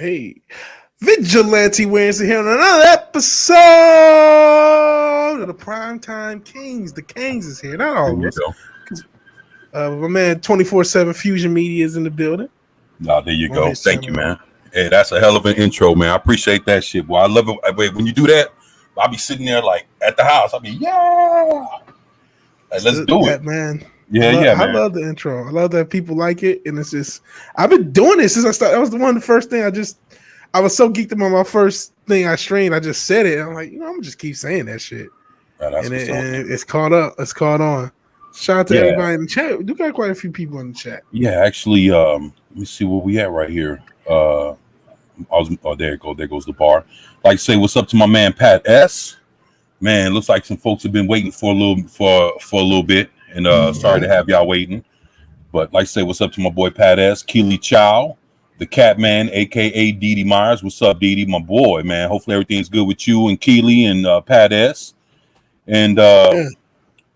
Hey, Vigilante Wednesday here on another episode of the Primetime Kings. The Kings is here, not all There of you us. go. My man 24/7 Fusion Media is in the building. No, there you On go. his Thank you, channel. man. Hey, that's a hell of an intro, man. I appreciate that shit, boy. I love it. Wait, when you do that, I'll be sitting there like at the house. I'll be, yeah. Hey, let's do it. Man. Yeah, I man. love the intro. I love that people like it. And it's just, I've been doing this since I started. That was the first thing I was so geeked about my first thing I streamed. I just said it. I'm like, I'm going to just keep saying that shit. That's and what's up. it's caught up. It's caught on. Shout out to Yeah. everybody in the chat. We got quite a few people in the chat. Yeah, actually, let me see where we at right here. There it goes. There goes the bar. Like, say what's up to my man Pat S. Man, looks like some folks have been waiting for a little bit, and sorry to have y'all waiting. But like, say what's up to my boy Pat S. Keely Chow, the Cat Man, aka Didi Myers. What's up, Didi, my boy, man? Hopefully everything's good with you and Keely and Pat S. And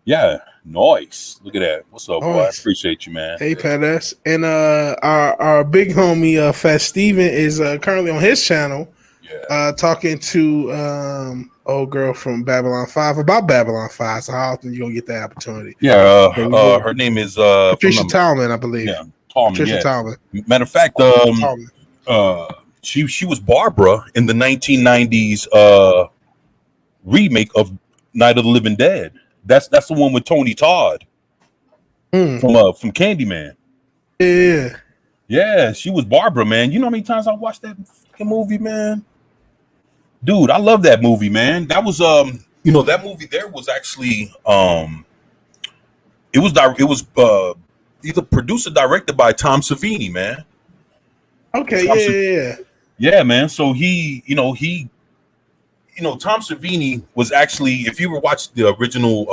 yeah, nice. Look at that. What's up, boy? I appreciate you, man. Hey, Pat S. And our big homie Fat Steven is currently on his channel. Yeah. Talking to old girl from Babylon 5 about Babylon 5. So how often you gonna get that opportunity? Yeah, her name is Patricia Tallman, I believe. Yeah, Tallman. Patricia Tallman. Matter of fact, she was Barbara in the 1990s remake of Night of the Living Dead. That's the one with Tony Todd from Candyman. Yeah, she was Barbara, man. You know how many times I watched that fucking movie, man? Dude, I love that movie, man. That was that movie there was actually it was either produced or directed by Tom Savini, man. Okay, yeah, man. So he Tom Savini was actually, if you ever watched the original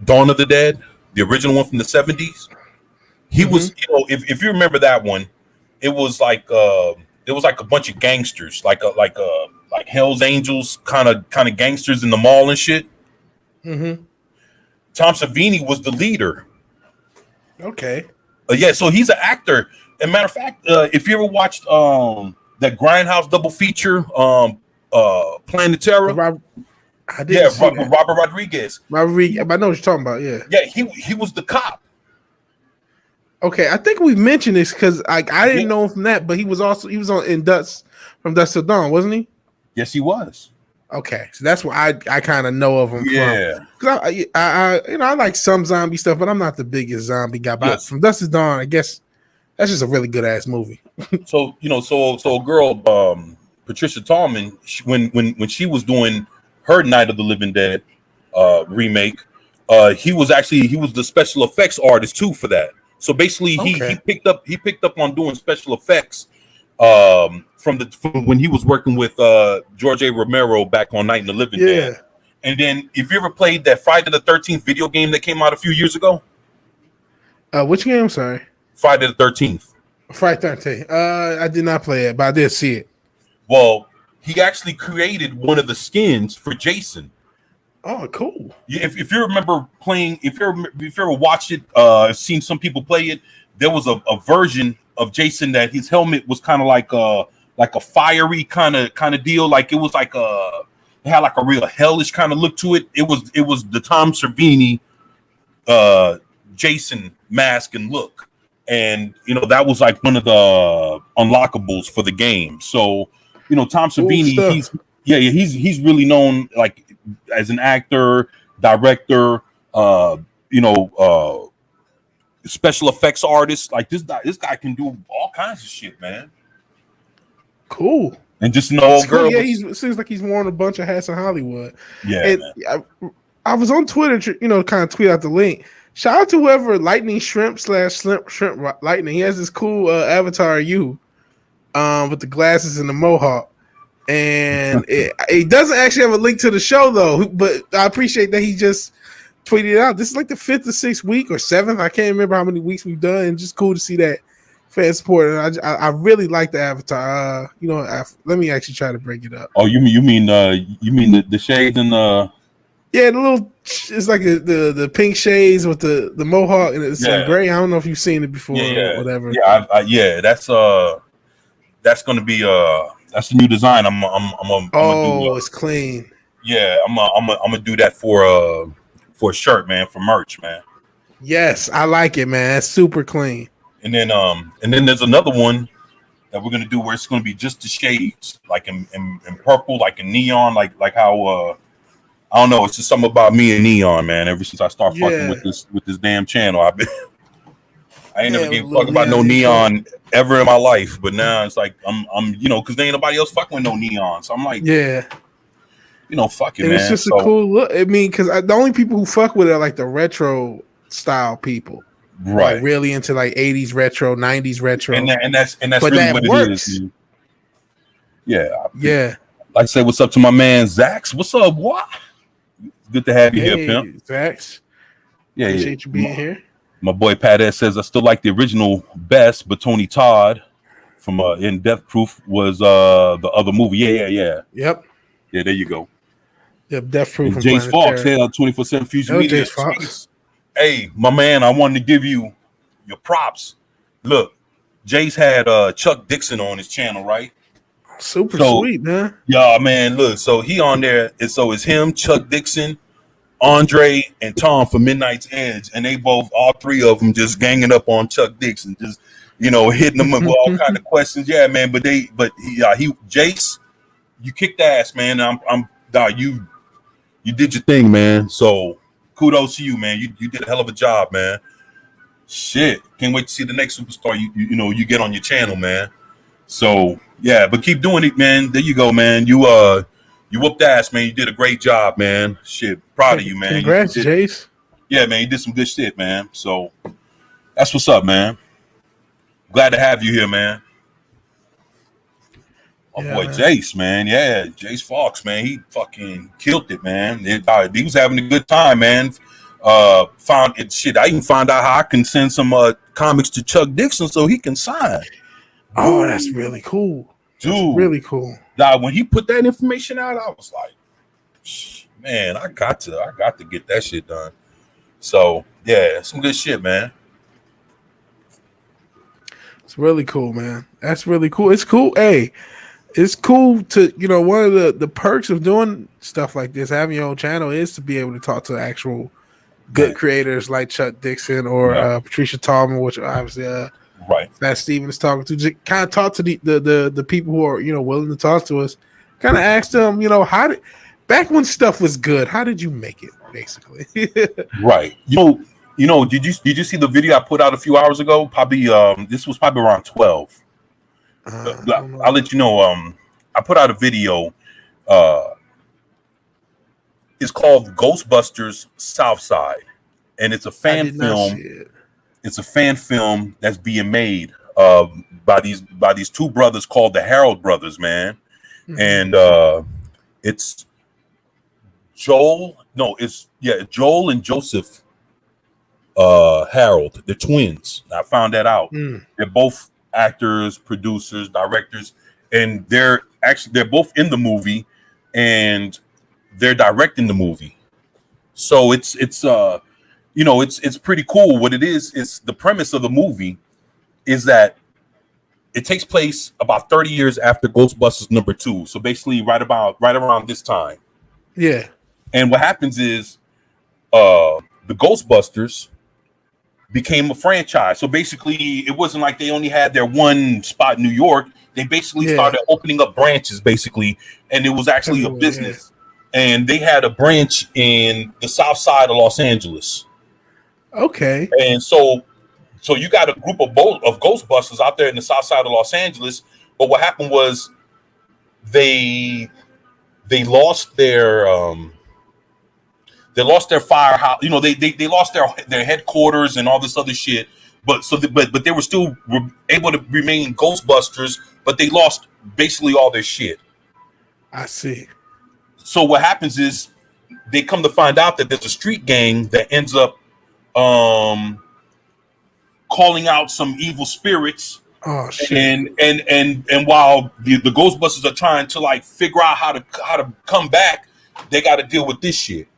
Dawn of the Dead, the original one from the 70s, he was, if you remember that one, it was like a bunch of gangsters, like Hell's Angels kind of gangsters in the mall and shit. Mm-hmm. Tom Savini was the leader. Okay. Yeah, so he's an actor. As a matter of fact, if you ever watched that Grindhouse double feature, Planet Terror, I did. Robert Rodriguez. I know what you're talking about. Yeah. Yeah, he was the cop. Okay, I think we mentioned this because I didn't know him from that, but he was on From Dusk Till Dawn, wasn't he? Yes, he was. Okay, so that's what I kind of know of him from. Because I like some zombie stuff, but I'm not the biggest zombie guy. But From Dusk Till Dawn, I guess that's just a really good ass movie. So a girl, Patricia Tallman, when she was doing her Night of the Living Dead remake, he was the special effects artist too for that. So basically, he picked up on doing special effects from when he was working with George A. Romero back on Night of the Living Dead. And then, if you ever played that Friday the 13th video game that came out a few years ago, which game? Sorry, Friday the 13th. Friday 13th. I did not play it, but I did see it. Well, he actually created one of the skins for Jason. Oh, cool. Yeah, if you remember playing, if you ever watched it, seen some people play it, there was a version of Jason that his helmet was kind of like a fiery kind of deal. Like it was like it had like a real hellish kind of look to it. It was the Tom Savini Jason mask and look. And that was like one of the unlockables for the game. So, Tom Savini, he's really known like as an actor, director, special effects artist. Like this guy can do all kinds of shit, man. Cool. And just an old girl. Yeah, it seems like he's worn a bunch of hats in Hollywood. Yeah. I was on Twitter, kind of tweet out the link. Shout out to whoever Lightning Shrimp /Shrimp Lightning. He has this cool avatar of you with the glasses and the mohawk. And it doesn't actually have a link to the show though, but I appreciate that he just tweeted it out. This is like the 5th or 6th week or 7th. I can't remember how many weeks we've done. And just cool to see that fan support. And I really like the avatar. Let me actually try to break it up. Oh, you mean the shades and Yeah, the little it's like the pink shades with the mohawk and it's in Yeah, gray. I don't know if you've seen it yeah, before or yeah, whatever. yeah. Yeah, that's gonna be that's the new design. I'm gonna do. Oh, it's clean. Yeah, I'm gonna do that for a shirt, man, for merch, man. Yes, I like it, man. It's super clean. And then there's another one that we're gonna do where it's gonna be just the shades, like in purple, like in neon, like how I don't know. It's just something about me and neon, man. Ever since I start fucking Yeah, with this damn channel, I ain't never yeah, with gave a a fuck little about no neon intro. neon ever in my life. But now it's like I'm because there ain't nobody else fucking with no neon. So I'm like, Yeah, fuck it, and it's man. just a So cool look. I mean, because the only people who fuck with it are like the retro style people, like right, really into like 80s retro, 90s retro. and that's But really that what it is, works. man. Yeah, Yeah. like I say, what's up to my man Zax? What's up? What? Good to have you here, pimp. Hey, Zax. Yeah, yeah. Appreciate you being here. My boy Pat S says I still like the original best, but Tony Todd from In Death Proof was the other movie. Yep. Yeah. There you go. Yep. Death Proof And and Jace Planet Fox, Terror. 24/7 Fusion Oh, Media. Jace Fox. Hey, my man, I wanted to give you your props. Look, Jace had Chuck Dixon on his channel, right? Super So sweet, man. yeah, man, look, so he on there, and so it's him, Chuck Dixon, Andre, and Tom from Midnight's Edge, and they both, all three of them, just ganging up on Chuck Dixon, just hitting him with all kind of questions. Yeah, man, but he Jace, you kicked ass, man. You did your thing, man. So kudos to you, man. You did a hell of a job, man. Shit, can't wait to see the next superstar you get on your channel, man. So yeah, but keep doing it, man. There you go, man. You whooped ass, man. You did a great job, man. Shit, proud of you, man. You Congrats, did, Jace. yeah, man. You did some good shit, man. So that's what's up, man. Glad to have you here, man. My Yeah, boy man. Jace, man. Yeah, Jace Fox, man. He fucking killed it, man. He was having a good time, man. Found it shit. I even found out how I can send some comics to Chuck Dixon so he can sign. Oh, that's really cool. That's Dude, really cool. when he put that information out, I was like, man, I got to get that shit done. So yeah, some good shit, man. It's really cool, man. That's really cool. It's cool. Hey, it's cool to one of the perks of doing stuff like this, having your own channel, is to be able to talk to actual good Man. creators like Chuck Dixon or Yeah. Patricia Tallman, which obviously Right. Fat Steven is talking to. Just kind of talk to the people who are willing to talk to us. Kind of ask them, how did back when stuff was good, how did you make it? Basically, Right. Did you see the video I put out a few hours ago? Probably this was probably around 12. I'll let you know. I put out a video. It's called Ghostbusters Southside, and it's a fan film. It's a fan film that's being made by these two brothers called the Harold brothers, man. Mm-hmm. And it's Joel and Joseph Harold. They're twins. I found that out. They're both actors, producers, directors, and they're both in the movie, and they're directing the movie. So it's pretty cool. What it is the premise of the movie is that it takes place about 30 years after Ghostbusters #2. So basically right around this time. Yeah. And what happens is the Ghostbusters became a franchise. So basically it wasn't like they only had their one spot in New York. They basically started opening up branches basically, and it was actually a business. Yeah. And they had a branch in the south side of Los Angeles. Okay. And so you got a group of Ghostbusters out there in the south side of Los Angeles. But what happened was they lost their firehouse. They lost their headquarters and all this other shit. But they were still able to remain Ghostbusters. But they lost basically all their shit. I see. So what happens is they come to find out that there's a street gang that ends up calling out some evil spirits. Oh shit! And while the Ghostbusters are trying to like figure out how to come back, they got to deal with this shit.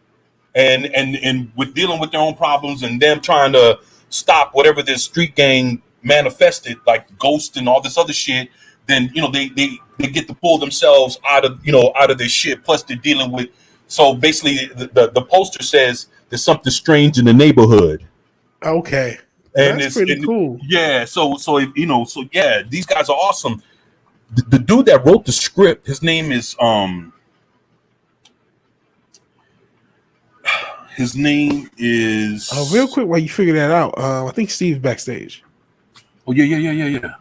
and with dealing with their own problems and them trying to stop whatever this street gang manifested, like Ghost and all this other shit, then they get to pull themselves out of out of this shit. Plus they're dealing with, so basically the poster says there's something strange in the neighborhood. Okay, And that's pretty cool. Yeah, so if, so yeah, these guys are awesome. The dude that wrote the script, his name is real quick while you figure that out, I think Steve's backstage. Oh yeah.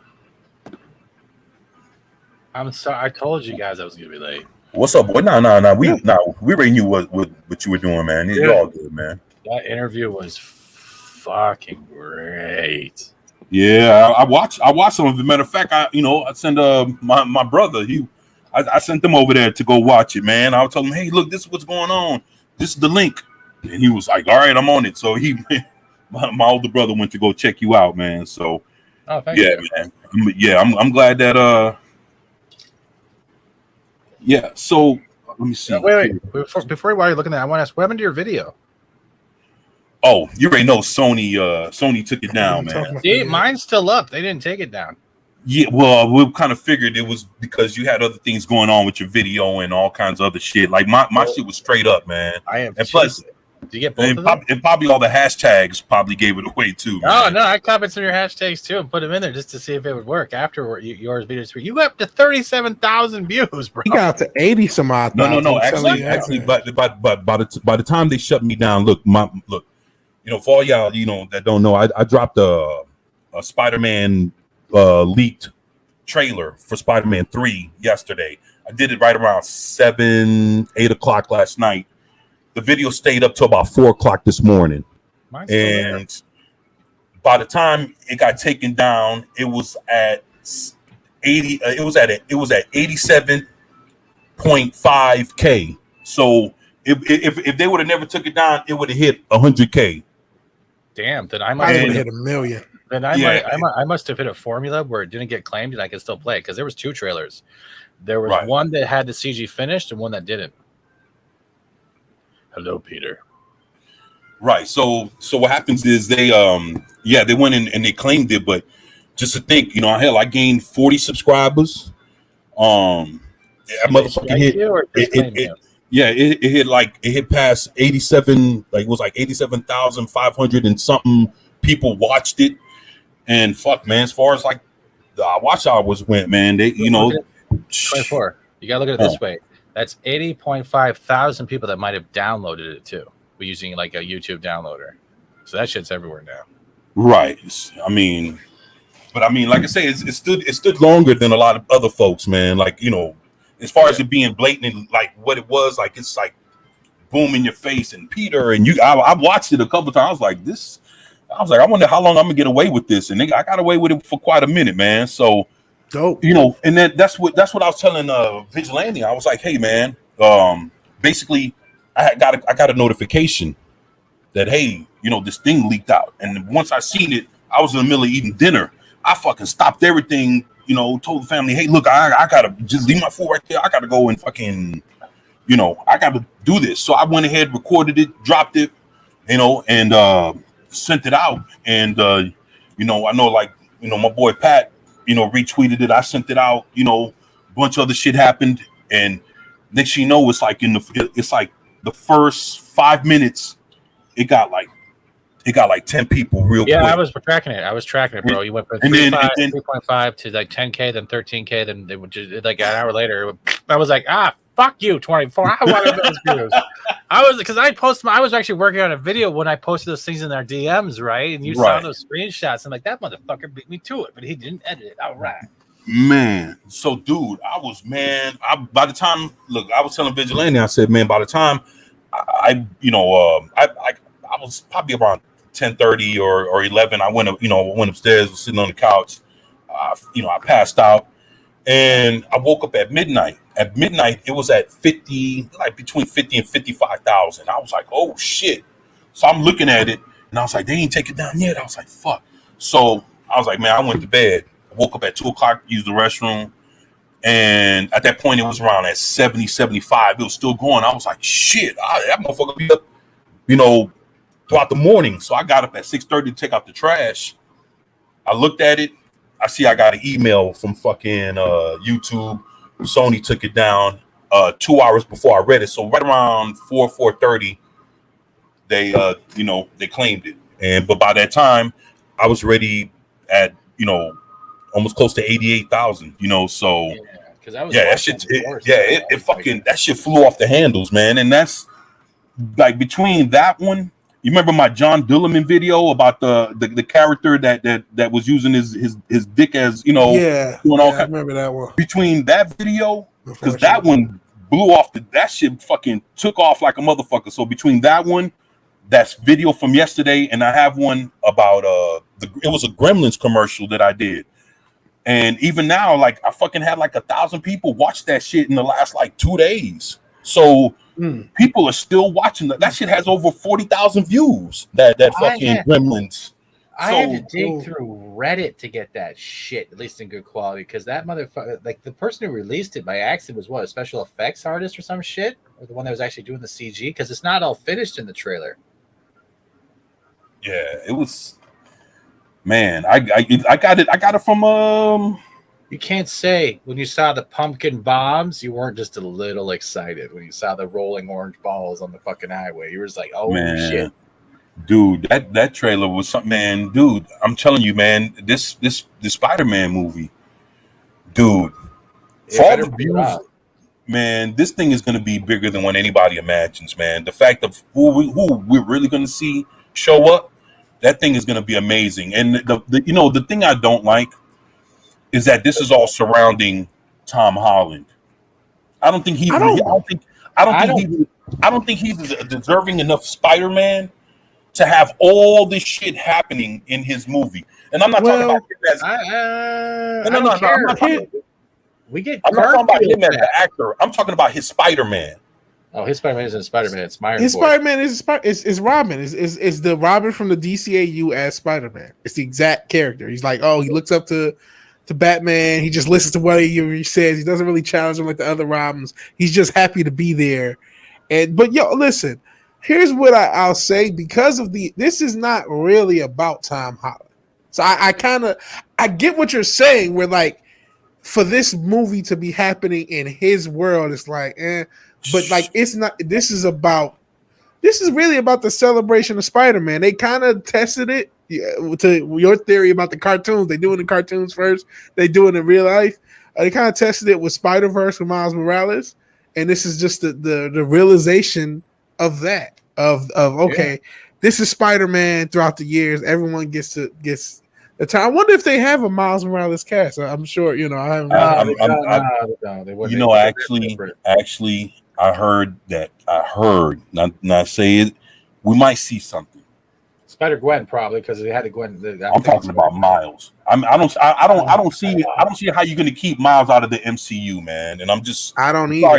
I'm sorry. I told you guys I was gonna be late. What's up, boy? Nah. We already knew what you were doing, man. You're all good, man. That interview was fucking great. Yeah, I watched some of it. Matter of fact, I sent my brother. I sent them over there to go watch it, man. I told him, hey, look, this is what's going on. This is the link, and he was like, all right, I'm on it. So my older brother went to go check you out, man. So thank you. Man. I'm glad that yeah. So let me see. Wait. Before while you're looking at that, I want to ask, what happened to your video? Oh, you already know Sony took it down, man. See, mine's still up. They didn't take it down. Yeah, well, we kind of figured it was because you had other things going on with your video and all kinds of other shit. Like my shit was straight up, man. I am. And plus, do you get both of them? And probably all the hashtags probably gave it away too. Oh no, I copied some of your hashtags too and put them in there just to see if it would work. After yours videos, you got up to 37,000 views, bro. You got up to 80 some odd. No. Actually, but by the time they shut me down, look. For all y'all, that don't know, I dropped a Spider-Man leaked trailer for Spider-Man 3 yesterday. I did it right around 8 o'clock last night. The video stayed up till about 4 o'clock this morning. And by the time it got taken down, it was at 80. It was at 87.5K. So if they would have never took it down, it would have hit 100K. Damn, then I might have hit 1 million. Then I must have hit a formula where it didn't get claimed and I could still play it because there was 2 trailers. There was one that had the CG finished and one that didn't. Hello, Peter. Right. So what happens is they went in and they claimed it, but just to think, hell, I gained 40 subscribers. That motherfucker hit. It hit past 87, like it was like 87,500 and something people watched it. And fuck, man, as far as like the watch hours went, man, 24. You gotta look at it this way. That's 80.5 thousand people that might have downloaded it too. We're using like a YouTube downloader. So that shit's everywhere now. Right. But like I say, it stood longer than a lot of other folks, man. Like, as far as it being blatant and like what it was, like it's like boom in your face and Peter and you. I watched it a couple times. I was like, I wonder how long I'm gonna get away with this. And I got away with it for quite a minute, man. So dope. And then that's what I was telling Vigilante. I was like, hey man, basically I got a notification that hey, this thing leaked out. And once I seen it, I was in the middle of eating dinner. I fucking stopped everything. Told the family, hey, look, I gotta just leave my food right there. I gotta go and fucking, I gotta do this. So I went ahead, recorded it, dropped it, and sent it out. And I know like, my boy Pat, retweeted it. I sent it out, a bunch of other shit happened. And next you know, it's like the first 5 minutes, it got like 10 people real quick. I was tracking it, bro. You went from 3.5 to like 10K, then 13K, then they would just like an hour later. I was like, fuck you, 24. I wanted those views. I was actually working on a video when I posted those things in our DMs, right? And you saw those screenshots. I'm like, that motherfucker beat me to it, but he didn't edit it. All right. Man, so dude, by the time, look, I was telling Vigilante, I said, man, by the time I was probably around 10:30 or 11. I went upstairs, was sitting on the couch. I passed out, and I woke up at midnight. At midnight, it was at 50, like between 50 and 55,000. I was like, oh shit. So I'm looking at it, and I was like, they ain't take it down yet. I was like, fuck. So I was like, man, I went to bed. I woke up at 2 o'clock, used the restroom, and at that point, it was around at 70, 75. It was still going. I was like, shit, that motherfucker be up throughout the morning. So I got up at 6:30 to take out the trash. I looked at it. I see I got an email from fucking YouTube. Sony took it down 2 hours before I read it. So right around 4:30, they they claimed it. But by that time, I was ready at almost close to 88,000. So because that was that shit flew off the handles, man. And that's like between that one. You remember my John Dillerman video about the character that was using his dick as doing all kinds. I remember that one. Between that video, because that one blew off that shit fucking took off like a motherfucker. So between that one, that's video from yesterday, and I have one about it was a Gremlins commercial that I did. And even now, like I fucking had like 1,000 people watch that shit in the last like 2 days. So people are still watching that. That shit has over 40,000 views. That fucking Gremlins. I had to dig through Reddit to get that shit, at least in good quality, because that motherfucker, like the person who released it by accident was what, a special effects artist or some shit, or the one that was actually doing the CG, because it's not all finished in the trailer. Yeah, it was. Man, I got it from You can't say when you saw the pumpkin bombs, you weren't just a little excited when you saw the rolling orange balls on the fucking highway. You were just like, oh shit. Dude, that trailer was something, man. Dude, I'm telling you, man, this Spider-Man movie, dude, for all the views, man, this thing is gonna be bigger than what anybody imagines, man. The fact of who we're really gonna see show up, that thing is gonna be amazing. And the thing I don't like is that this is all surrounding Tom Holland. I don't think he's a deserving enough Spider-Man to have all this shit happening in his movie. And I'm not talking about him as I'm not talking about him as an actor. I'm talking about his Spider-Man. Oh, his Spider-Man isn't Spider-Man. It's Myers. His Spider-Man is Robin. Is the Robin from the DCAU as Spider-Man. It's the exact character. He's like, he looks up to Batman. He just listens to what he says. He doesn't really challenge him like the other Robins. He's just happy to be there. But listen, here's what I'll say, because of this is not really about Tom Holland. So I get what you're saying. Where like for this movie to be happening in his world, it's like, but like it's not. This is really about the celebration of Spider-Man. They kind of tested it. To your theory about the cartoons, they do it in cartoons first. They do it in real life. They kind of tested it with Spider-Verse with Miles Morales, and this is just the realization of that. This is Spider-Man throughout the years. Everyone gets the time. I wonder if they have a Miles Morales cast. I'm sure I haven't. Actually, I heard. Not say it. We might see something. Spider-Gwen probably, because they had a Gwen. I'm talking about Miles. I don't see how you're going to keep Miles out of the MCU, man. And I'm just I don't see how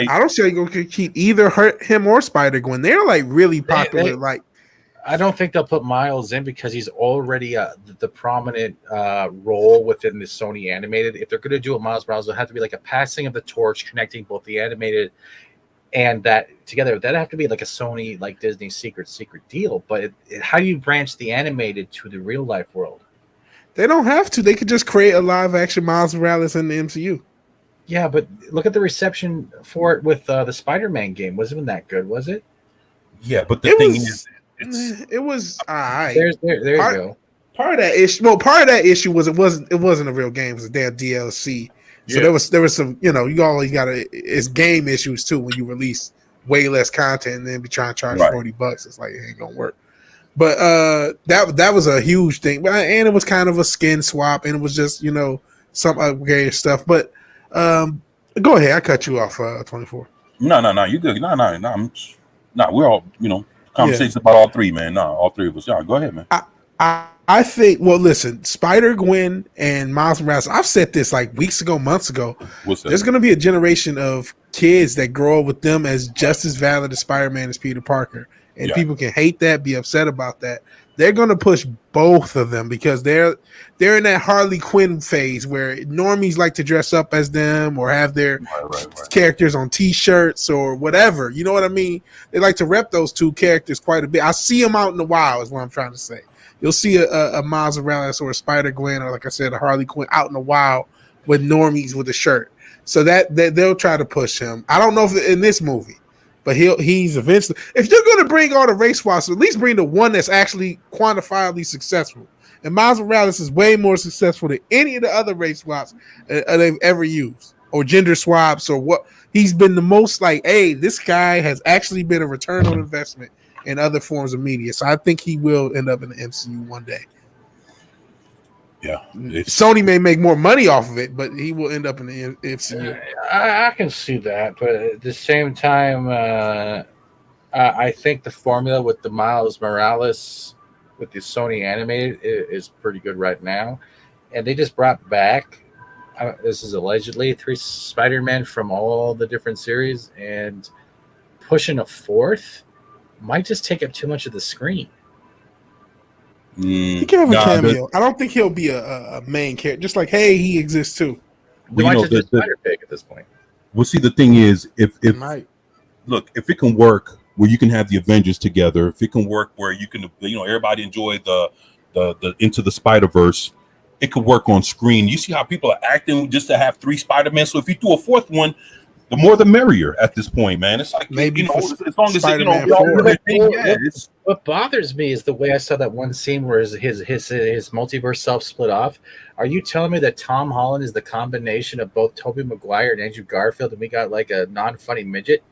you're going to keep either him or Spider-Gwen. They're like really popular. I don't think they'll put Miles in because he's already the prominent role within the Sony animated. If they're going to do it, Miles Morales, it'll have to be like a passing of the torch connecting both the animated and that together. That'd have to be like a Sony, like Disney secret deal. But how do you branch the animated to the real life world? They don't have to. They could just create a live action Miles Morales in the MCU. Yeah, but look at the reception for it with the Spider-Man game. Wasn't that good, was it? Yeah, but the thing is, it was all right. There you go. Part of that issue was it wasn't a real game. It was a damn DLC. So there was some, you always it's game issues too when you release way less content and then be trying to charge $40. It's like it ain't gonna work. But that was a huge thing. And it was kind of a skin swap, and it was just some upgrade stuff. But go ahead, I cut you off. 24. No, you good. No, we're all conversations about all three, man. No, all three of us. Yeah, go ahead, man. I think, listen, Spider-Gwen and Miles Morales, I've said this like weeks ago, months ago. What's that? There's going to be a generation of kids that grow up with them as just as valid as Spider-Man as Peter Parker. And people can hate that, be upset about that. they're going to push both of them because they're in that Harley Quinn phase where normies like to dress up as them or have their characters on T-shirts or whatever. You know what I mean? They like to rep those two characters quite a bit. I see them out in the wild is what I'm trying to say. You'll see a Miles Morales or a Spider-Gwen or, like I said, a Harley Quinn out in the wild with normies with a shirt. So that they'll try to push him. I don't know if in this movie. But he's eventually. If you're going to bring all the race swaps, at least bring the one that's actually quantifiably successful. And Miles Morales is way more successful than any of the other race swaps they've ever used, or gender swaps, or what. He's been the most like, hey, this guy has actually been a return on investment in other forms of media. So I think he will end up in the MCU one day. Yeah, Sony may make more money off of it, but he will end up in the MCU. I can see that, but at the same time, I think the formula with the Miles Morales with the Sony animated is pretty good right now, and they just brought back. This is allegedly 3 Spider-Man from all the different series, and pushing a 4th might just take up too much of the screen. He can have a cameo. I don't think he'll be a main character. Just like, hey, he exists too. We might just do Spider-Pig at this point. Well, see, the thing is, if it can work where you can have the Avengers together, if it can work where you can, everybody enjoy the Into the Spider-Verse, it could work on screen. You see how people are acting just to have 3 Spider-Man. So if you do a 4th one, the more the merrier at this point, man. It's like maybe as long as what bothers me is the way I saw that one scene where his multiverse self split off. Are you telling me that Tom Holland is the combination of both Tobey Maguire and Andrew Garfield, and we got like a non-funny midget?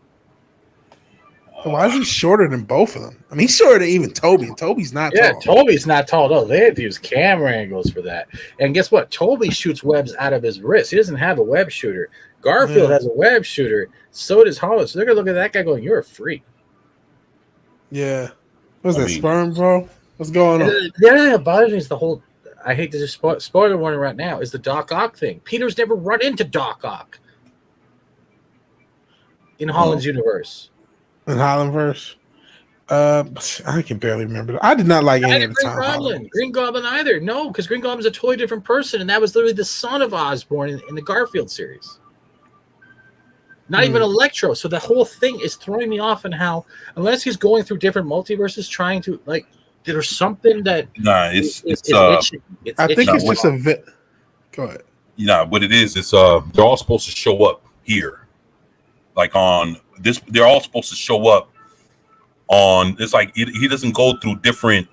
Why is he shorter than both of them? I mean, he's shorter than even Toby, and Toby's not tall. Yeah, Toby's not tall at all. They had to use camera angles for that. And guess what? Toby shoots webs out of his wrist. He doesn't have a web shooter. Garfield has a web shooter. So does Holland. So they're going to look at that guy going, you're a freak. Yeah. What's that, sperm, bro? What's going on? The other thing that bothers me is the whole, I hate to just spoiler warning right now, is the Doc Ock thing. Peter's never run into Doc Ock in Holland's universe. In Hollandverse? I can barely remember. I did not like any of the time. Green Goblin either. No, because Green Goblin's a totally different person, and that was literally the son of Osborn in the Garfield series. Not even Electro. So the whole thing is throwing me off in how, unless he's going through different multiverses, trying to, like, there's something that. Nah, it's I think it's just a bit. Go ahead. Yeah, what it is, they're all supposed to show up here. Like on this, they're all supposed to show up on, it's like he doesn't go through different,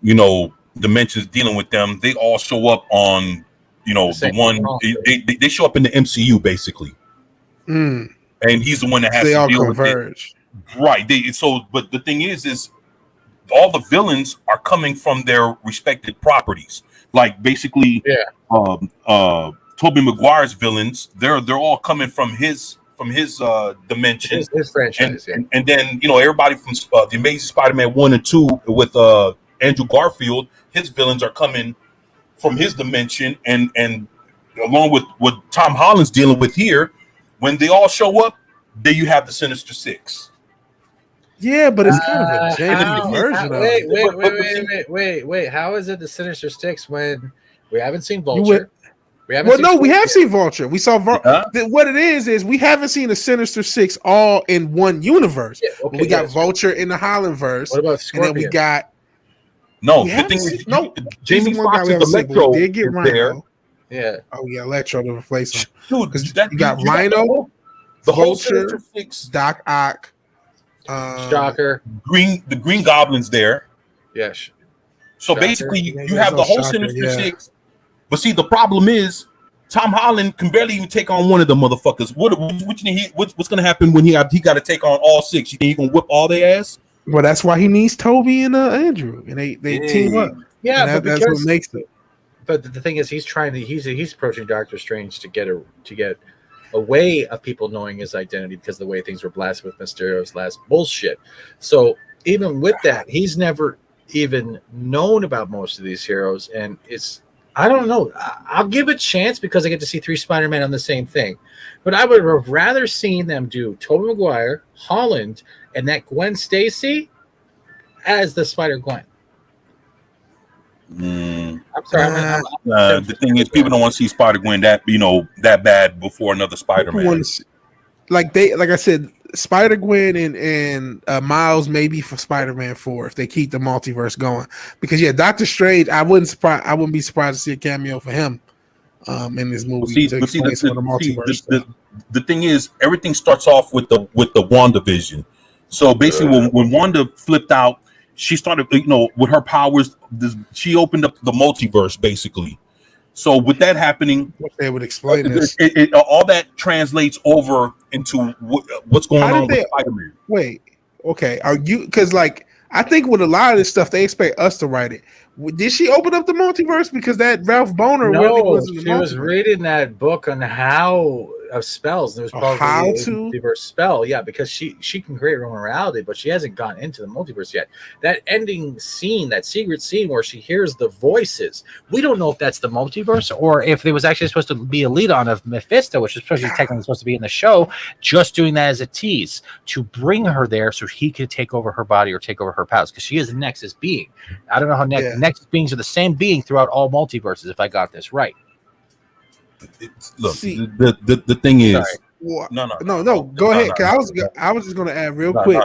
dimensions dealing with them. They all show up on, the one, they show up in the MCU basically. And he's the one that has to all deal converge. With it. Right. But the thing is all the villains are coming from their respected properties. Like basically, Tobey Maguire's villains, they're all coming from his dimension, his franchise, and then everybody from the Amazing Spider-Man 1 and 2 with Andrew Garfield, his villains are coming from his dimension, and along with what Tom Holland's dealing with here. When they all show up, there you have the Sinister Six. Yeah, but it's kind of a janky version of it. Wait. How is it the Sinister Six when we haven't seen Vulture? We have seen Vulture. We saw what it is we haven't seen the Sinister Six all in one universe. Yeah, okay, we got Vulture in the Hollandverse. What about Scorpion? And then we got Jamie Foxx is Electro did get Rhino. There. Yeah. Oh yeah, Electro to replace him. Dude, because you got Rhino, the Vulture, Doc Ock, Shocker, the Green Goblin's there. Yes. So Shocker. Basically, you have the whole Sinister Six. But see, the problem is Tom Holland can barely even take on one of the motherfuckers. What's going to happen when he got to take on all 6? You think he gonna whip all their ass? Well, that's why he needs Toby and Andrew, and they team up. Yeah, that's what makes it. But the thing is, he's approaching Doctor Strange to get a way of people knowing his identity because of the way things were blasted with Mysterio's last bullshit. So even with that, he's never even known about most of these heroes, and I don't know. I'll give it a chance because I get to see 3 Spider-Man on the same thing. But I would have rather seen them do Tobey Maguire, Holland, and that Gwen Stacy as the Spider-Gwen. Mm. I'm sorry. The thing is, people don't want to see Spider-Gwen that bad before another Spider-Man. Like I said, Spider-Gwen and Miles maybe for Spider-Man 4 if they keep the multiverse going. Because Doctor Strange, I wouldn't be surprised to see a cameo for him in this movie to explain some of the multiverse stuff. The thing is, everything starts off with the WandaVision. So basically, when Wanda flipped out, she started, with her powers. She opened up the multiverse, basically. So with that happening, they would explain this. All that translates over into what's going on with Spider-Man. Wait, okay, are you? Because I think with a lot of this stuff, they expect us to write it. Did she open up the multiverse? Because that Ralph Boner really wasn't. She was reading that book on how of spells. There was probably how a to multiverse spell, because she can create her own reality, but she hasn't gone into the multiverse yet. That ending scene, that secret scene where she hears the voices, we don't know if that's the multiverse or if it was actually supposed to be a lead on of Mephisto, which is technically supposed to be in the show, just doing that as a tease to bring her there so he could take over her body or take over her powers, because she is a Nexus being. I don't know how Nexus beings are the same being throughout all multiverses, if I got this right. Look, the thing is, no. Go ahead. Cause I was just gonna add real quick.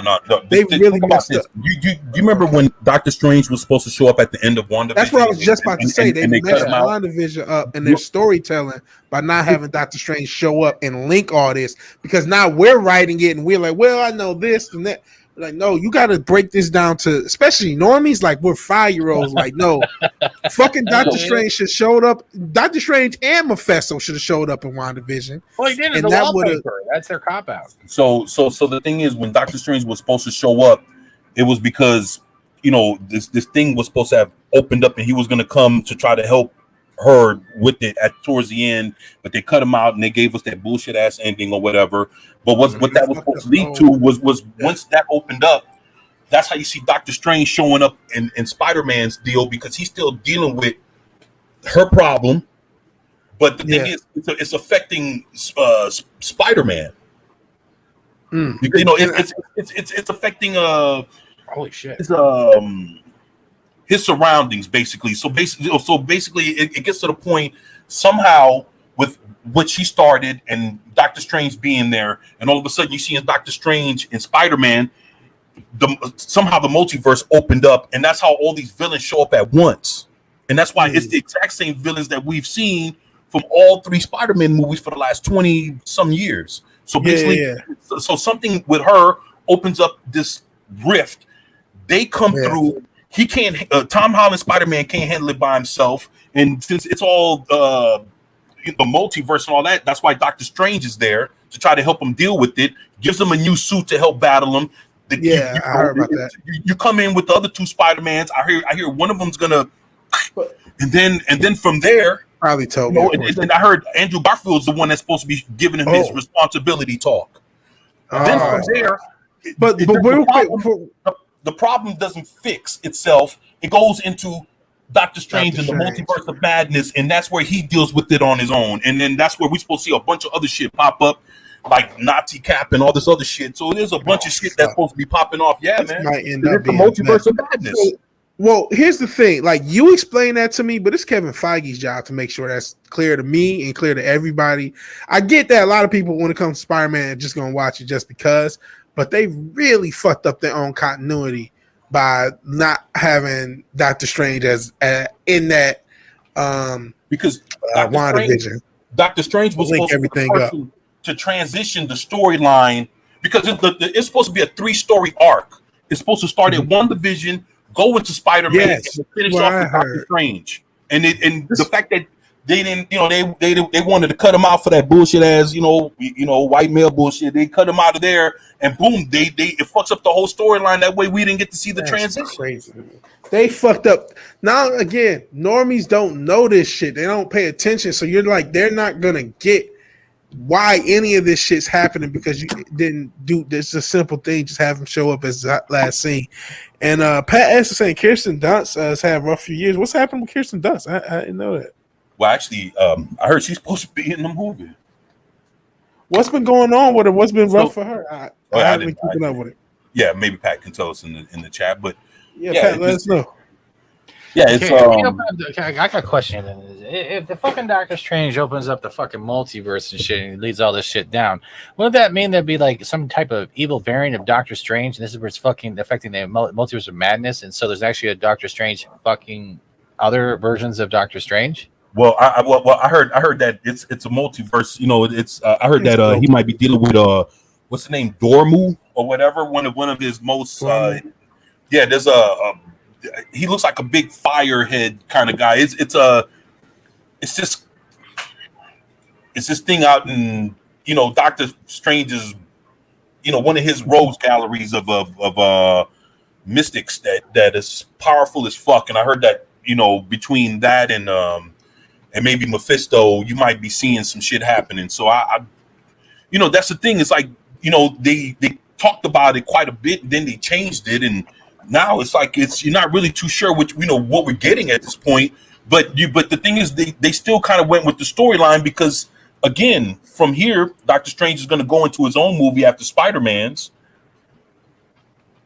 They really messed up. You remember when Doctor Strange was supposed to show up at the end of WandaVision? That's what I was just about to say. They messed WandaVision up in their storytelling by not having Doctor Strange show up and link all this, because now we're writing it and we're like, well, I know this and that. Like, no, you got to break this down to, especially normies, like we're 5-year-olds. Like, no, fucking Doctor Strange should have showed up. Doctor Strange and Mephisto should have showed up in WandaVision. Well, he did in the wallpaper. That's their cop out. So the thing is, when Doctor Strange was supposed to show up, it was because this thing was supposed to have opened up and he was going to come to try to help her with it towards the end, but they cut him out and they gave us that bullshit ass ending or whatever. But what that was supposed to lead to was once that opened up, that's how you see Doctor Strange showing up in Spider-Man's deal, because he's still dealing with her problem. But the thing is, it's affecting Spider-Man. It's affecting holy shit. His surroundings, basically. So basically, it gets to the point somehow with what she started and Doctor Strange being there, and all of a sudden you see in Doctor Strange and Spider-Man, somehow the multiverse opened up, and that's how all these villains show up at once. And that's why it's the exact same villains that we've seen from all 3 Spider-Man movies for the last 20 some years. So basically, so something with her opens up this rift. They come through. He can't. Tom Holland Spider-Man can't handle it by himself, and since it's all the multiverse and all that, that's why Doctor Strange is there to try to help him deal with it. Gives him a new suit to help battle him. I heard about that. You come in with the other 2 Spider-Mans. I hear one of them's gonna, and then from there, probably told me. And I heard Andrew Garfield's the one that's supposed to be giving him his responsibility talk. Then from there, but real quick. The problem doesn't fix itself. It goes into Doctor Strange and the multiverse of madness, and that's where he deals with it on his own. And then that's where we're supposed to see a bunch of other shit pop up, like Nazi Cap and all this other shit. So there's a bunch of shit that's supposed to be popping off. Yeah, man. Might end up the multiverse of madness. Well, here's the thing. Like, you explain that to me, but it's Kevin Feige's job to make sure that's clear to me and clear to everybody. I get that a lot of people, when it comes to Spider-Man, are just going to watch it just because. But they really fucked up their own continuity by not having Doctor Strange as in that because WandaVision. Doctor Strange was supposed to transition the storyline, because it's supposed to be a 3-story arc. It's supposed to start at WandaVision, go into Spider-Man, and finish off with Doctor Strange. And the fact that they didn't, they wanted to cut him out for that bullshit ass, white male bullshit. They cut him out of there, and boom, it fucks up the whole storyline. That way, we didn't get to see the transition. Crazy. They fucked up. Now again, normies don't know this shit. They don't pay attention. So you're like, they're not gonna get why any of this shit's happening, because you didn't do this. A simple thing, just have him show up as that last scene. And Pat S is saying Kirsten Dunst has had a rough few years. What's happened with Kirsten Dunst? I didn't know that. Well, actually, I heard she's supposed to be in the movie. What's been going on with her? What's been rough for her? I haven't been keeping up with it. Yeah, maybe Pat can tell us in the chat. But Pat, let us know. Yeah, it's I got a question. If the fucking Doctor Strange opens up the fucking multiverse and shit and leads all this shit down, wouldn't that mean there'd be like some type of evil variant of Doctor Strange, and this is where it's fucking affecting the multiverse of madness, and so there's actually a Doctor Strange fucking other versions of Doctor Strange? Well, I heard that it's a multiverse. You know, it's I heard that he might be dealing with what's the name, Dormu or whatever, one of his most yeah. There's he looks like a big firehead kind of guy. It's this thing out in, you know, Doctor Strange's, you know, one of his rose galleries of mystics that is powerful as fuck. And I heard that, you know, between that and maybe Mephisto, you might be seeing some shit happening. So I you know, that's the thing. It's like, you know, they talked about it quite a bit, and then they changed it, and now it's like you're not really too sure what we're getting at this point. But the thing is, they still kind of went with the storyline, because again, from here, Doctor Strange is going to go into his own movie after Spider-Man's,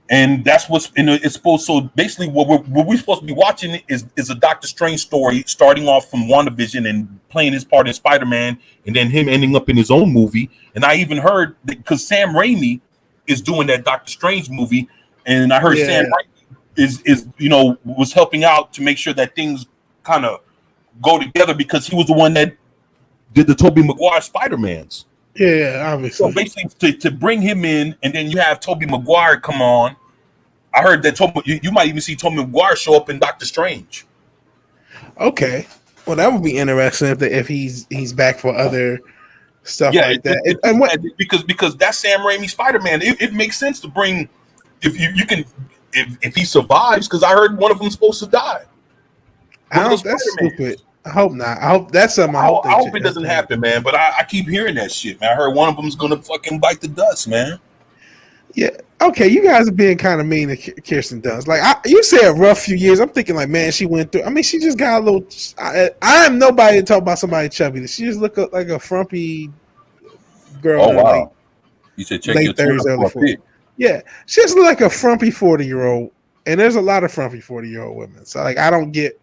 and that's what's it's supposed. So basically, what we're supposed to be watching is a Doctor Strange story, starting off from WandaVision and playing his part in Spider-Man, and then him ending up in his own movie. And I even heard that because Sam Raimi is doing that Doctor Strange movie. And I heard Sam is you know, was helping out to make sure that things kind of go together, because he was the one that did the Tobey Maguire Spider-Mans. Yeah, obviously. So basically, to bring him in, and then you have Tobey Maguire come on. I heard that you might even see Tobey Maguire show up in Doctor Strange. Okay, well, that would be interesting if he's back for other stuff like that. Because that's Sam Raimi Spider-Man. It makes sense to bring. If he survives, because I heard one of them's supposed to die. That's stupid. I hope not. I hope that's something. I hope it doesn't happen, man. But I keep hearing that shit, man. I heard one of them's gonna fucking bite the dust, man. Yeah. Okay, you guys are being kind of mean to Kirsten Dunst. Like you said, a rough few years. I'm thinking like, man, she went through. I mean, she just got a little. I am nobody to talk about somebody chubby. She just look like a frumpy girl. Oh wow! You said check your 30s, early 40s. Yeah, she just look like a frumpy 40-year-old, and there's a lot of frumpy 40-year-old women. So like, I don't get.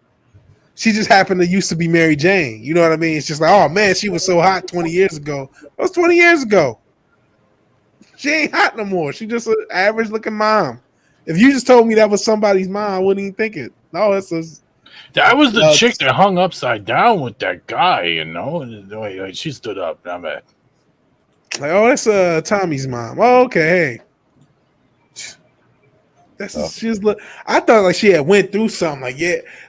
She just happened to used to be Mary Jane. You know what I mean? It's just like, oh man, she was so hot 20 years ago. That was 20 years ago. She ain't hot no more. She just an average looking mom. If you just told me that was somebody's mom, I wouldn't even think it. No, that was the chick that hung upside down with that guy. You know, wait, she stood up. Not bad. Like, oh, that's Tommy's mom. Oh, okay, hey. I thought like she had went through something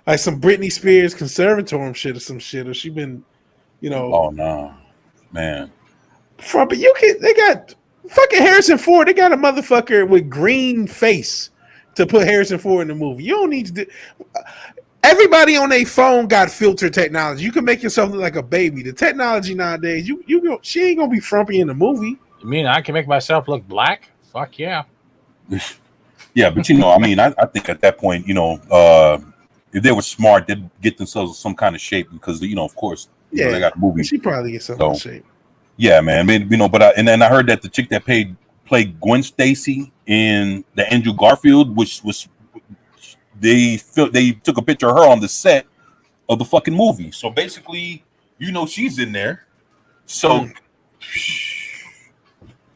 like some Britney Spears conservatorium shit or some shit, or she been, you know. Oh no, man. But they got fucking Harrison Ford. They got a motherfucker with green face to put Harrison Ford in the movie. You don't need to do. Everybody on their phone got filter technology. You can make yourself look like a baby. The technology nowadays, she ain't gonna be frumpy in the movie. You mean I can make myself look black? Fuck yeah. Yeah, but you know, I mean, I think at that point, you know, if they were smart, they'd get themselves some kind of shape, because, you know, of course, you know, they got a movie. She probably get some kind of shape. Yeah, man. I mean, you know, and then I heard that the chick that played Gwen Stacy in the Andrew Garfield, which was they took a picture of her on the set of the fucking movie. So basically, you know, she's in there. So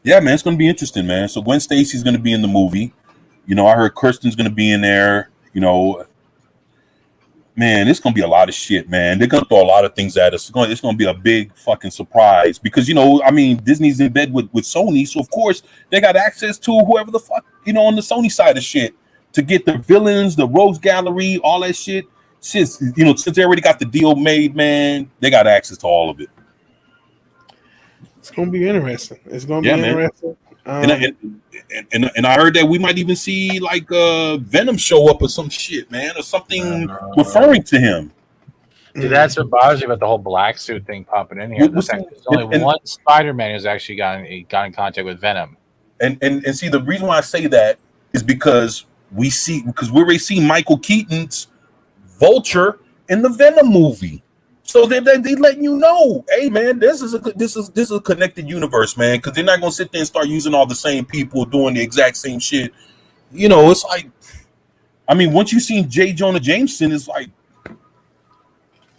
yeah, man, it's gonna be interesting, man. So Gwen Stacy's gonna be in the movie. You know, I heard Kirsten's going to be in there. You know, man, it's going to be a lot of shit, man. They're going to throw a lot of things at us. It's going to be a big fucking surprise, because, you know, I mean, Disney's in bed with Sony. So, of course, they got access to whoever the fuck, you know, on the Sony side of shit to get the villains, the Rose Gallery, all that shit. Since they already got the deal made, man, they got access to all of it. It's going to be interesting. It's going to be interesting. And I heard that we might even see like Venom show up or some shit, man, or something referring to him. Dude, that's what bothers me about the whole black suit thing popping in here. There's only one Spider-Man who's actually got in contact with Venom. And see, the reason why I say that is because we already see Michael Keaton's Vulture in the Venom movie. So they letting you know, hey man, this is a connected universe, man, because they're not gonna sit there and start using all the same people doing the exact same shit. You know, it's like, I mean, once you seen J. Jonah Jameson, it's like,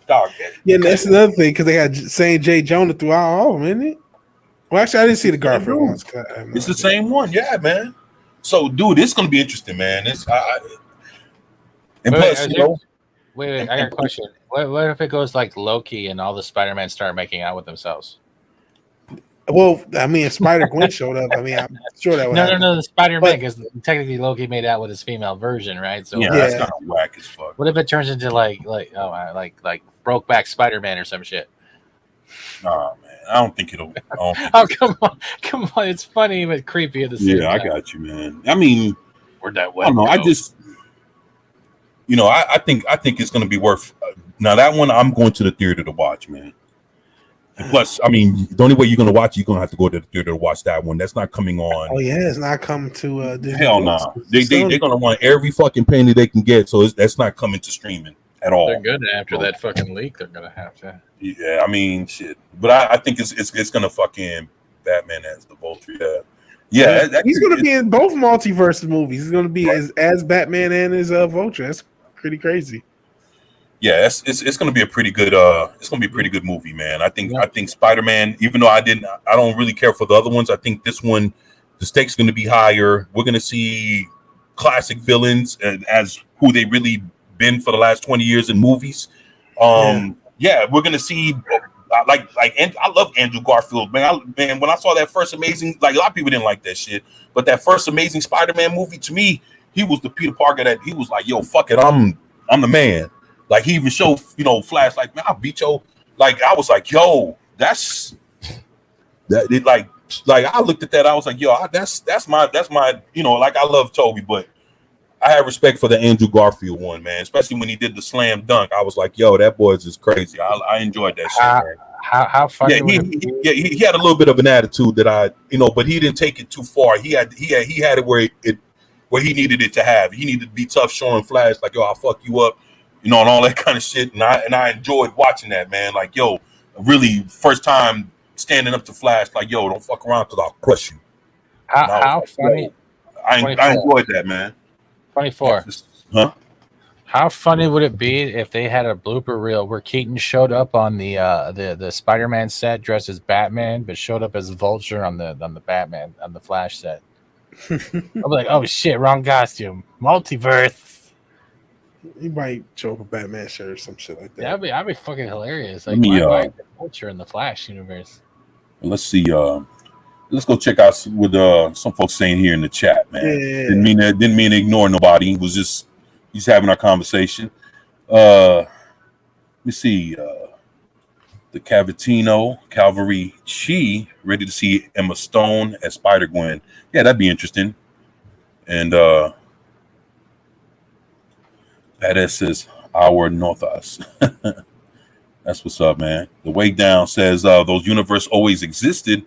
dog. Yeah, and that's another thing because they had saying J. Jonah throughout all of them, isn't it? Well, actually, I didn't see the Garfield ones. It's the same one, yeah, man. So, dude, it's gonna be interesting, man. It's and plus, wait, I got a question. What if it goes like Loki and all the Spider-Man start making out with themselves? Well, I mean, if Spider-Gwen showed up, I mean, I'm sure that would happen. No, the Spider-Man, because technically Loki made out with his female version, right? So yeah, that's kind of whack as fuck. What if it turns into like Brokeback Spider-Man or some shit? Nah, man, I don't think it'll. Come on, it's funny but creepy at the same time. Yeah, I got you, man. I mean, where'd that I don't know. I just, I think it's gonna be worth. Now that one, I'm going to the theater to watch, man. And plus, I mean, the only way you're gonna watch it, you're gonna have to go to the theater to watch that one. That's not coming on. Oh yeah, it's not coming to Disney. Hell no. Nah. They're gonna want every fucking penny they can get, so that's not coming to streaming at all. They're good after that fucking leak. They're gonna have to. Yeah, I mean, shit. But I think it's gonna fucking Batman as the Vulture. Yeah. He's gonna be in both multiverse movies. He's gonna be as Batman and as Vulture. That's pretty crazy. Yeah, it's gonna be a pretty good movie, man. I think Spider-Man, even though I don't really care for the other ones, I think this one, the stakes gonna be higher. We're gonna see classic villains as who they really been for the last 20 years in movies. Yeah, we're gonna see and I love Andrew Garfield, man. When I saw that first Amazing, like a lot of people didn't like that shit, but that first Amazing Spider-Man movie, to me, he was the Peter Parker that he was like, yo, fuck it, I'm the man. Like he even showed, Flash, like, man, I'll beat yo. Like I was like, yo, that's that. It like I looked at that, I was like, yo, that's my, like I love Toby, but I have respect for the Andrew Garfield one, man. Especially when he did the slam dunk, I was like, yo, that boy is just crazy. I enjoyed that shit. Man. How funny? Yeah, he had a little bit of an attitude that but he didn't take it too far. He had it where he needed it to have. He needed to be tough, showing Flash like, yo, I'll fuck you up. And all that kind of shit. And I enjoyed watching that, man. Like, yo, really first time standing up to Flash, like, yo, don't fuck around because I'll crush you. How funny? Yo, I enjoyed that, man. 24. Huh? How funny would it be if they had a blooper reel where Keaton showed up on the Spider-Man set dressed as Batman, but showed up as Vulture on the Batman on the Flash set? I'll be like, oh shit, wrong costume, multiverse. He might show up a Batman shirt or some shit like that. That'd be fucking hilarious. Like, why Vulture in the Flash universe? Let's see. Let's go check out what some folks saying here in the chat, man. Yeah. Didn't mean to ignore nobody. It was just he's having our conversation. Let me see. The Cavalry Chi ready to see Emma Stone as Spider-Gwen. Yeah, that'd be interesting. And Badass says our Northos. That's what's up, man. The Way Down says those universes always existed.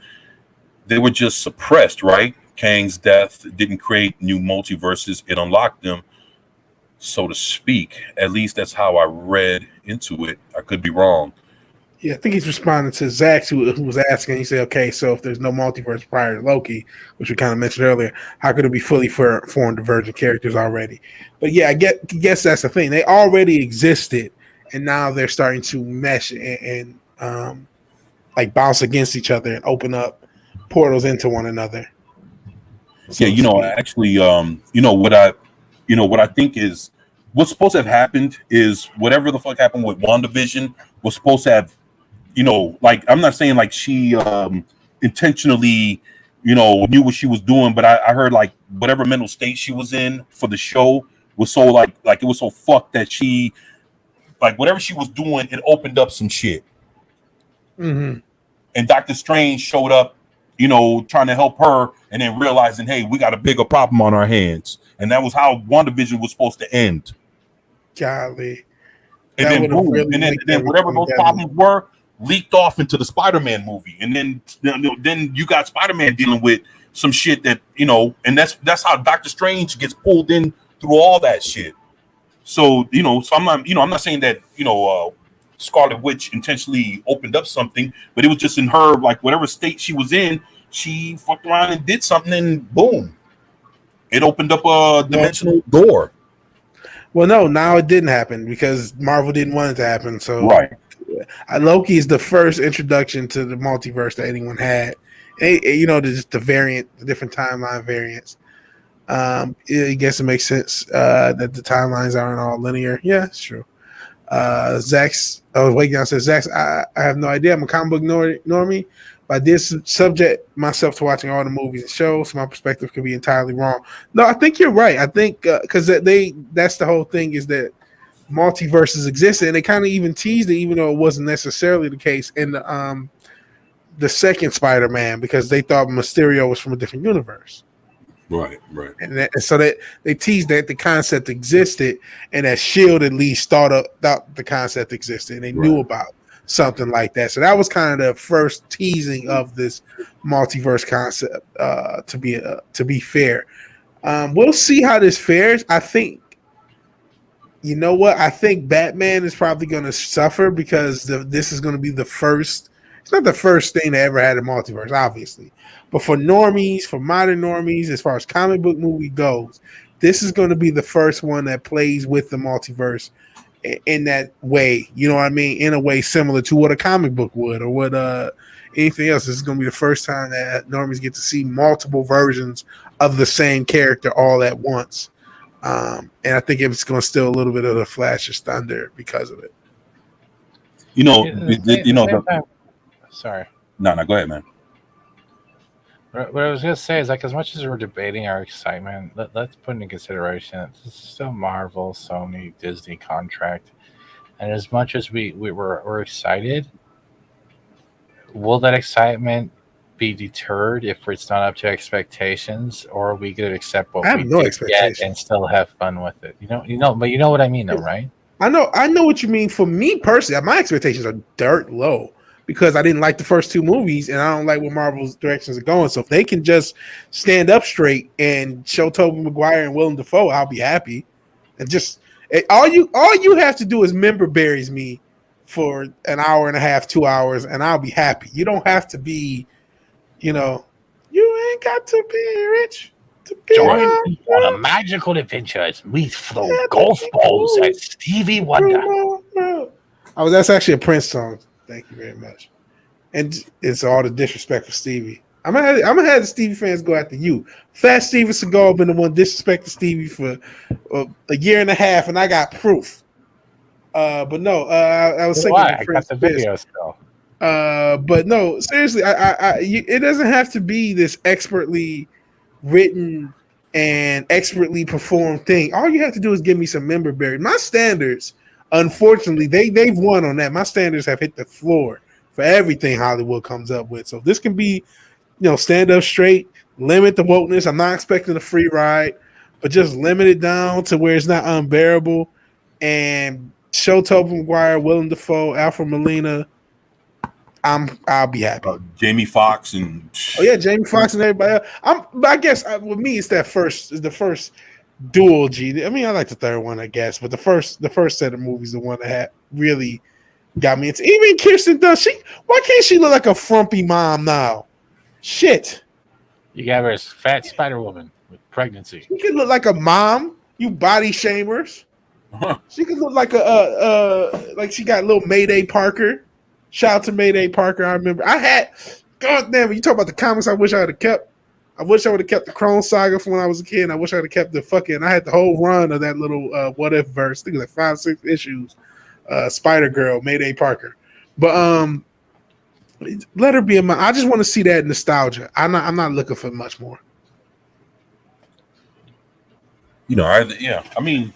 They were just suppressed, right? Kang's death didn't create new multiverses. It unlocked them, so to speak. At least that's how I read into it. I could be wrong. Yeah, I think he's responding to Zach, who was asking. He said, okay, so if there's no multiverse prior to Loki, which we kind of mentioned earlier, how could it be fully formed divergent characters already? But yeah, I guess that's the thing. They already existed, and now they're starting to mesh and like bounce against each other and open up portals into one another. So yeah, actually, what I think is what's supposed to have happened is whatever the fuck happened with WandaVision was supposed to have, like, I'm not saying like she intentionally, knew what she was doing, but I heard like whatever mental state she was in for the show was so like it was so fucked that she, like, whatever she was doing, it opened up some shit. Mm-hmm. And Doctor Strange showed up, trying to help her, and then realizing, hey, we got a bigger problem on our hands. And that was how WandaVision was supposed to end. Golly. And then boom, really and then whatever those problems were leaked off into the Spider-Man movie. And then you got Spider-Man dealing with some shit that, and that's how Doctor Strange gets pulled in through all that shit. So, so I'm not saying that, Scarlet Witch intentionally opened up something, but it was just in her, like, whatever state she was in, she fucked around and did something, and boom, it opened up a dimensional door. Well, no, now it didn't happen because Marvel didn't want it to happen. So, Right. Loki is the first introduction to the multiverse that anyone had. Just the different timeline variants. I guess it makes sense that the timelines aren't all linear. Yeah, it's true. Zach's Wake Down says, Zach's, I have no idea. I'm a comic book normie, but I did subject myself to watching all the movies and shows, so my perspective could be entirely wrong. No, I think you're right. I think because that's the whole thing is that multiverses exist, and they kind of even teased it, even though it wasn't necessarily the case in the second Spider-Man, because they thought Mysterio was from a different universe. Right. And so that they teased that the concept existed, and that Shield at least thought the concept existed, and they knew about something like that. So that was kind of the first teasing of this multiverse concept. To be fair, we'll see how this fares. I think. You know what? I think Batman is probably going to suffer because this is going to be the first. It's not the first thing that ever had a multiverse, obviously, but for normies, for modern normies, as far as comic book movie goes, this is going to be the first one that plays with the multiverse in that way. You know what I mean? In a way similar to what a comic book would, or what anything else. This is going to be the first time that normies get to see multiple versions of the same character all at once. And I think it's going to steal a little bit of the Flash's thunder because of it. Sorry. No, go ahead, man. What I was going to say is, like, as much as we're debating our excitement, let's put into consideration that this is still Marvel, Sony, Disney contract. And as much as we're excited, will that excitement be deterred if it's not up to expectations, or are we going to accept what we get and still have fun with it? But you know what I mean, though, right? I know what you mean. For me personally, my expectations are dirt low because I didn't like the first two movies, and I don't like where Marvel's directions are going. So if they can just stand up straight and show Tobey Maguire and Willem Dafoe, I'll be happy. And just all you have to do is member berries me for an hour and a half, 2 hours, and I'll be happy. You don't have to be. You ain't got to be rich to be Join on a magical adventure as we throw golf balls at Stevie Wonder. Oh, that's actually a Prince song. Thank you very much. And it's all the disrespect for Stevie. I'm gonna have the Stevie fans go after you. Fat Steven Seagal been the one disrespecting Stevie for a year and a half, and I got proof. But no, I was thinking I got the video still. But no, seriously, it doesn't have to be this expertly written and expertly performed thing. All you have to do is give me some member berries. My standards, unfortunately, they've won on that. My standards have hit the floor for everything Hollywood comes up with. So if this can be, stand up straight, limit the wokeness. I'm not expecting a free ride, but just limit it down to where it's not unbearable, and show Tobey Maguire, Willem Dafoe, Alfred Molina. I'll be happy. Jamie Foxx and Jamie Foxx and everybody else. I guess with me, it's the first dual G. I mean, I like the third one, I guess, but the first set of movies, the one that really got me into. Even Kirsten Dunst. Why can't she look like a frumpy mom now? Shit. You got her as fat Spider Woman with pregnancy. She could look like a mom. You body shamers. She could look like like she got little Mayday Parker. Shout out to Mayday Parker. I remember God damn it, you talk about the comics I wish I would have kept. I wish I would have kept the Clone Saga from when I was a kid. I wish I would have kept I had the whole run of that little What If verse. I think it was like 5-6 issues. Spider Girl, Mayday Parker. But let her be in my. I just want to see that nostalgia. I'm not looking for much more. I mean,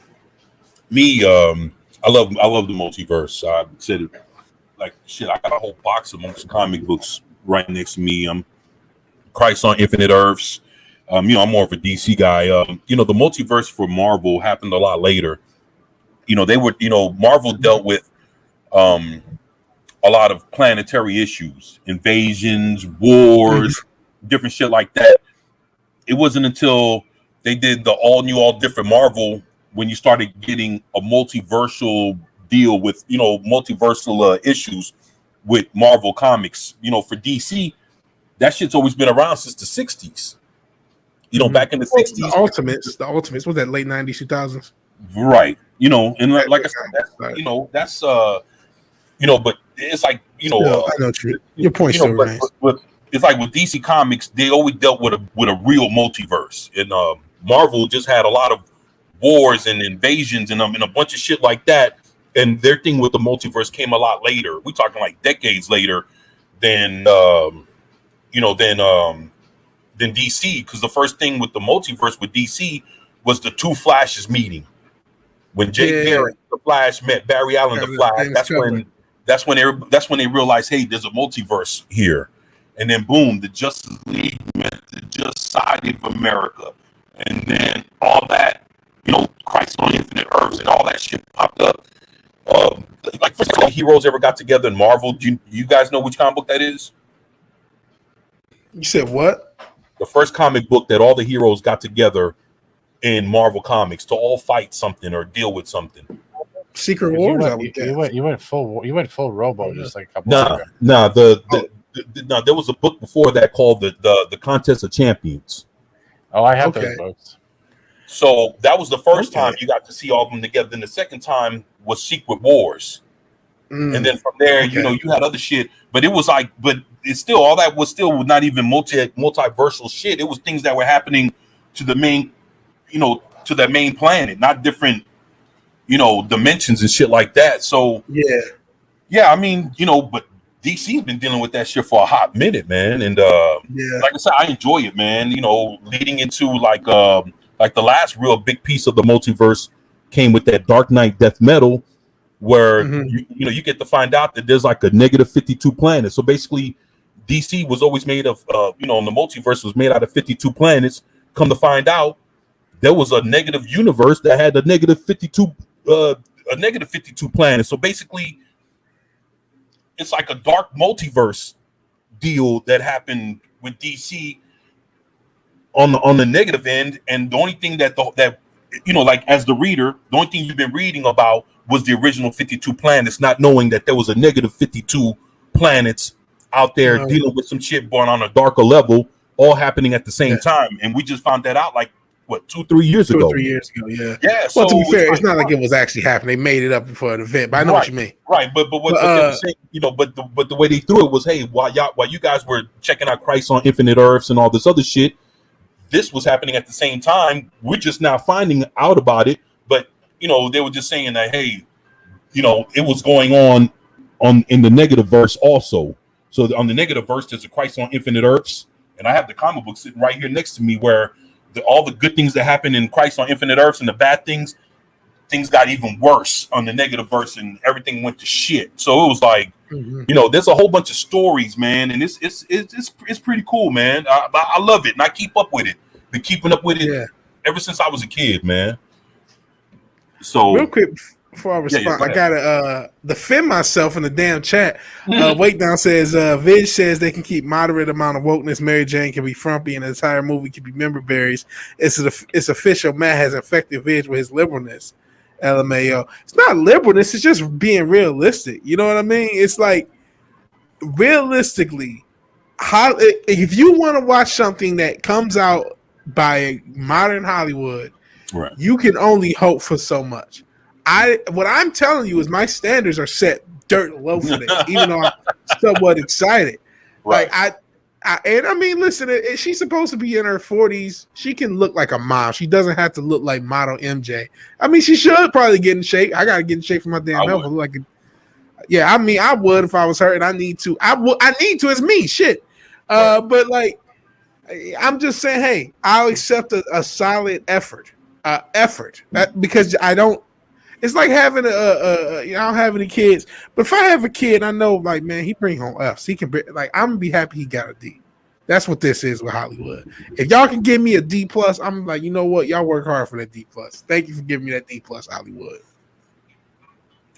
me, I love the multiverse. I said it. Like shit, I got a whole box of most comic books right next to me. Christ on Infinite Earths. I'm more of a DC guy. The multiverse for Marvel happened a lot later. Marvel dealt with a lot of planetary issues, invasions, wars, different shit like that. It wasn't until they did the all new, all different Marvel when you started getting a multiversal deal with multiversal issues with Marvel Comics. For DC, that shit's always been around since the 60s. Back in the 60s. The Ultimates was that late 90s, 2000s. Right. And like I said, that's but it's like Still, I know your point still remains. But it's like with DC Comics, they always dealt with a real multiverse, and Marvel just had a lot of wars and invasions and a bunch of shit like that. And their thing with the multiverse came a lot later. We're talking like decades later than than DC, because the first thing with the multiverse with DC was the two Flashes meeting. When Jay Garrick, the Flash, met Barry Allen, the Flash, that's when they realized, hey, there's a multiverse here. And then boom, the Justice League met the Just Society of America. And then all that, Crisis on Infinite Earths and all that shit popped up. Like first all heroes ever got together in Marvel. Do you guys know which comic book that is? You said what? The first comic book that all the heroes got together in Marvel Comics to all fight something or deal with something. Secret Wars. You went full Robo just like a couple. There was a book before that called the Contest of Champions. Oh, I have those books. So that was the first time you got to see all of them together. Then the second time was Secret Wars. And then from there, you had other shit, but it's still, all that was still not even multiversal shit. It was things that were happening to the main, to that main planet, not different, dimensions and shit like that. So I mean, but DC's been dealing with that shit for a hot minute, man. And like I said, I enjoy it, man. Leading into like the last real big piece of the multiverse came with that Dark Knight Death Metal, where you get to find out that there's like a negative 52 planets. So basically, DC was always made of the multiverse was made out of 52 planets. Come to find out, there was a negative universe that had a negative 52 planets. So basically, it's like a dark multiverse deal that happened with DC on the negative end. And the only thing that like as the reader, the only thing you've been reading about was the original 52 planets, not knowing that there was a negative 52 planets out there dealing with some shit born on a darker level, all happening at the same time. And we just found that out like what, 2-3 years ago. 3 years ago, yeah. Yeah. Well, to be fair, it's not like it was actually happening. They made it up before the event, but I know what you mean. Right, but what they were saying, but the way they threw it was, hey, while you guys were checking out Crisis on Infinite Earths and all this other shit, this was happening at the same time. We're just now finding out about it, but they were just saying that, hey, it was going on in the negative verse also. So on the negative verse, there's a Crisis on Infinite Earths, and I have the comic book sitting right here next to me, where all the good things that happened in Crisis on Infinite Earths and the bad things got even worse on the negative verse, and everything went to shit. So it was like, there's a whole bunch of stories, man, and it's pretty cool, man. I love it, and I keep up with it. Been keeping up with it ever since I was a kid, man. So real quick before I respond, I gotta defend myself in the damn chat. Wait Down says Vig says they can keep moderate amount of wokeness. Mary Jane can be frumpy, and the entire movie can be member berries. It's official. Matt has infected Vig with his liberalness. LMAO. It's not liberalness. It's just being realistic. You know what I mean? It's like realistically, if you want to watch something that comes out by modern Hollywood, you can only hope for so much. What I'm telling you is my standards are set dirt low for this, even though I'm somewhat excited. Like I mean, listen, she's supposed to be in her 40s. She can look like a mom. She doesn't have to look like model MJ. I mean, she should probably get in shape. I gotta get in shape for my damn health. I mean, I would if I was her, and I need to. I need to. It's me, shit. But like, I'm just saying, hey, I'll accept a solid effort. Because I don't. It's like having I don't have any kids, but if I have a kid, I know, like, man, he bring home F's. He can I'm gonna be happy he got a D. That's what this is with Hollywood. If y'all can give me a D plus, I'm like, you know what, y'all work hard for that D plus. Thank you for giving me that D plus, Hollywood.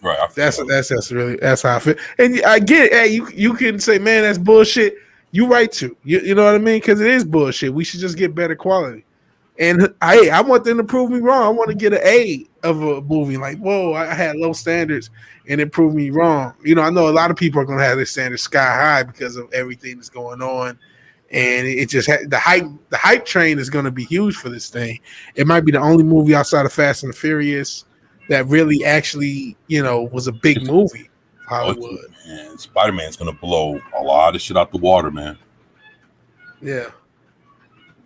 Right. That's how I feel. And I get it. Hey, you can say, man, that's bullshit. You right to. You know what I mean? Because it is bullshit. We should just get better quality. And I want them to prove me wrong. I want to get an A of a movie. Like, whoa, I had low standards and it proved me wrong. I know a lot of people are going to have their standards sky high because of everything that's going on and it just the hype train is going to be huge for this thing. It might be the only movie outside of Fast and the Furious that really actually, was a big movie for Hollywood. Man, Spider-Man's gonna blow a lot of shit out the water, man. Yeah,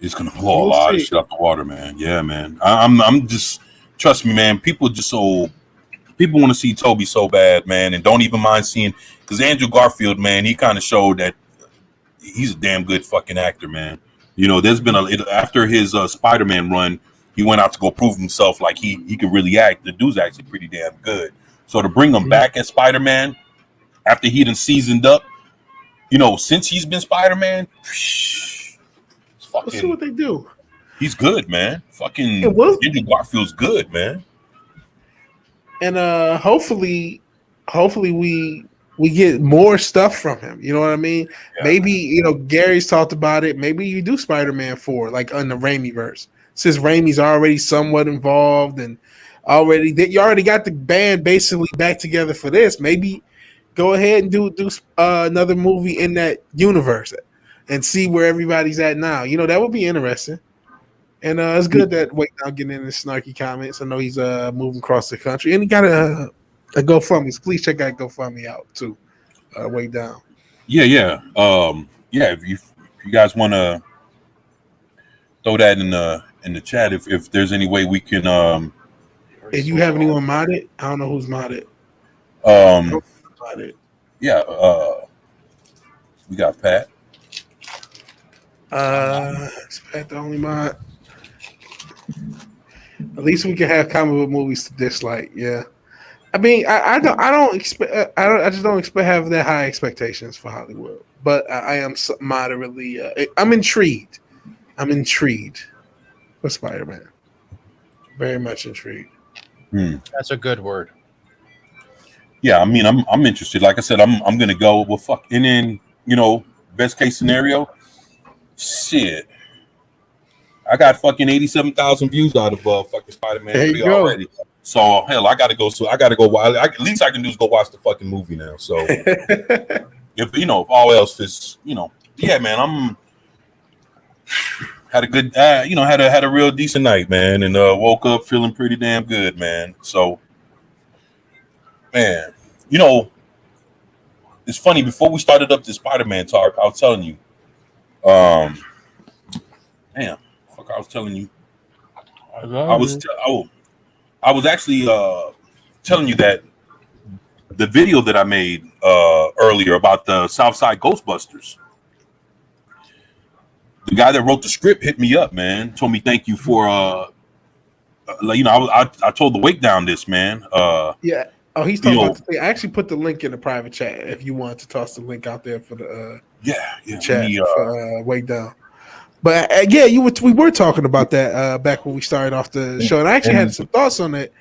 it's gonna blow a lot of shit out the water, man. Yeah, man. I'm just, trust me, man. People want to see Toby so bad, man, and don't even mind seeing, because Andrew Garfield, man, he kind of showed that he's a damn good fucking actor, man. There's been after his Spider-Man run, he went out to go prove himself, like he can really act. The dude's actually pretty damn good. So to bring him back as Spider-Man after he done seasoned up, since he's been Spider-Man, let's see what they do. He's good, man. Fucking Andrew Garfield's good, man. And hopefully we get more stuff from him. You know what I mean? Yeah. Maybe, Gary's talked about it. Maybe you do Spider-Man 4, like on the Raimi-verse. Since Raimi's already somewhat involved and you already got the band basically back together for this. Maybe go ahead and do another movie in that universe and see where everybody's at now. That would be interesting. And it's good that Wait Now getting in the snarky comments. I know he's moving across the country, and he got a GoFundMe. So please check out GoFundMe out too. Way Down. Yeah. If you guys want to throw that in the chat, if there's any way we can. If you have anyone modded, I don't know who's modded. Yeah. We got Pat. Is Pat the only mod? At least we can have comic book movies to dislike. Yeah, I mean, I just don't expect have that high expectations for Hollywood. But I am moderately. I'm intrigued. For Spider-Man. Very much intrigued. That's a good word. Yeah, I mean, I'm interested. Like I said, I'm gonna go. Well, fuck, and then best case scenario, shit. I got fucking 87,000 views out of fucking Spider-Man 3 already. So hell, I gotta go. At least I can do is go watch the fucking movie now. So if all else is, yeah, man, I'm had a good, had a real decent night, man, and woke up feeling pretty damn good, man. So, man, it's funny. Before we started up the Spider-Man talk, I was telling you, I was telling you. I was actually telling you that the video that I made earlier about the Southside Ghostbusters. The guy that wrote the script hit me up, man. Told me thank you for I told the Wake Down this, man. Yeah. Oh, he's talking about the thing. I actually put the link in the private chat if you wanted to toss the link out there for the chat for Wake Down. But we were talking about that back when we started off the show, and I actually had some thoughts on it.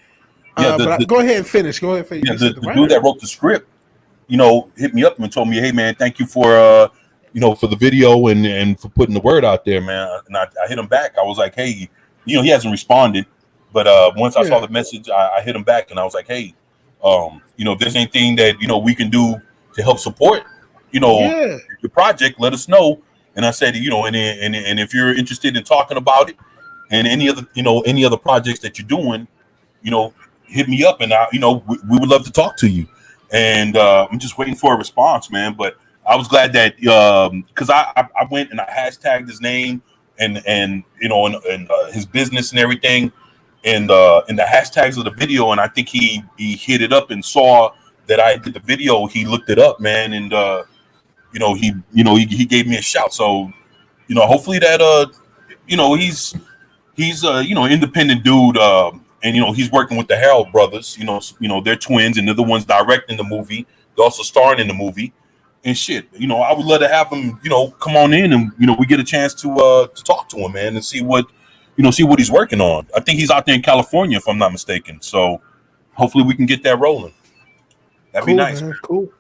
Go ahead and finish. Yeah, the dude that wrote the script, hit me up and told me, "Hey, man, thank you for for the video and for putting the word out there, man." And I hit him back. I was like, "Hey, he hasn't responded, but once I saw the message, I hit him back and I was like, hey, if there's anything that we can do to help support, the project, let us know." And I said, and if you're interested in talking about it and any other projects that you're doing, hit me up and we would love to talk to you. And I'm just waiting for a response, man. But I was glad that because I went and I hashtagged his name and his business and everything and the hashtags of the video, and I think he hit it up and saw that I did the video. He looked it up, man, and he gave me a shout. So hopefully that he's independent dude, and he's working with the Harold brothers. They're twins, and they're the ones directing the movie. They're also starring in the movie. And shit, I would love to have him, come on in and we get a chance to talk to him, man, and see what he's working on. I think he's out there in California, if I'm not mistaken. So hopefully we can get that rolling. That'd be nice. Man. Cool.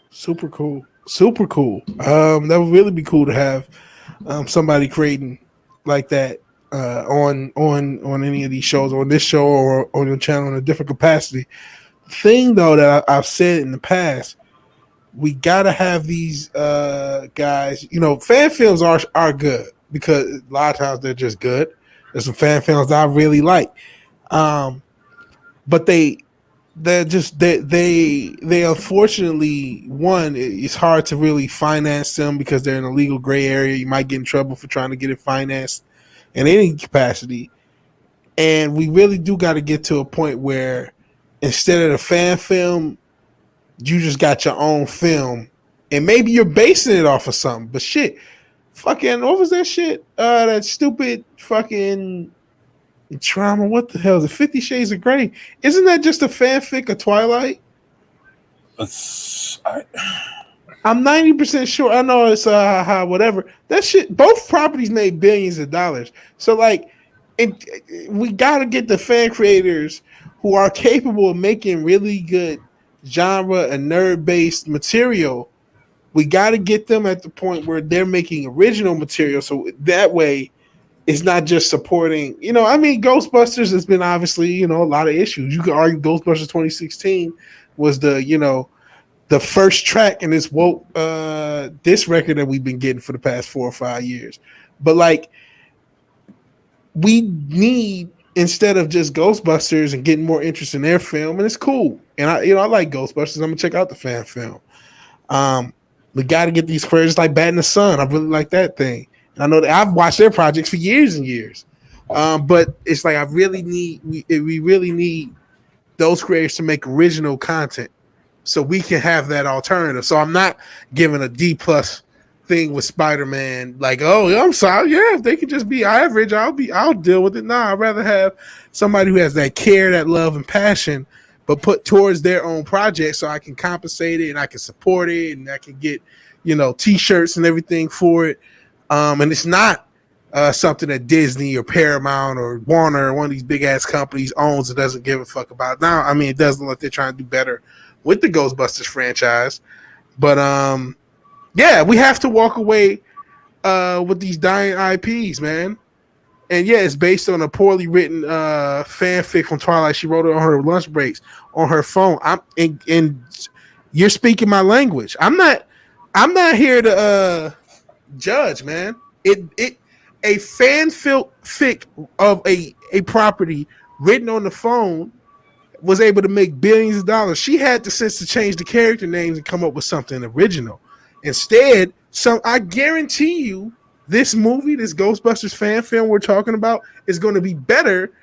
Super cool. That would really be cool to have somebody creating like that on any of these shows, on this show or on your channel in a different capacity. The thing though that I've said in the past, we gotta have these guys. You know, fan films are good because a lot of times they're just good. There's some fan films that I really like, but they're just they unfortunately, one, it's hard to really finance them because they're in a legal gray area. You might get in trouble for trying to get it financed in any capacity, and we really do got to get to a point where instead of the fan film, you just got your own film, and maybe you're basing it off of something. But shit, fucking, what was that shit? That stupid fucking Trauma. What the hell is it? 50 Shades of Grey. Isn't that just a fanfic of Twilight? I'm 90% sure. I know it's whatever. That shit. Both properties made billions of dollars. So like, we gotta get the fan creators who are capable of making really good genre and nerd based material. We gotta get them at the point where they're making original material. So that way, it's not just supporting, you know, I mean, Ghostbusters has been obviously, you know, a lot of issues. You could argue Ghostbusters 2016 was the, you know, the first track in this woke this record that we've been getting for the past 4 or 5 years. But like, we need, instead of just Ghostbusters and getting more interest in their film, and it's cool. And I like Ghostbusters. I'm gonna check out the fan film. We got to get these creators like Bat in the Sun. I really like that thing. I know that I've watched their projects for years and years, but it's like we really need those creators to make original content so we can have that alternative. So I'm not giving a D+ thing with Spider-Man. Like, oh, I'm sorry, yeah, if they could just be average, I'll deal with it. Nah, I'd rather have somebody who has that care, that love, and passion, but put towards their own project so I can compensate it and I can support it and I can get, you know, T-shirts and everything for it. And it's not something that Disney or Paramount or Warner or one of these big ass companies owns and doesn't give a fuck about. Now, I mean, it does look like they're trying to do better with the Ghostbusters franchise, but yeah, we have to walk away with these dying IPs, man. And yeah, it's based on a poorly written fanfic from Twilight. She wrote it on her lunch breaks on her phone. And you're speaking my language. I'm not here to judge, man. A fanfic of a property written on the phone was able to make billions of dollars. She had the sense to change the character names and come up with something original. Instead, I guarantee you, this movie, this Ghostbusters fan film we're talking about, is going to be better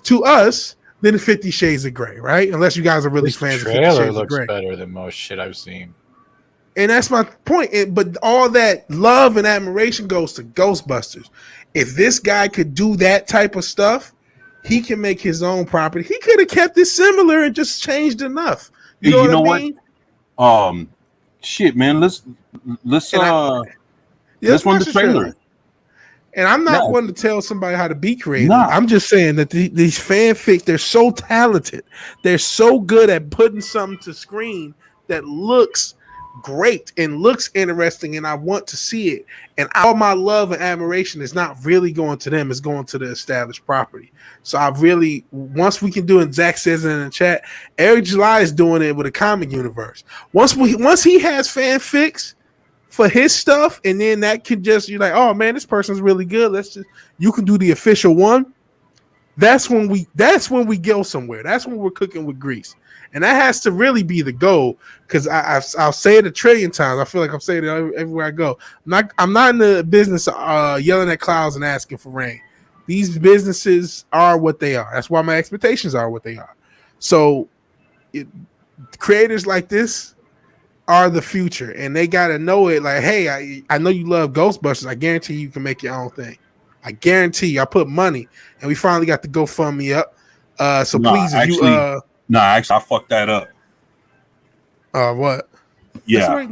to us than 50 Shades of Grey, right? Unless you guys are really fans of 50 Shades of Grey. The trailer looks better than most shit I've seen. And that's my point. But all that love and admiration goes to Ghostbusters. If this guy could do that type of stuff, he can make his own property. He could have kept it similar and just changed enough. You know what I mean? Shit, man. Let's run the trailer. And I'm not one to tell somebody how to be creative. Nah. I'm just saying that these fanfics, they're so talented. They're so good at putting something to screen that looks great and looks interesting, and I want to see it. And all my love and admiration is not really going to them, it's going to the established property. So I really, once we can do it, Zach says it in the chat, Eric July is doing it with a comic universe. Once he has fanfics for his stuff, and then that can just, you're like, oh man, this person's really good. You can do the official one. That's when we go somewhere. That's when we're cooking with grease. And that has to really be the goal, because I'll say it a trillion times. I feel like I'm saying it everywhere I go. I'm not in the business of yelling at clouds and asking for rain. These businesses are what they are. That's why my expectations are what they are. So creators like this are the future, and they got to know it. Like, hey, I know you love Ghostbusters. I guarantee you can make your own thing. I guarantee you. I put money, and we finally got the GoFundMe up. Actually, I fucked that up. What? Yeah.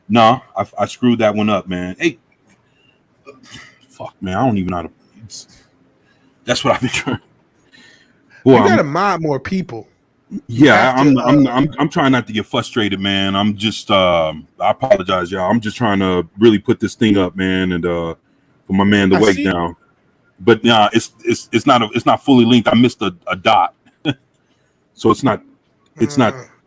No, I screwed that one up, man. Hey, fuck, man. I don't even know how to. That's what I've been trying. Well, you gotta mod more people. Yeah, I'm trying not to get frustrated, man. I'm just I apologize, y'all. I'm just trying to really put this thing up, man, and for my man to wake down. But yeah, it's not fully linked. I missed a dot. So it's not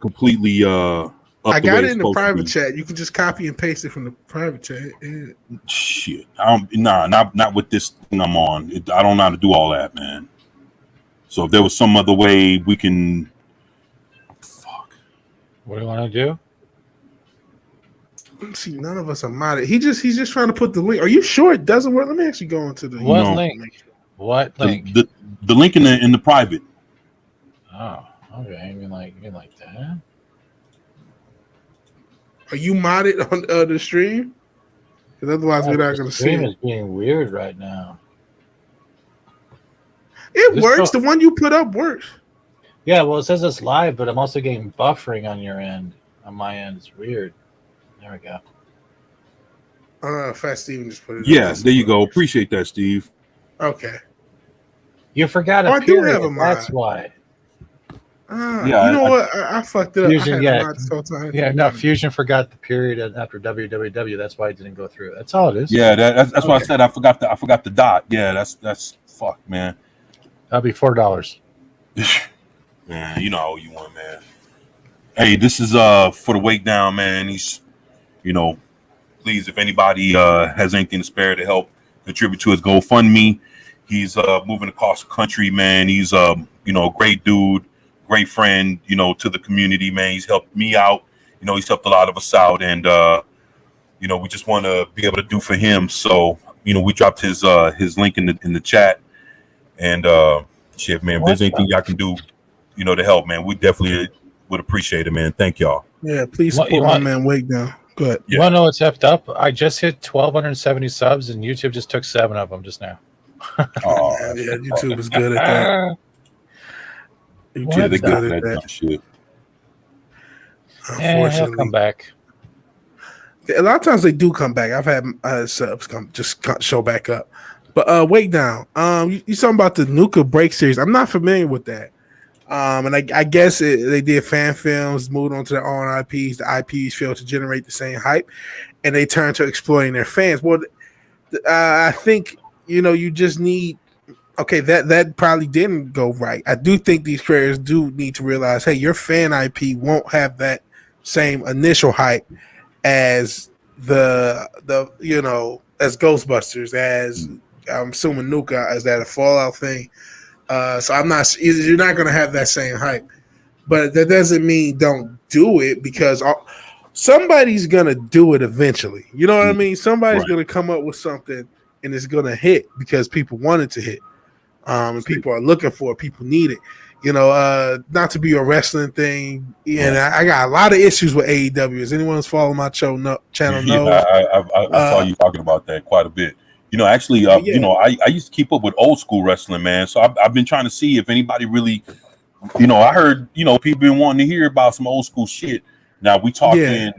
completely up I got it in the private chat. You can just copy and paste it from the private chat. Yeah. Shit, not with this thing I'm on. I don't know how to do all that, man. So if there was some other way we can, fuck. What do you want to do? Let's see, none of us are modded. He's just trying to put the link. Are you sure it doesn't work? Let me actually go into the link. What link? The link in the private. Oh, okay. You mean like that? Are you modded on the stream? Because otherwise we're not going to see it. The stream is being weird right now. It works. The one you put up works. Yeah, well, it says it's live, but I'm also getting buffering on your end. On my end, it's weird. There we go. Fast Steven just put it. Yeah, there you go. Appreciate that, Steve. Okay. You forgot a period. I do have a mod. That's why. Yeah, you know what? I fucked it up. Fusion, Fusion forgot the period after www. That's why it didn't go through. That's all it is. Yeah, that's why I said I forgot the dot. Yeah, that's fuck, man. That'll be $4. Man, you know how you want, man. Hey, this is for the wake down, man. He's, please, if anybody has anything to spare to help contribute to his GoFundMe, he's moving across the country, man. He's a great dude. Great friend, to the community, man. He's helped me out. He's helped a lot of us out, and we just want to be able to do for him. So, we dropped his link in the chat, and shit, man. If there's anything y'all can do, to help, man, we definitely would appreciate it, man. Thank y'all. Yeah, please support my man. Wake down. Go ahead. You want to know what's effed up? I just hit 1,270 subs, and YouTube just took 7 of them just now. Oh, yeah, YouTube is good at that. YouTube good at that shit. Unfortunately, he'll come back. A lot of times they do come back. I've had subs show back up. But wait down. You talking about the Nuka Break series? I'm not familiar with that. And I guess they did fan films, moved on to their own IPs. The IPs failed to generate the same hype, and they turned to exploiting their fans. Well, I think you just need. Okay, that probably didn't go right. I do think these creators do need to realize, hey, your fan IP won't have that same initial hype as as Ghostbusters, as I'm assuming Nuka, as that a Fallout thing. So you're not going to have that same hype, but that doesn't mean don't do it, because somebody's going to do it eventually. You know what I mean? Somebody's going to come up with something and it's going to hit because people want it to hit. And people are looking for it. People need it. Not to be a wrestling thing. And I got a lot of issues with AEW. Is anyone who's following my channel knows? I saw you talking about that quite a bit. Actually, I used to keep up with old school wrestling, man. So I've been trying to see if anybody really, I heard, people been wanting to hear about some old school shit. Now we talking,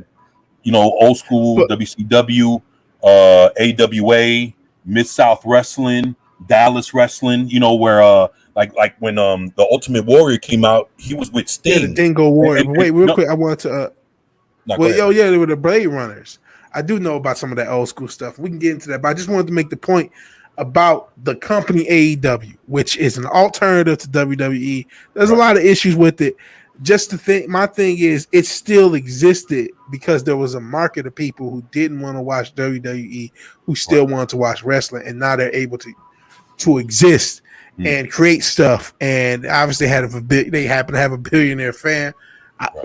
old school WCW, AWA, Mid-South Wrestling, Dallas Wrestling, where like when the Ultimate Warrior came out, he was with Sting. Yeah, the Dingo Warrior. Wait, real quick, I wanted to they were the Blade Runners. I do know about some of that old school stuff. We can get into that, but I just wanted to make the point about the company AEW, which is an alternative to WWE. There's a lot of issues with it. Just to think, my thing is, it still existed because there was a market of people who didn't want to watch WWE, who still wanted to watch wrestling, and now they're able to exist and create stuff. And obviously they happen to have a billionaire fan.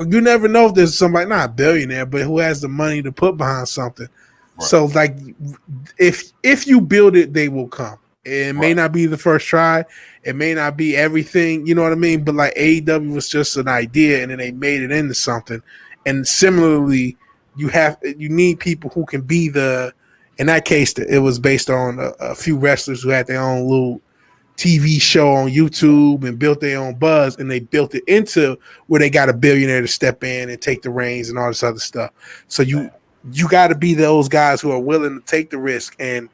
You never know if there's somebody, not a billionaire, but who has the money to put behind something. Right. So like, if you build it, they will come. It may not be the first try. It may not be everything, you know what I mean? But like, AEW was just an idea, and then they made it into something. And similarly, you need people who can be in that case, it was based on a few wrestlers who had their own little TV show on YouTube and built their own buzz, and they built it into where they got a billionaire to step in and take the reins and all this other stuff. So you got to be those guys who are willing to take the risk and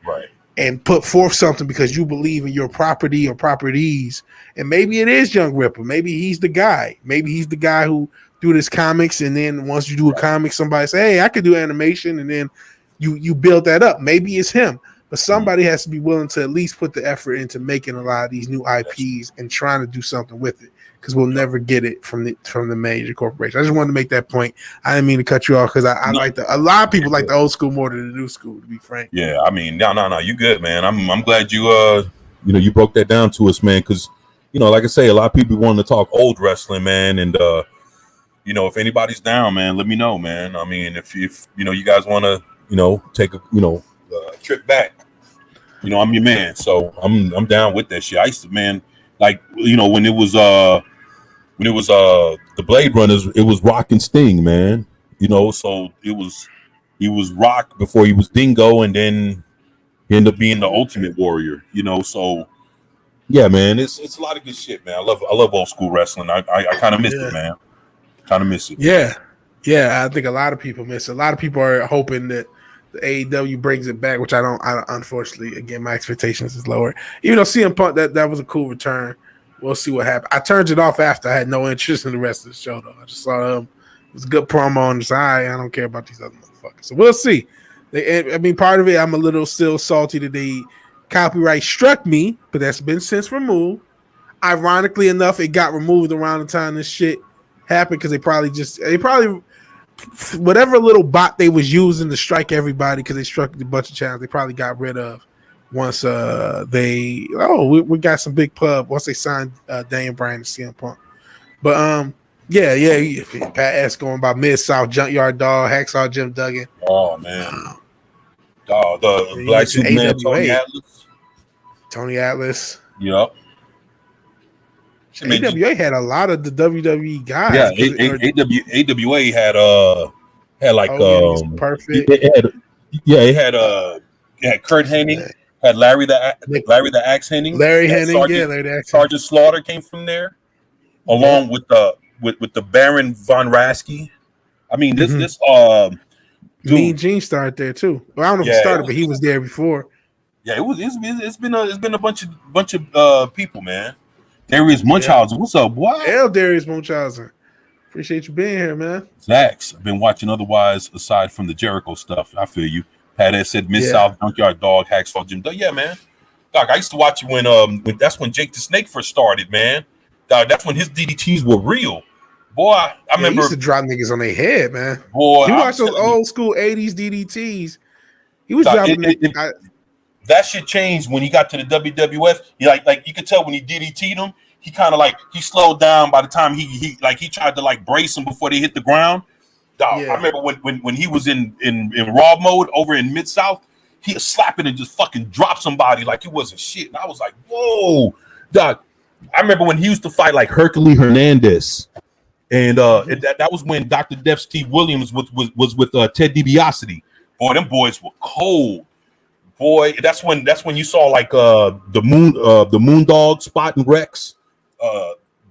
put forth something because you believe in your property or properties. And maybe it is Young Ripper. Maybe he's the guy. Maybe he's the guy who do this comics, and then once you do a comic, somebody say, hey, I could do animation, and then you build that up. Maybe it's him. But somebody has to be willing to at least put the effort into making a lot of these new IPs and trying to do something with it. because we'll never get it from the major corporation. I just wanted to make that point. I didn't mean to cut you off because I like a lot of people like the old school more than the new school, to be frank. Yeah, I mean, no, you good, man. I'm glad you you broke that down to us, man, because like I say, a lot of people want to talk old wrestling, man, and if anybody's down, man, let me know, man. I mean, if you guys want to take a trip back, I'm your man, so I'm down with that shit. I used to, man, like when it was the Blade Runners, it was Rock and Sting, man. So he was Rock before he was Dingo, and then he ended up being the Ultimate Warrior. So yeah, man, it's a lot of good shit, man. I love old school wrestling. I kind of miss it, man. Kind of miss it. Yeah, I think a lot of people miss it. A lot of people are hoping that the AEW brings it back, which I don't. Unfortunately, again, my expectations is lower. Even though CM Punk, that was a cool return. We'll see what happens. I turned it off after I had no interest in the rest of the show, though. I just saw it was a good promo on the side. I don't care about these other motherfuckers. So we'll see. Part of it, I'm a little still salty that the copyright struck me, but that's been since removed. Ironically enough, it got removed around the time this shit happened because they probably whatever little bot they was using to strike everybody because they struck a bunch of channels, they probably got rid of once we got some big pub once they signed Daniel Bryan and CM Punk. But Pat S going by Mid-South, Junkyard Dog, Hacksaw Jim Duggan. Oh man. The Black Superman, Tony Atlas. Yep. AWA had a lot of the WWE guys. Yeah, AWA had like perfect. It had Kurt Hennig, had Larry the Axe Hennig. Larry Hennig, Sergeant Slaughter came from there, along with the Baron von Raschke. I mean, this Mean Gene started there too. Well, I don't know if he started, but he was there before. Yeah, it's been a bunch of people, man. Darius Munchausen, what's up, boy? Darius Munchausen. Appreciate you being here, man. Zax, I've been watching otherwise aside from the Jericho stuff. I feel you. Pat S said Mid-South, Junkyard Dog, Hacksaw Jim. Yeah, man. Doc, I used to watch when that's when Jake the Snake first started, man. Doc, that's when his DDTs were real. Boy, I remember. He used to drop niggas on their head, man. Boy, you watch those old school 80s DDTs. He was dropping that shit changed when he got to the WWF. He like you could tell when he DDT'd him, he kind of he slowed down by the time he tried to brace him before they hit the ground. Dog, I remember when he was in Raw mode over in Mid-South, he was slapping and just fucking drop somebody like it wasn't shit. And I was like, whoa, dog. I remember when he used to fight like Hercules Hernandez. And that was when Dr. Death Steve Williams was with Ted DiBiase. Boy, them boys were cold. Boy, that's when you saw the Moondog, Spot and Rex.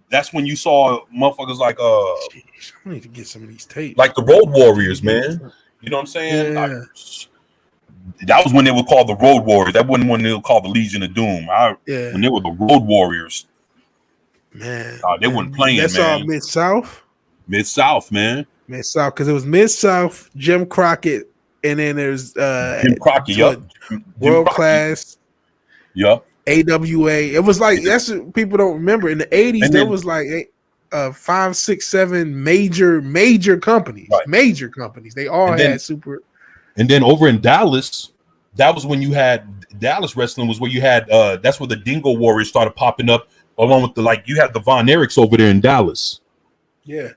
That's when you saw motherfuckers Jeez, I need to get some of these tapes. Like the Road Warriors, man. You know what I'm saying? Yeah. That was when they were called the Road Warriors. That wasn't when they were called the Legion of Doom. When they were the Road Warriors. Man, they weren't playing. That's all Mid-South. Mid-South, man. Mid-South, because it was Mid-South, Jim Crockett, and then there's Jim Crockett, World Class, AWA. It was that's what people don't remember. In the 80s, there was 5, 6, 7 major companies. Right. Major companies. They all had super. And then over in Dallas, that was when you had Dallas wrestling was where you had that's where the Dingo Warriors started popping up. Along with you had the Von Erichs over there in Dallas. Yeah.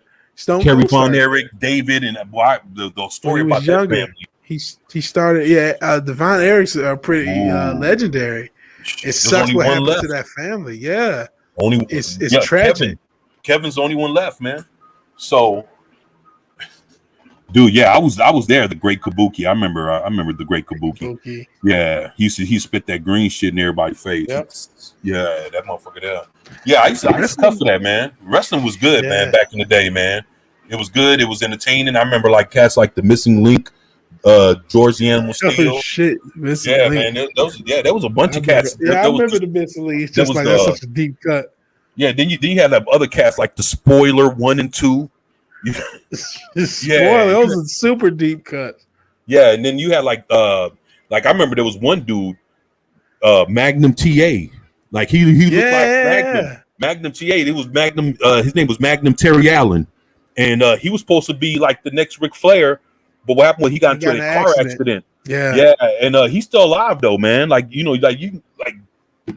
Kerry Von Erich, David, and the story about that family. He started, the Von Erichs are pretty legendary. It sucks what happened to that family. Yeah. It's tragic. Kevin's the only one left, man. So, dude, I was there. The Great Kabuki. I remember the Great Kabuki. Yeah, he spit that green shit in everybody's face. Yep. Yeah, that motherfucker there. Yeah, I used to tough for that, man. Wrestling was good, man, back in the day, man. It was good. It was entertaining. I remember cats like the Missing Link, George the Animal Steel. Oh, shit, Missing Link. Man. There was a bunch of cats. I remember the Missing Link. It's just that's such a deep cut. Yeah, then you had that other cats like the Spoiler 1 and 2. Spoiler, those are super deep cuts. Yeah, and then you had I remember there was one dude, Magnum TA. He looked like Magnum. Magnum TA. It was Magnum. His name was Magnum Terry Allen, and he was supposed to be like the next Ric Flair. But what happened when he got into a car accident? Yeah, and he's still alive though, man. Like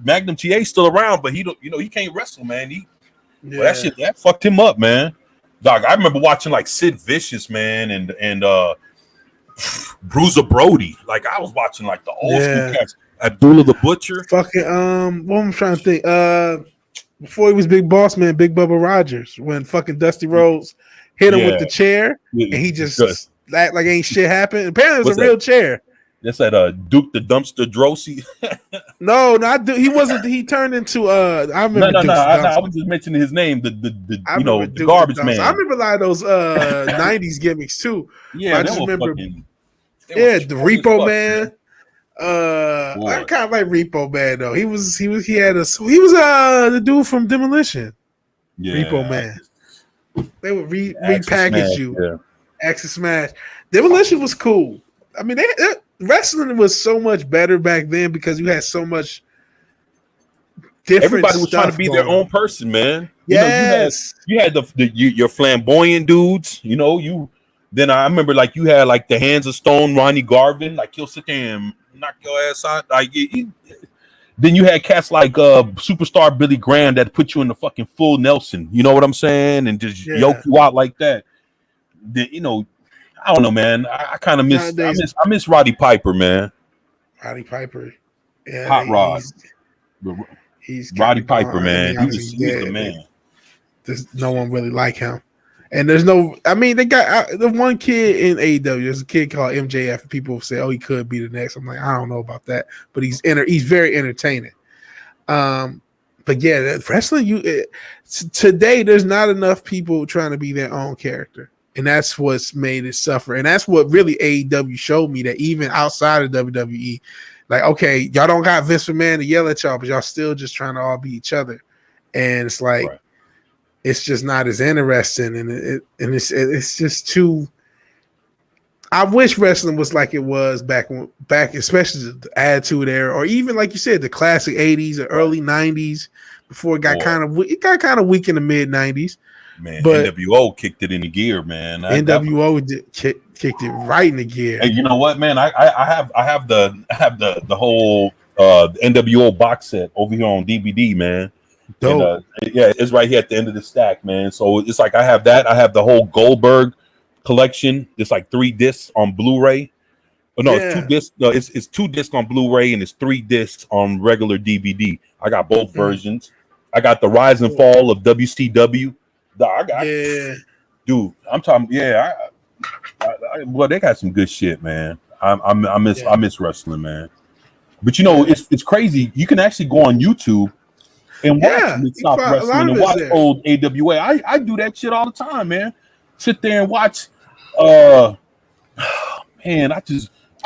Magnum TA still around, but he don't. He can't wrestle, man. Well, that fucked him up, man. Dog, I remember watching like Sid Vicious, man, and Bruiser Brody. Like I was watching like the old school cats. Abdullah the Butcher. Fucking what am I trying to think? Before he was Big Boss Man, Big Bubba Rogers, when fucking Dusty Rhodes hit him with the chair, and he just act like ain't shit happened. Apparently, it was a real chair. That's at Duke the Dumpster Drosy. No, not Duke. He wasn't. He turned into I remember. No. I was just mentioning his name. The garbage man. I remember a lot of those '90s gimmicks too. Yeah, I just remember. The Repo Man. I kind of like Repo Man though. He was the dude from Demolition. Yeah. Repo Man. They would repackage you. Axe Smash. Demolition was cool. I mean, wrestling was so much better back then because you had so much different. Everybody was trying to be their own person, man. Yes, you had your flamboyant dudes. Then I remember like you had like the Hands of Stone, Ronnie Garvin. Like he'll sit there and knock your ass out. Like then you had cats like superstar Billy Graham that put you in the fucking full Nelson. You know what I'm saying? And just yoke you out like that. Then I don't know, man. I kind of miss. I miss Roddy Piper, man. Roddy Piper, Hot Rod. He's Roddy Piper, man. He's the man. There's no one really like him, and there's no. I mean, they got the one kid in AEW. There's a kid called MJF. People say, "Oh, he could be the next." I'm like, I don't know about that, but he's very entertaining. But yeah, wrestling. Today, there's not enough people trying to be their own character. And that's what's made it suffer. And that's what really AEW showed me, that even outside of WWE, like, okay, y'all don't got Vince McMahon to yell at y'all, but y'all still just trying to all be each other. And it's like, It's just not as interesting. And it's just too. I wish wrestling was like it was back, especially the Attitude Era, or even like you said, the classic 80s or early 90s before it got kind of weak in the mid 90s. Man, but NWO kicked it into gear, man. NWO kicked it right in the gear. Hey, you know what, man? I have the whole NWO box set over here on DVD, man. Dope. And, it's right here at the end of the stack, man. So it's like I have that. I have the whole Goldberg collection. It's like 3 discs on Blu-ray. Oh, no, it's 2 discs. No, it's 2 discs on Blu-ray and it's 3 discs on regular DVD. I got both versions. I got the Rise and Fall of WCW. Dude, I'm talking. Yeah, well, they got some good shit, man. I miss wrestling, man. But it's crazy. You can actually go on YouTube and watch Mid-South Wrestling and watch old AWA. I do that shit all the time, man. Sit there and watch. Man, I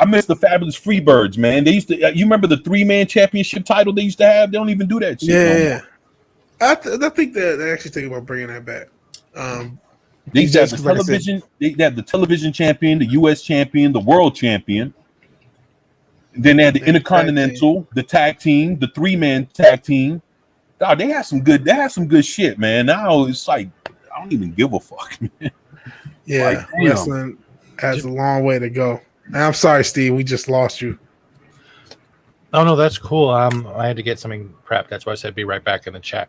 miss the Fabulous Freebirds, man. They used to. You remember the 3-man championship title they used to have? They don't even do that shit. Yeah. I think that they're actually thinking about bringing that back. They have the television. They have the television champion, the U.S. champion, the world champion. And then they had the Intercontinental, the tag team, the 3-man tag team. Oh, they have some good. They have some good shit, man. Now it's like I don't even give a fuck, man. Yeah, wrestling has a long way to go. I'm sorry, Steve. We just lost you. Oh no, that's cool. I had to get something prepped. That's why I said be right back in the chat.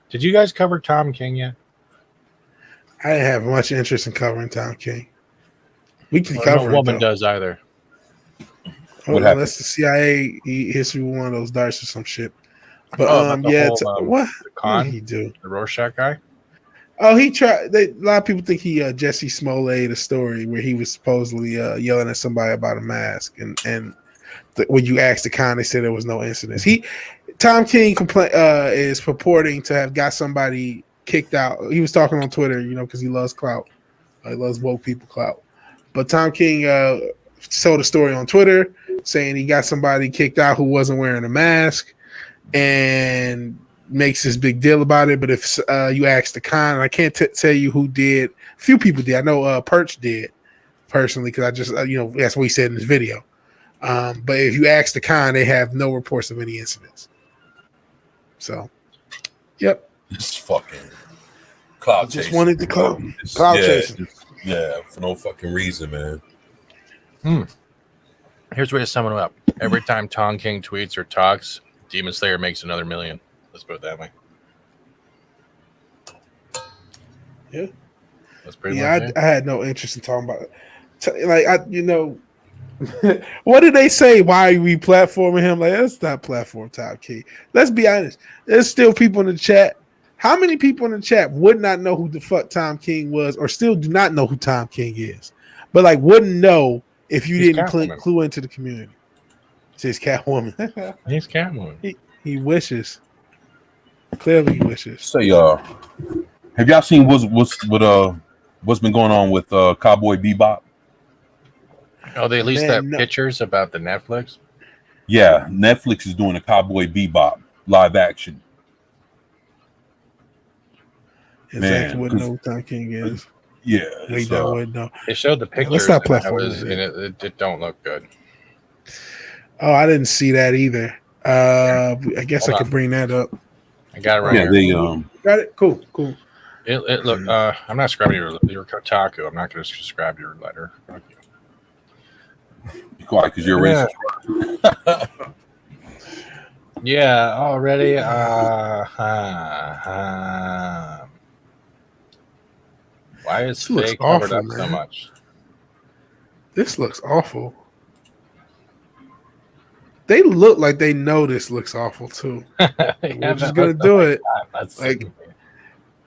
Did you guys cover Tom King yet? I didn't have much interest in covering Tom King. We can cover no woman does either. That's the CIA history with one of those darts or some shit. But what did he do? The Rorschach guy? Oh, he tried. A lot of people think he Jesse Smollett, the story where he was supposedly yelling at somebody about a mask, and when you asked the con, they said there was no incidents. Tom King is purporting to have got somebody kicked out. He was talking on Twitter, because he loves clout. He loves woke people clout. But Tom King told a story on Twitter saying he got somebody kicked out who wasn't wearing a mask, and makes this big deal about it. But if you ask the con, I can't tell you who did. A few people did. I know Perch did personally, because I just that's what he said in his video. But if you ask the con, they have no reports of any incidents. So, yep. This fucking cloud Just chasing. wanted the cloud chasing. Yeah, for no fucking reason, man. Here's where to sum it up. Every time Tom King tweets or talks, Demon Slayer makes another million. Let's put it that way. Yeah. That's pretty much it. I had no interest in talking about it. What did they say? Why are we platforming him? Like, let's not platform Tom King. Let's be honest. There's still people in the chat. How many people in the chat would not know who the fuck Tom King was, or still do not know who Tom King is, but like wouldn't know if you didn't clue into the community? It's Catwoman. He's Catwoman. He wishes. Clearly, he wishes. Say, have y'all seen what's been going on with Cowboy Bebop? Oh, they released pictures about the Netflix. Yeah, Netflix is doing a Cowboy Bebop live action. Exactly what No Tom King is. Yeah, wait, no. They showed the pictures. Let's not play it don't look good. Oh, I didn't see that either. I guess I could bring that up. I got it right here. They got it. Cool. It look. I'm not subscribing your Kotaku. I'm not going to subscribe your letter. Fuck you. Quiet, because you're racist. Yeah, already. Why is fake covered up so much? This looks awful. They look like they know this looks awful too. We're just gonna do it. Like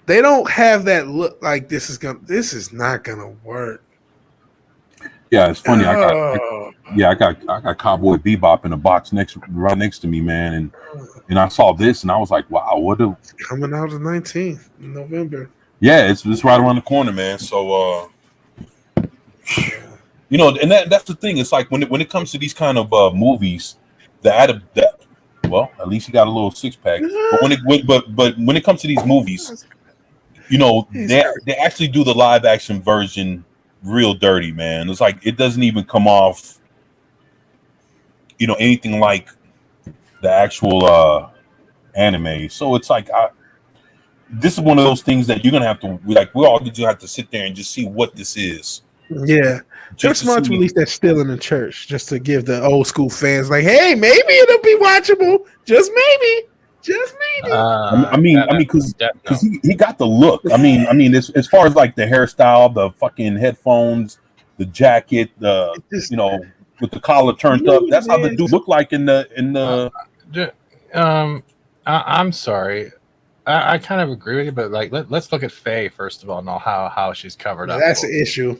they don't have that look. Like this is not gonna work. Yeah, it's funny. I got Cowboy Bebop in a box right next to me, man, and I saw this and I was like, wow, coming out the 19th in November. Yeah, it's right around the corner, man. So and that's the thing. It's like when it comes to these kind of movies, well, at least you got a little six pack. But when it comes to these movies, they actually do the live action version real dirty, man. It's like it doesn't even come off, anything like the actual anime. So it's like this is one of those things that you're gonna have to we're all gonna have to sit there and just see what this is. Yeah. They're smart to release that still in the church just to give the old school fans like, hey, maybe it'll be watchable. Just maybe. Because he got the look. I mean, as far as like the hairstyle, the fucking headphones, the jacket, with the collar turned up. That's how the dude looked like in the. I'm sorry. I kind of agree with you, but like let's look at Faye first of all, and how she's covered up. That's an issue.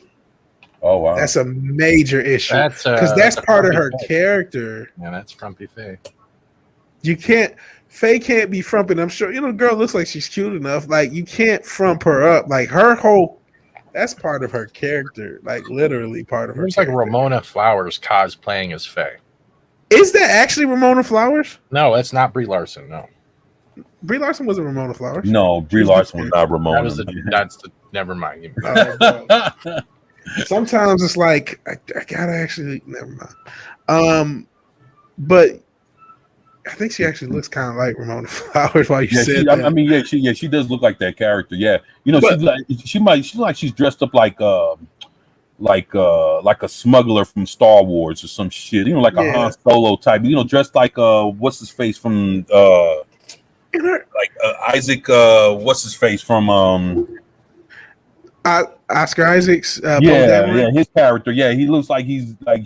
Oh wow, that's a major issue because that's part of her character. Yeah, that's frumpy Faye. Faye can't be frumping. I'm sure the girl looks like she's cute enough. Like you can't frump her up. Like that's part of her character. Like literally part of her. It's like Ramona Flowers cosplaying as Faye. Is that actually Ramona Flowers? No, that's not Brie Larson. No, Brie Larson wasn't Ramona Flowers. No, Brie Larson was not Ramona. Never mind. Sometimes it's like I gotta actually never mind. But I think she actually looks kind of like Ramona Flowers while you said that. She does look like that character. Yeah, she's dressed up like a smuggler from Star Wars or some shit. Like a Han Solo type. Dressed like what's his face from Isaac. What's his face from Oscar Isaac's. His character. Yeah, he looks like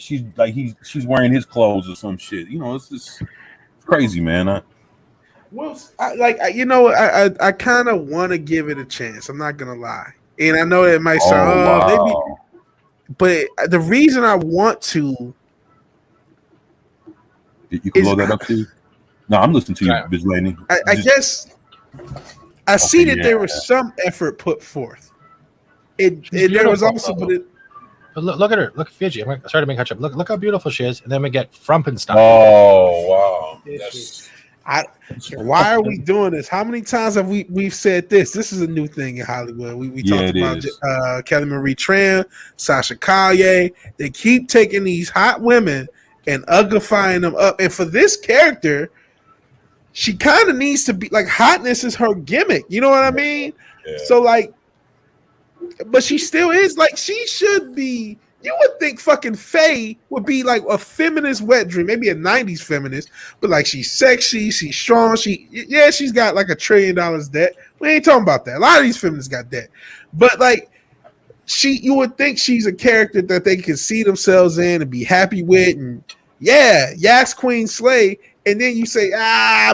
she's wearing his clothes or some shit. It's just crazy, man. I kind of want to give it a chance. I'm not gonna lie, and I know it might sound maybe, but the reason I want to, you can blow that up too. No, I'm listening to you, Vigilante. I guess I see that there was some effort put forth. There was also, but look at her. Look, Fiji. I'm sorry to make catch up. Look how beautiful she is, and then we get Frumpenstein. Oh wow! Yes. Why are we doing this? How many times have we've said this? This is a new thing in Hollywood. We talked about Kelly Marie Tran, Sasha Collier. They keep taking these hot women and uglifying them up. And for this character, she kind of needs to be like hotness is her gimmick. You know what I mean? Yeah. So like, but she still is like she should be. You would think fucking Faye would be like a feminist wet dream, maybe a 90s feminist, but like she's sexy, she's strong, she's got like $1 trillion debt. We ain't talking about that. A lot of these feminists got debt. But like you would think she's a character that they can see themselves in and be happy with, and yes, Queen Slay. And then you say,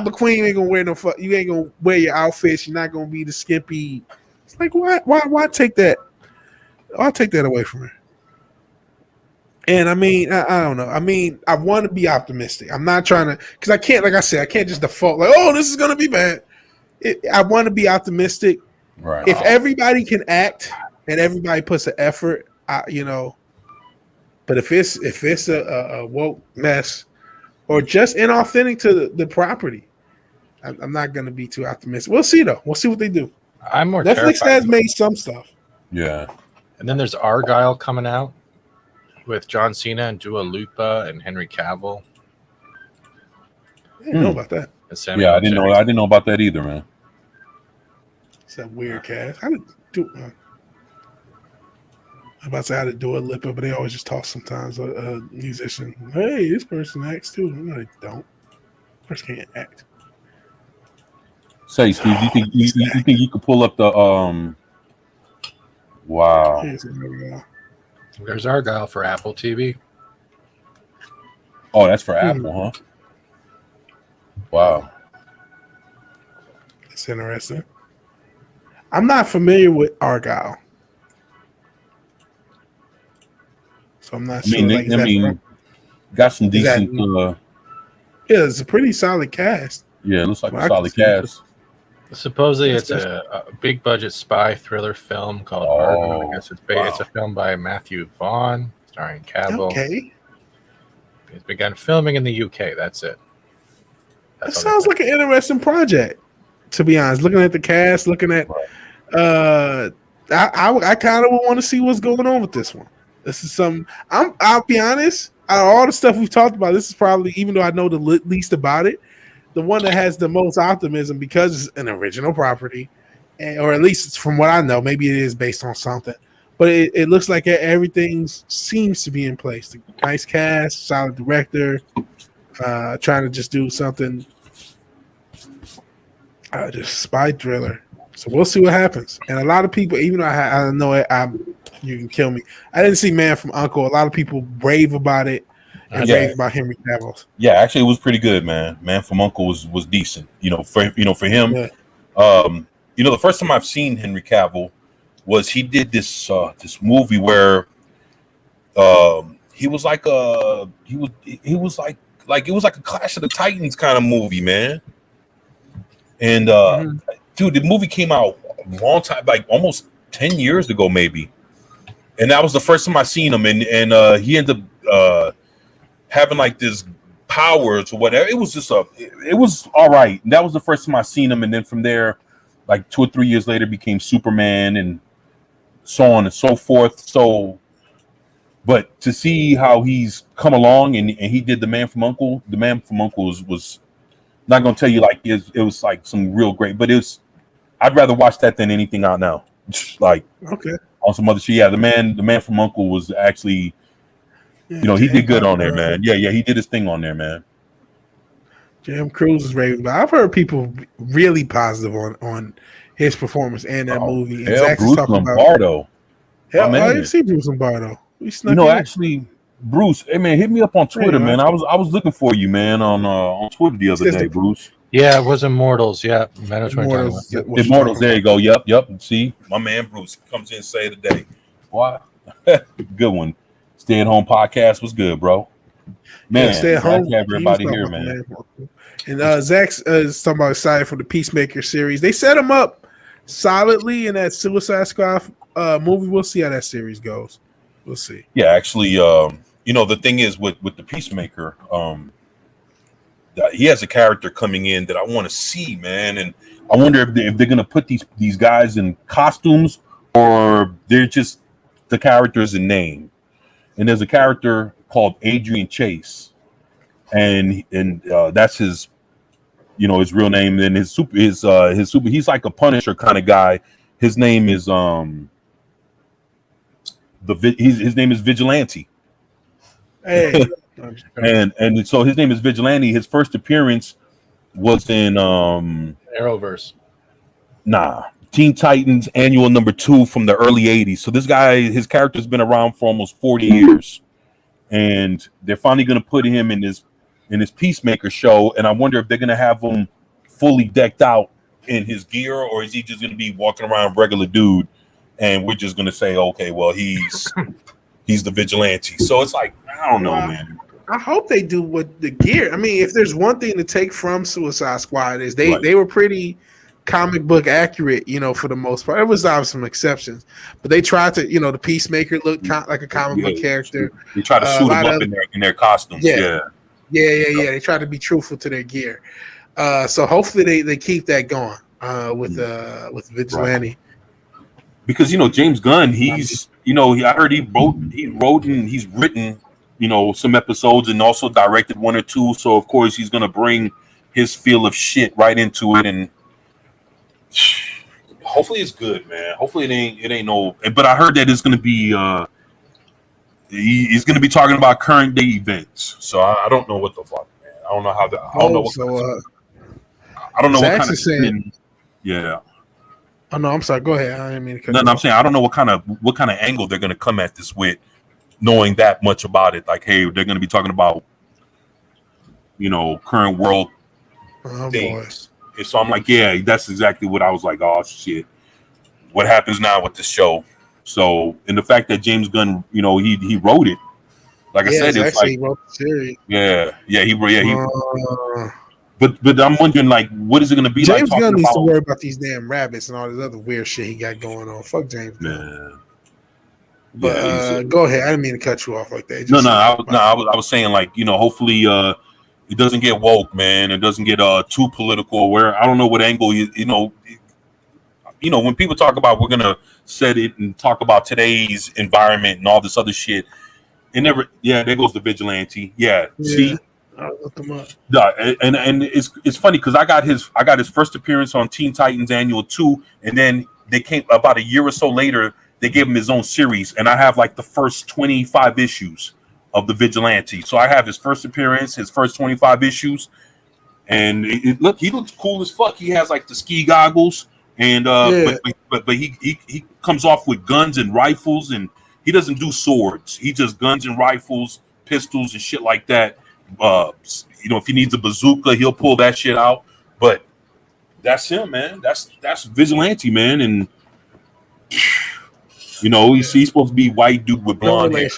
but Queen ain't gonna wear you ain't gonna wear your outfits, you're not gonna be the skimpy. It's like why take that? I'll take that away from her. And I mean, I don't know. I mean, I want to be optimistic. I'm not trying to, because I can't, like I said, I can't just default like, oh, this is going to be bad. I want to be optimistic. Right. If everybody can act and everybody puts an effort, you know, but if it's a woke mess or just inauthentic to the property, I'm not going to be too optimistic. We'll see, though. We'll see what they do. I'm more Netflix terrified. has made some stuff. Yeah. And then there's Argyle coming out with John Cena and Dua Lipa and Henry Cavill. I didn't know about that. Yeah, I didn't know about that either, man. It's a weird cast. How did do? I'm about to say how to do a Lipa, but they always just talk sometimes. A musician, hey, this person acts too. No, they don't. This person can't act. Say, Steve, you think you could pull up the Wow. There's Argyle for Apple TV. Oh, that's for Apple, huh? Wow. That's interesting. I'm not familiar with Argyle, so I'm not sure. Got some decent. Yeah, it's a pretty solid cast. Yeah, it looks like a solid cast. Supposedly, it's a big budget spy thriller film called Argo. I guess it's a film by Matthew Vaughn, starring Cavill. Okay. It's begun filming in the UK. That's it. That sounds like an interesting project, to be honest. Looking at the cast, looking at, I kind of want to see what's going on with this one. This is some. I'll be honest. Out of all the stuff we've talked about, this is probably, even though I know the least about it, the one that has the most optimism because it's an original property, or at least from what I know, maybe it is based on something. But it looks like everything seems to be in place. Nice cast, solid director, trying to just do something, just spy thriller. So we'll see what happens. And a lot of people, even though I know it, you can kill me. I didn't see Man from U.N.C.L.E. A lot of people rave about it. And rave about Henry Cavill. Yeah, actually, it was pretty good, man. Man from U.N.C.L.E. was decent. For him. Yeah. The first time I've seen Henry Cavill was he did this movie where he was like a Clash of the Titans kind of movie, man. And dude, the movie came out a long time, like almost 10 years ago, maybe. And that was the first time I seen him, and he ended up having like this powers or whatever. It was it was all right. And that was the first time I seen him, and then from there, like 2 or 3 years later, became Superman and so on and so forth. So, but to see how he's come along and he did the Man from U.N.C.L.E. The Man from U.N.C.L.E. was not gonna tell you like it was like some real great, but I'd rather watch that than anything out now. Like okay. On some other shit. Yeah, the man from U.N.C.L.E. was actually, he did good on there, man. Yeah, he did his thing on there, man. Jim Cruz is raving, but I've heard people really positive on his performance and that movie. Hell, Bruce Lombardo. I didn't see Bruce Lombardo. Actually, Bruce, hey man, hit me up on Twitter, man. I was looking for you, man, on Twitter the other day, Bruce. Yeah, it was Immortals. Yeah, Immortals. There you go. Yep. See, my man Bruce comes in and say today. What? Good one. Stay at home podcast was good, bro. Man, stay at home. Have everybody here, man. And Zach's talking about excited for the Peacemaker series. They set him up solidly in that Suicide Squad movie. We'll see how that series goes. We'll see. Yeah, actually, the thing is with the Peacemaker, he has a character coming in that I want to see, man, and I wonder if they're gonna put these guys in costumes or they're just the characters in name. And there's a character called Adrian Chase, and that's his, you know, his real name and his super. He's like a Punisher kind of guy. His name is his name is Vigilante. Hey, and so his name is Vigilante. His first appearance was in Arrowverse. Teen Titans Annual #2 from the early '80s. So this guy, his character's been around for almost 40 years, and they're finally going to put him in this Peacemaker show. And I wonder if they're going to have him fully decked out in his gear, or is he just going to be walking around regular dude, and we're just going to say, okay, well, he's the Vigilante. So it's like, I don't know, man. I hope they do with the gear. I mean, if there's one thing to take from Suicide Squad is they were pretty comic book accurate, you know, for the most part. There was obviously some exceptions, but they tried to, you know, the Peacemaker looked like a comic book character. They tried to suit them up in their costumes. Yeah. They tried to be truthful to their gear. So hopefully they keep that going with Vigilante. Right. Because, you know, James Gunn, he's, you know, I heard he wrote and he's written, you know, some episodes and also directed 1 or 2. So of course he's gonna bring his feel of shit right into it, and hopefully it's good, man. Hopefully it ain't no. But I heard that it's gonna be he's gonna be talking about current day events. So I don't know what the fuck, man. I don't know how that. I don't know what. I don't know what kind of saying. Yeah. Oh no, I'm sorry. Go ahead. I didn't mean to cut. No, I'm saying I don't know what kind of angle they're gonna come at this with, knowing that much about it. Like, hey, they're gonna be talking about, you know, current world things. And so I'm like, yeah, that's exactly what I was like. Oh shit, what happens now with this show? So, and the fact that James Gunn, you know, he wrote it. Like I said, it's like he wrote the series. But I'm wondering, like, what is it going to be James like? James Gunn needs to worry about these damn rabbits and all this other weird shit he got going on. Fuck James Gunn. But go ahead. I didn't mean to cut you off like that. I was saying, like, you know, hopefully it doesn't get woke, man. It doesn't get too political. Where I don't know what angle you know, when people talk about we're gonna set it and talk about today's environment and all this other shit, it never. Yeah, there goes the Vigilante. Yeah. See. I'll look them up. And it's funny because I got his first appearance on Teen Titans Annual 2, and then they came about a year or so later. They gave him his own series, and I have like the first 25 issues of the Vigilante. So I have his first appearance, his first 25 issues, and he looks cool as fuck. He has like the ski goggles, and but he comes off with guns and rifles, and he doesn't do swords. He just guns and rifles, pistols, and shit like that. You know, if he needs a bazooka, he'll pull that shit out. But that's him, man. That's Vigilante, man. And you know, he's supposed to be white dude with blonde hair.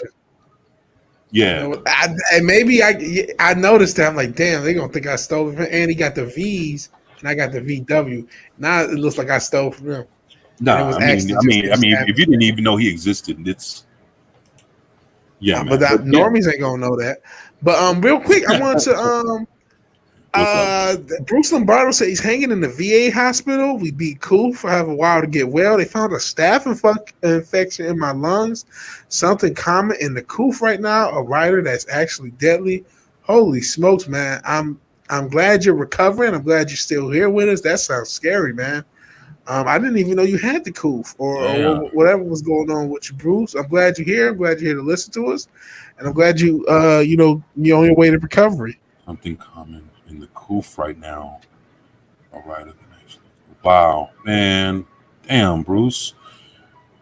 Yeah. I noticed that. I'm like, damn, they're gonna think I stole it from him. And he got the V's and I got the VW. Now it looks like I stole from him. No, I mean, if you didn't even know he existed, it's man. But normies ain't gonna know that. But real quick, I wanted to Bruce Lombardo said he's hanging in the VA hospital. We beat Coof for having a while to get well. They found a staph infection in my lungs. Something common in the Coof right now. A writer that's actually deadly. Holy smokes, man! I'm glad you're recovering. I'm glad you're still here with us. That sounds scary, man. I didn't even know you had the Coof or whatever was going on with you, Bruce. I'm glad you're here. I'm glad you're here to listen to us. And I'm glad you're on your way to recovery. Something common in the Coof right now. All right. Wow, man. Damn, Bruce.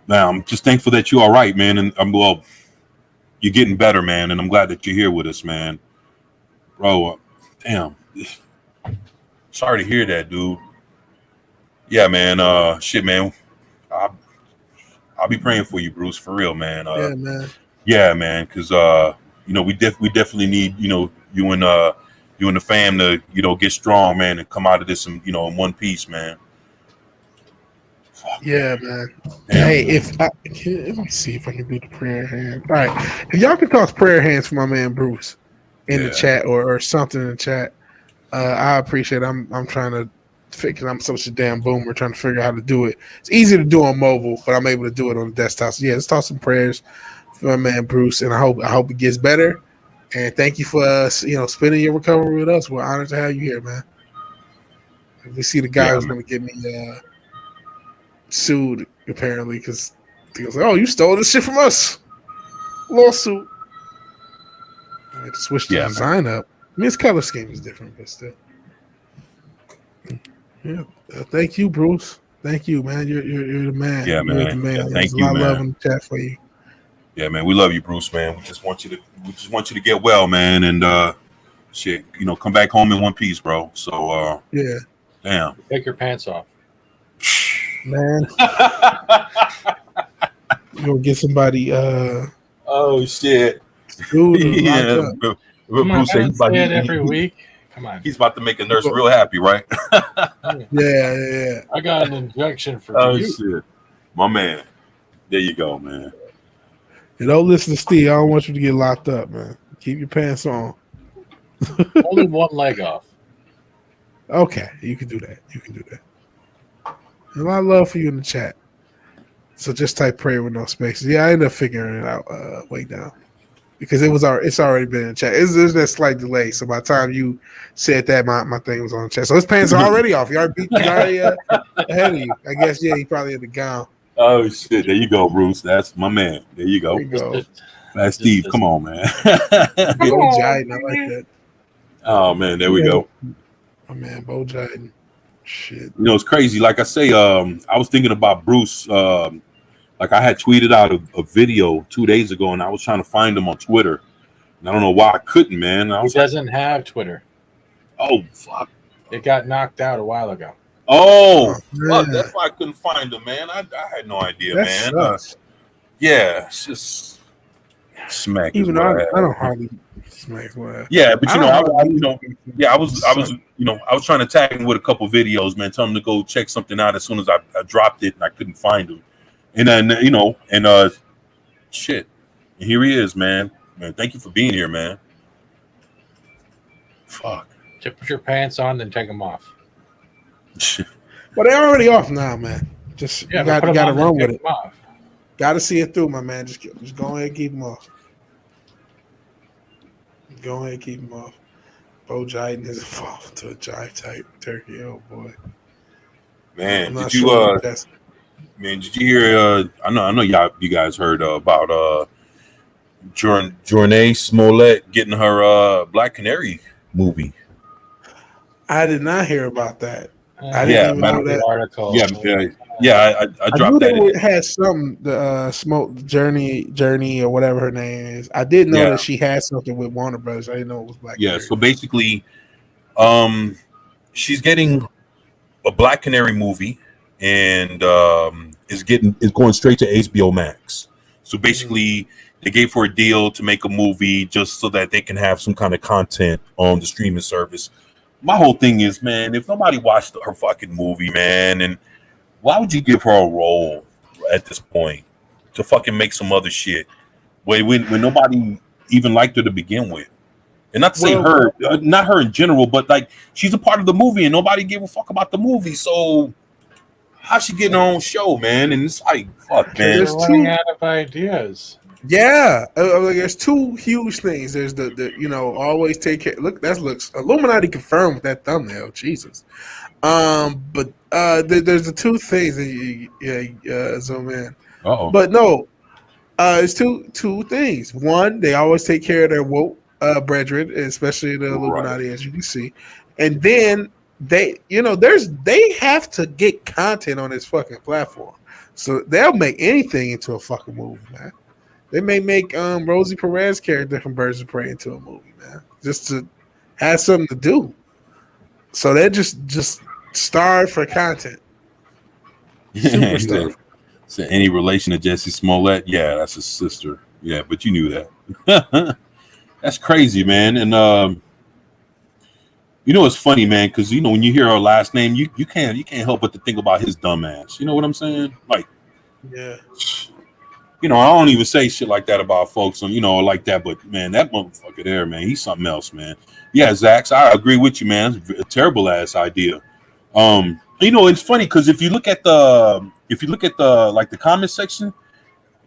Now, I'm just thankful that you're all right, man. And you're getting better, man. And I'm glad that you're here with us, man. Bro, damn. Sorry to hear that, dude. Yeah, man. Shit, man. I'll be praying for you, Bruce, for real, man. Man. Yeah, man, because we definitely need you and the fam to get strong, man, and come out of this in one piece, man. Yeah, man. Damn, hey, let me see if I can do the prayer hand. All right, if y'all can toss prayer hands for my man Bruce in the chat or something in the chat, I appreciate it. I'm trying to figure. I'm such a damn boomer trying to figure out how to do it. It's easy to do on mobile, but I'm able to do it on the desktop. So yeah, let's toss some prayers for my man Bruce, and I hope it gets better. And thank you for spending your recovery with us. We're honored to have you here, man. If we see the guy who's going to get me sued, apparently, because he was like, "Oh, you stole this shit from us." Lawsuit. I had to switch the design up. I mean, his color scheme is different, but still. Yeah. Thank you, Bruce. Thank you, man. You're the man. Yeah, man. You're the man. Yeah, There's a lot of love in the chat for you. Yeah, man. We love you, Bruce, man. We just want you to get well, man, and shit, come back home in one piece, bro. So yeah. Damn. Take your pants off. Man. You gonna get somebody oh shit. Yeah. Bruce said he's every week. Come on. He's about to make a nurse real happy, right? Yeah. I got an injection for you. Shit. My man. There you go, man. And don't listen to Steve. I don't want you to get locked up, man. Keep your pants on. Only one leg off. Okay, you can do that. And a lot of love for you in the chat. So just type prayer with no spaces. Yeah, I ended up figuring it out way down. Because it's already been in the chat. There's that slight delay. So by the time you said that, my thing was on the chat. So his pants are already off. He's already ahead of you. I guess, he probably had the gown. Oh, shit. There you go, Bruce. That's my man. There you go. That's Steve. Come on, man. Bo Jiden, I like that. Oh, man. There we go. My man, Bo Jiden. Shit. It's crazy. Like I say, I was thinking about Bruce. Like I had tweeted out a video 2 days ago, and I was trying to find him on Twitter. And I don't know why I couldn't, man. He doesn't have Twitter. Oh, fuck. It got knocked out a while ago. Oh, fuck. That's why I couldn't find him, man. I had no idea, man. Yeah, it's just smack. Even though I don't hardly smack. Yeah, but I was trying to tag him with a couple videos, man. Tell him to go check something out as soon as I dropped it, and I couldn't find him. And then shit. And here he is, man. Man, thank you for being here, man. Fuck. Just put your pants on, then take them off. Well, they're already off now, man. Just you got to run with it. Got to see it through, my man. Just go ahead and keep them off. Go ahead and keep them off. Bo Jiden is involved to a jive type turkey. Oh boy. Man, did you hear? I know you guys heard about Journée Smollett getting her Black Canary movie. I did not hear about that. I didn't even know that article. Yeah. I dropped that. It had something. The Smoke Journey or whatever her name is. I did know that she had something with Warner Brothers. I didn't know it was Black. Yeah. Canary. So basically, she's getting a Black Canary movie. And is going straight to HBO Max. So basically, they gave her a deal to make a movie just so that they can have some kind of content on the streaming service. My whole thing is, man, if nobody watched her fucking movie, man, and why would you give her a role at this point to fucking make some other shit when nobody even liked her to begin with? And not to say her, not her in general, but like she's a part of the movie and nobody gave a fuck about the movie. So how's she getting her own show, man? And it's like, fuck, man. There's running out of ideas. Yeah, there's two huge things. There's the always take care. Look, that looks Illuminati confirmed with that thumbnail. Jesus. But there's the two things that zoom in. Uh-oh. But no, it's two things. One, they always take care of their woke brethren, especially the Illuminati, as you can see, and then they have to get content on this fucking platform, so they'll make anything into a fucking movie, man. They may make Rosie Perez character from Birds of Prey into a movie, man, just to have something to do. So they're just starved for content. Super starved. So any relation to Jessie Smollett? Yeah, that's his sister. Yeah, but you knew that. That's crazy, man. And it's funny, man, because when you hear her last name, you can't help but to think about his dumb ass. You know what I'm saying? Like, yeah. I don't even say shit like that about folks, like that. But man, that motherfucker there, man, he's something else, man. Yeah, Zach, I agree with you, man. It's a terrible ass idea. It's funny because if you look at the comment section,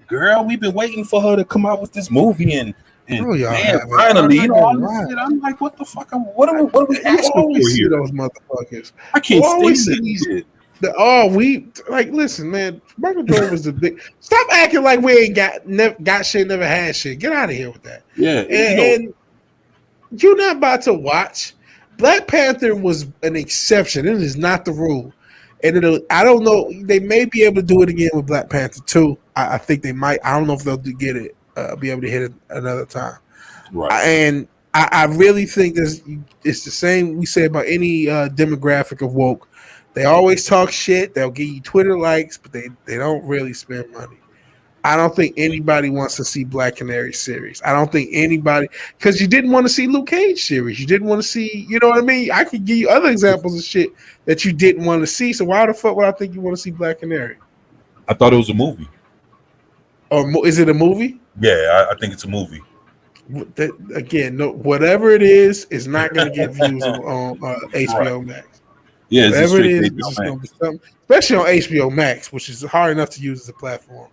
girl, we've been waiting for her to come out with this movie, and man, haven't. finally, you know, all this shit. I'm like, what the fuck? What are we asking for here? Those motherfuckers. I can't stand these. Listen, man. Michael Jordan was the big. Stop acting like we ain't got shit, never had shit. Get out of here with that. Yeah, and you're not about to watch. Black Panther was an exception. It is not the rule. And I don't know. They may be able to do it again with Black Panther 2. I think they might. I don't know if they'll get it. Be able to hit it another time. Right. And I really think it's the same we say about any demographic of woke. They always talk shit. They'll give you Twitter likes, but they don't really spend money. I don't think anybody wants to see Black Canary series. I don't think anybody, because you didn't want to see Luke Cage series. You didn't want to see, you know what I mean? I could give you other examples of shit that you didn't want to see. So why the fuck would I think you want to see Black Canary? I thought it was a movie. Or is it a movie? Yeah, I think it's a movie. Again, no, whatever it is not going to get views on HBO Max. Yeah, whatever it is, it's going to be something, especially on HBO Max, which is hard enough to use as a platform.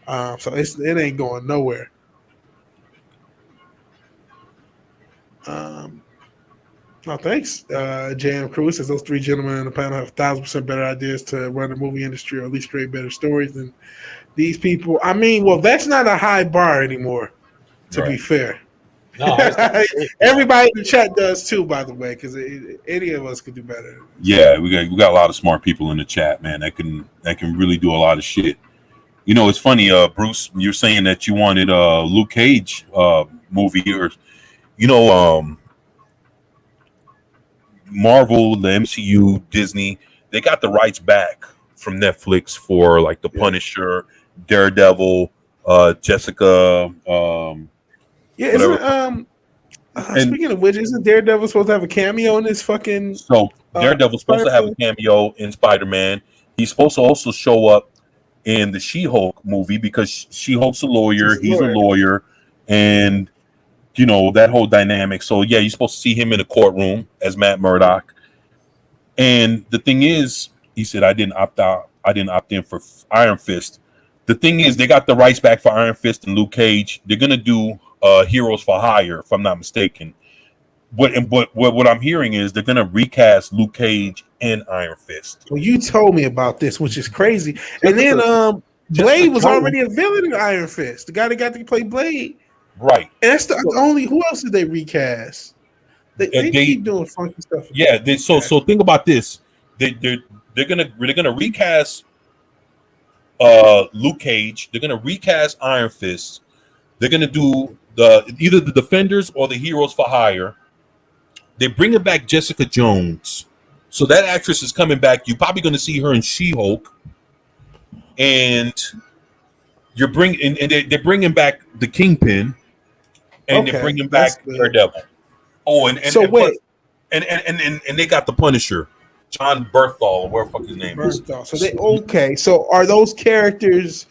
So it ain't going nowhere. No, thanks. JM Cruz says those three gentlemen on the panel have 1,000% better ideas to run the movie industry, or at least create better stories than these people. I mean, well, that's not a high bar anymore, to be fair. No, everybody in the chat does too, by the way, because any of us could do better. Yeah, we got a lot of smart people in the chat, man. That can really do a lot of shit. You know, it's funny, Bruce. You're saying that you wanted a Luke Cage movie, or Marvel, the MCU, Disney. They got the rights back from Netflix for like the Punisher, Daredevil, Jessica. Speaking of which, isn't Daredevil supposed to have a cameo in this fucking? So Daredevil's supposed to have a cameo in Spider-Man. He's supposed to also show up in the She-Hulk movie because She-Hulk's a lawyer. He's a lawyer, and you know that whole dynamic. So yeah, you're supposed to see him in the courtroom as Matt Murdock. And the thing is, he said, I didn't opt out. I didn't opt in for Iron Fist. The thing is, they got the rights back for Iron Fist and Luke Cage. They're gonna do Heroes for Hire, if I'm not mistaken. What I'm hearing is they're gonna recast Luke Cage in Iron Fist. Well, you told me about this, which is crazy. And then Blade was already a villain in Iron Fist. The guy that got to play Blade, right? And that's the only. Who else did they recast? They keep doing funky stuff. Yeah. So think about this. They're gonna recast Luke Cage. They're gonna recast Iron Fist. They're gonna do either the Defenders or the Heroes for Hire. They're bringing back Jessica Jones, so that actress is coming back. You're probably going to see her in She-Hulk, and they're bringing back the Kingpin, and they're bringing back Daredevil. Oh, and they got the Punisher, John Berthal, or whatever the fuck his name is. So So are those characters?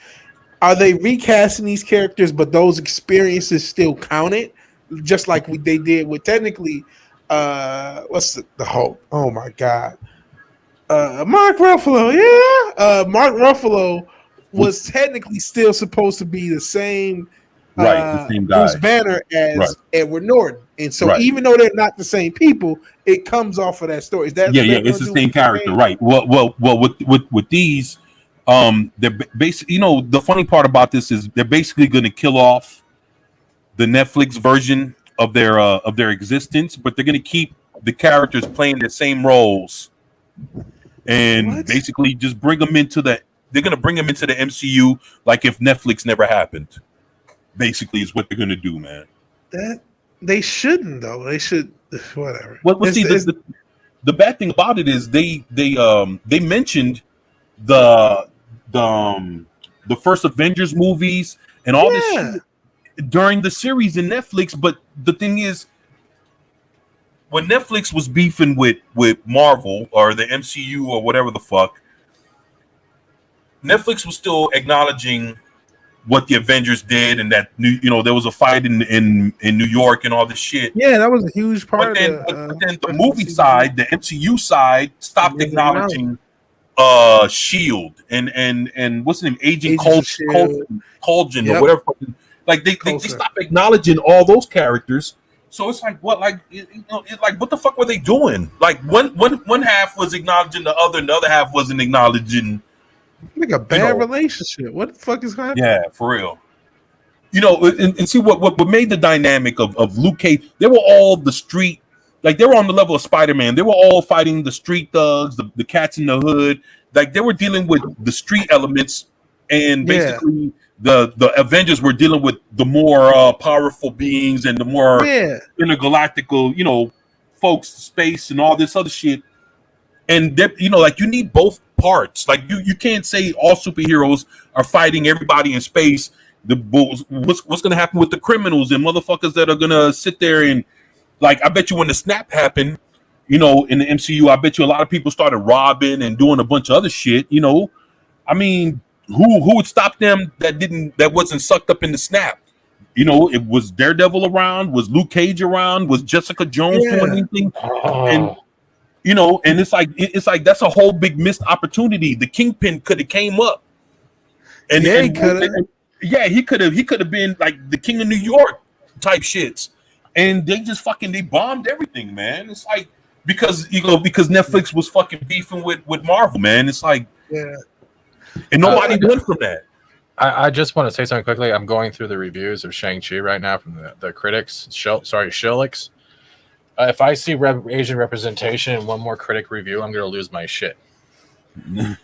Are they recasting these characters, but those experiences still counted, just like they did with technically? What's the Hulk? Oh my God, Mark Ruffalo. Yeah, Mark Ruffalo was technically still supposed to be the same, the same guy, Bruce Banner as Edward Norton, and so even though they're not the same people, it comes off of that story. Is that it's the same character, right? Well, with these, they're basically, the funny part about this is they're basically going to kill off the Netflix version of their existence, but they're going to keep the characters playing the same roles, and basically just bring them into the. They're going to bring them into the MCU like if Netflix never happened. Basically, is what they're going to do, man. That they shouldn't, though. They should whatever. The bad thing about it is they mentioned the first Avengers movies and all this shit during the series in Netflix, but the thing is, when Netflix was beefing with Marvel or the MCU or whatever the fuck, Netflix was still acknowledging what the Avengers did, and that there was a fight in New York and all this shit. Yeah, that was a huge part. But then the movie side, the MCU side, stopped acknowledging Shield and what's his name, Agent Agents of Colgan Yep. or whatever. Like they stop acknowledging all those characters. So it's like what, like it's like what the fuck were they doing? Like one half was acknowledging the other, and the other half wasn't acknowledging. Like a bad relationship. What the fuck is happening? Yeah, for real. And see what made the dynamic of Luke Cage. They were all the street, like they were on the level of Spider-Man. They were all fighting the street thugs, the cats in the hood. Like they were dealing with the street elements, and basically the Avengers were dealing with the more powerful beings and the more intergalactical, folks, space, and all this other shit. And like you need both parts. Like you can't say all superheroes are fighting everybody in space. What's going to happen with the criminals and motherfuckers that are going to sit there and, like, I bet you when the snap happened, in the MCU, I bet you a lot of people started robbing and doing a bunch of other shit. I mean, who would stop them that wasn't sucked up in the snap? It was Daredevil around, was Luke Cage around, was Jessica Jones doing anything? And and it's like that's a whole big missed opportunity. The Kingpin could have came up, and he could have. Yeah, he could have been like the King of New York type shits, and they just they bombed everything, man. It's like because Netflix was fucking beefing with Marvel, man. It's like and nobody won from that. I just want to say something quickly. I'm going through the reviews of Shang-Chi right now from the critics. Shillix. If I see Asian representation in one more critic review, I'm going to lose my shit. I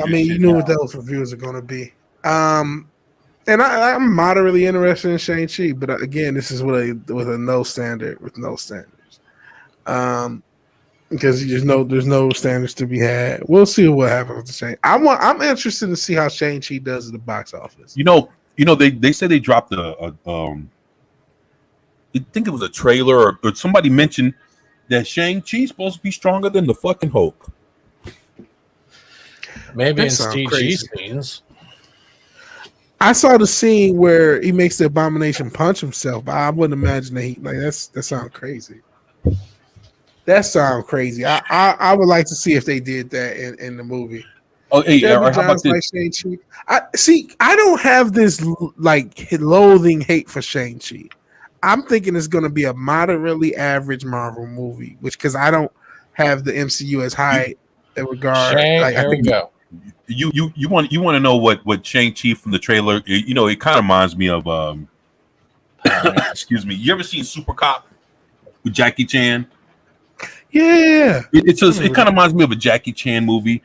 mean, you know what those reviews are going to be. And I'm moderately interested in Shang-Chi, but again, this is with a no standard, with no standards. Because there's no standards to be had. We'll see what happens with the Shang. I'm interested to see how Shang-Chi does at the box office. They said they dropped I think it was a trailer or somebody mentioned that Shang-Chi's supposed to be stronger than the fucking Hulk. Maybe in CG scenes. I saw the scene where he makes the Abomination punch himself, but I wouldn't imagine that that sounds crazy. That sounds crazy. I would like to see if they did that in the movie. Oh, hey, how about this? I don't have this like loathing hate for Shang-Chi. I'm thinking it's going to be a moderately average Marvel movie, because I don't have the MCU as high in regard. Here we go. You want to know what Shang-Chi from the trailer? It kind of reminds me of excuse me. You ever seen Super Cop with Jackie Chan? Yeah. It kind of reminds me of a Jackie Chan movie.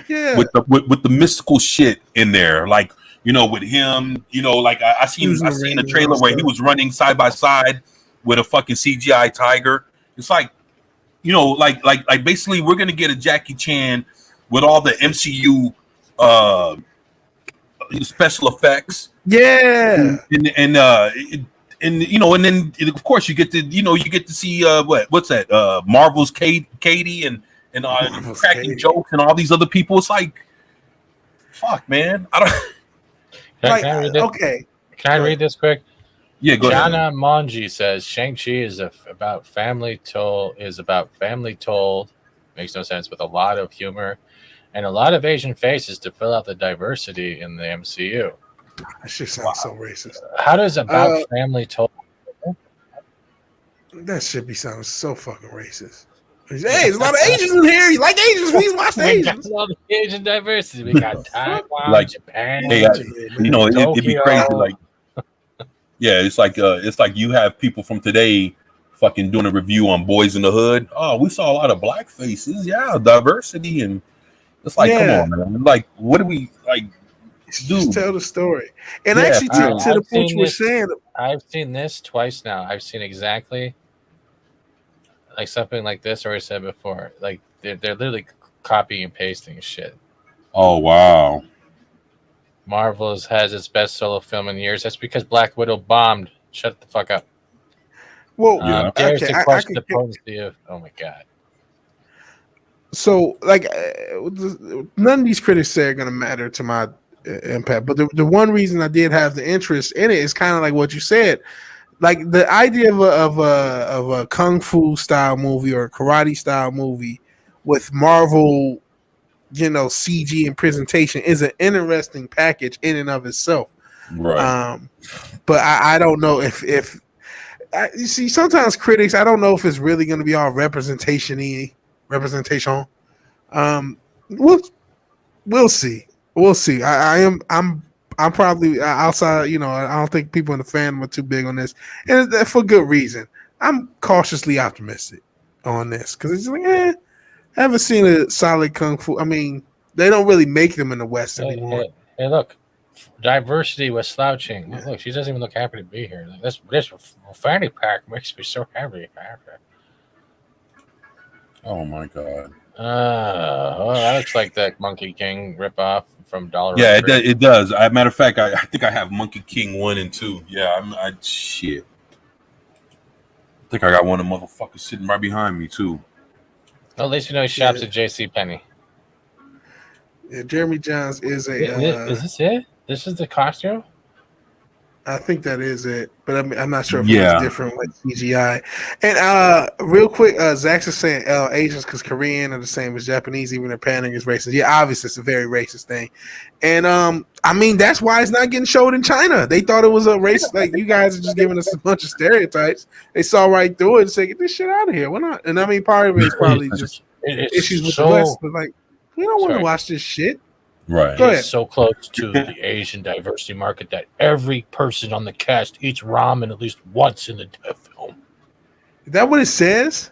Yeah. with the mystical shit in there, like. With him, like I seen a trailer where he was running side by side with a fucking CGI tiger. It's like, like basically we're gonna get a Jackie Chan with all the MCU special effects. Yeah, and then of course you get to see what's that Marvel's Katie and cracking jokes and all these other people. It's like, fuck, man, I don't. Can I read this? Okay. Can I read this quick? Yeah, go ahead. Jana Monji says Shang-Chi is about family told. Makes no sense, with a lot of humor and a lot of Asian faces to fill out the diversity in the MCU. That shit sounds so racist. How does about family told? That shit be sounding so fucking racist. Hey, there's a lot of Asians in here. You like Asians? Please watch the Asians. All the Asian diversity. We got Taiwan, like Japan. Hey, it'd be crazy. Like, yeah, it's like you have people from today fucking doing a review on Boys in the Hood. Oh, we saw a lot of black faces. Yeah, diversity, and it's like, come on, man. Like, what do we like? Just tell the story. And actually, to the point you were saying, I've seen this twice now. I've seen exactly. Like something like this, or I said before, like they're literally copying and pasting shit. Oh wow! Marvel has its best solo film in years. That's because Black Widow bombed. Shut the fuck up. Well, dares to question the potency of. Oh my god. So, like, none of these critics say are going to matter to my impact, but the one reason I did have the interest in it is kind of like what you said. Like the idea of a kung fu style movie or a karate style movie with Marvel, CG and presentation is an interesting package in and of itself. Right. But I don't know if you see, sometimes critics, I don't know if it's really going to be all representation. We'll see. We'll see. I'm probably outside. I don't think people in the fandom are too big on this, and for good reason. I'm cautiously optimistic on this because it's like, I haven't seen a solid kung fu. I mean, they don't really make them in the West anymore. Hey, look. Diversity was slouching. Look, she doesn't even look happy to be here. This fanny pack makes me so happy. Oh my god. That looks like that Monkey King ripoff from Dollar. Yeah, it does. As a matter of fact, I think I have Monkey King 1 and 2. Yeah, shit. I think I got one of the motherfuckers sitting right behind me too. Well, at least he shops at JCPenney. Yeah, Jeremy Jahns is a. Is this it? This is the costume? I think that is it, but I'm not sure if it's different with CGI. And real quick, Zach's is saying Asians because Korean are the same as Japanese, even their pandering is racist. Yeah, obviously it's a very racist thing. And I mean that's why it's not getting showed in China. They thought it was a race. Like you guys are just giving us a bunch of stereotypes. They saw right through it and said, "Get this shit out of here." Why not? And I mean, part of it is probably just issues with the West, but like we don't want to watch this shit. Right. It's so close to the Asian diversity market that every person on the cast eats ramen at least once in the film. Is that what it says?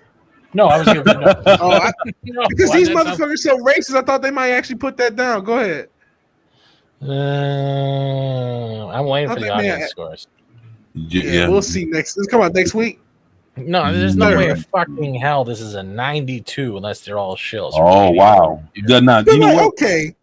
No, I was going to. Because these motherfuckers so racist, I thought they might actually put that down. Go ahead. I'm waiting for the audience scores. Yeah, we'll see next. Let's come out next week. No, there's no way of fucking hell this is a 92 unless they're all shills. Oh, wow. Okay.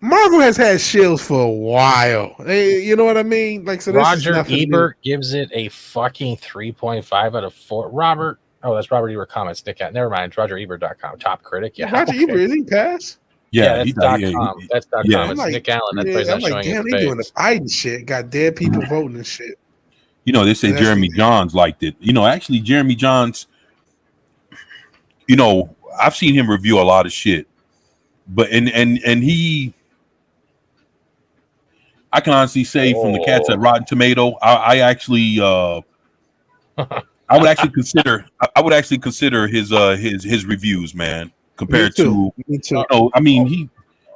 Marvel has had shills for a while. You know what I mean? Like, so Roger Ebert gives it a fucking 3.5 out of 4. Robert, that's Robert Ebert comments. Nick, never mind. RogerEbert.com, top critic. Yeah, Roger Ebert, is he pass? Yeah, that's .com. That's .com. Yeah. It's Nick Allen. That plays not showing his face. They doing the Biden shit. Got dead people voting and shit. They say Jeremy Jahns liked it. Actually, Jeremy Jahns. I've seen him review a lot of shit, but and he. I can honestly say from the cats at Rotten Tomato, I actually I would actually consider his reviews, man, compared to Me too. I mean he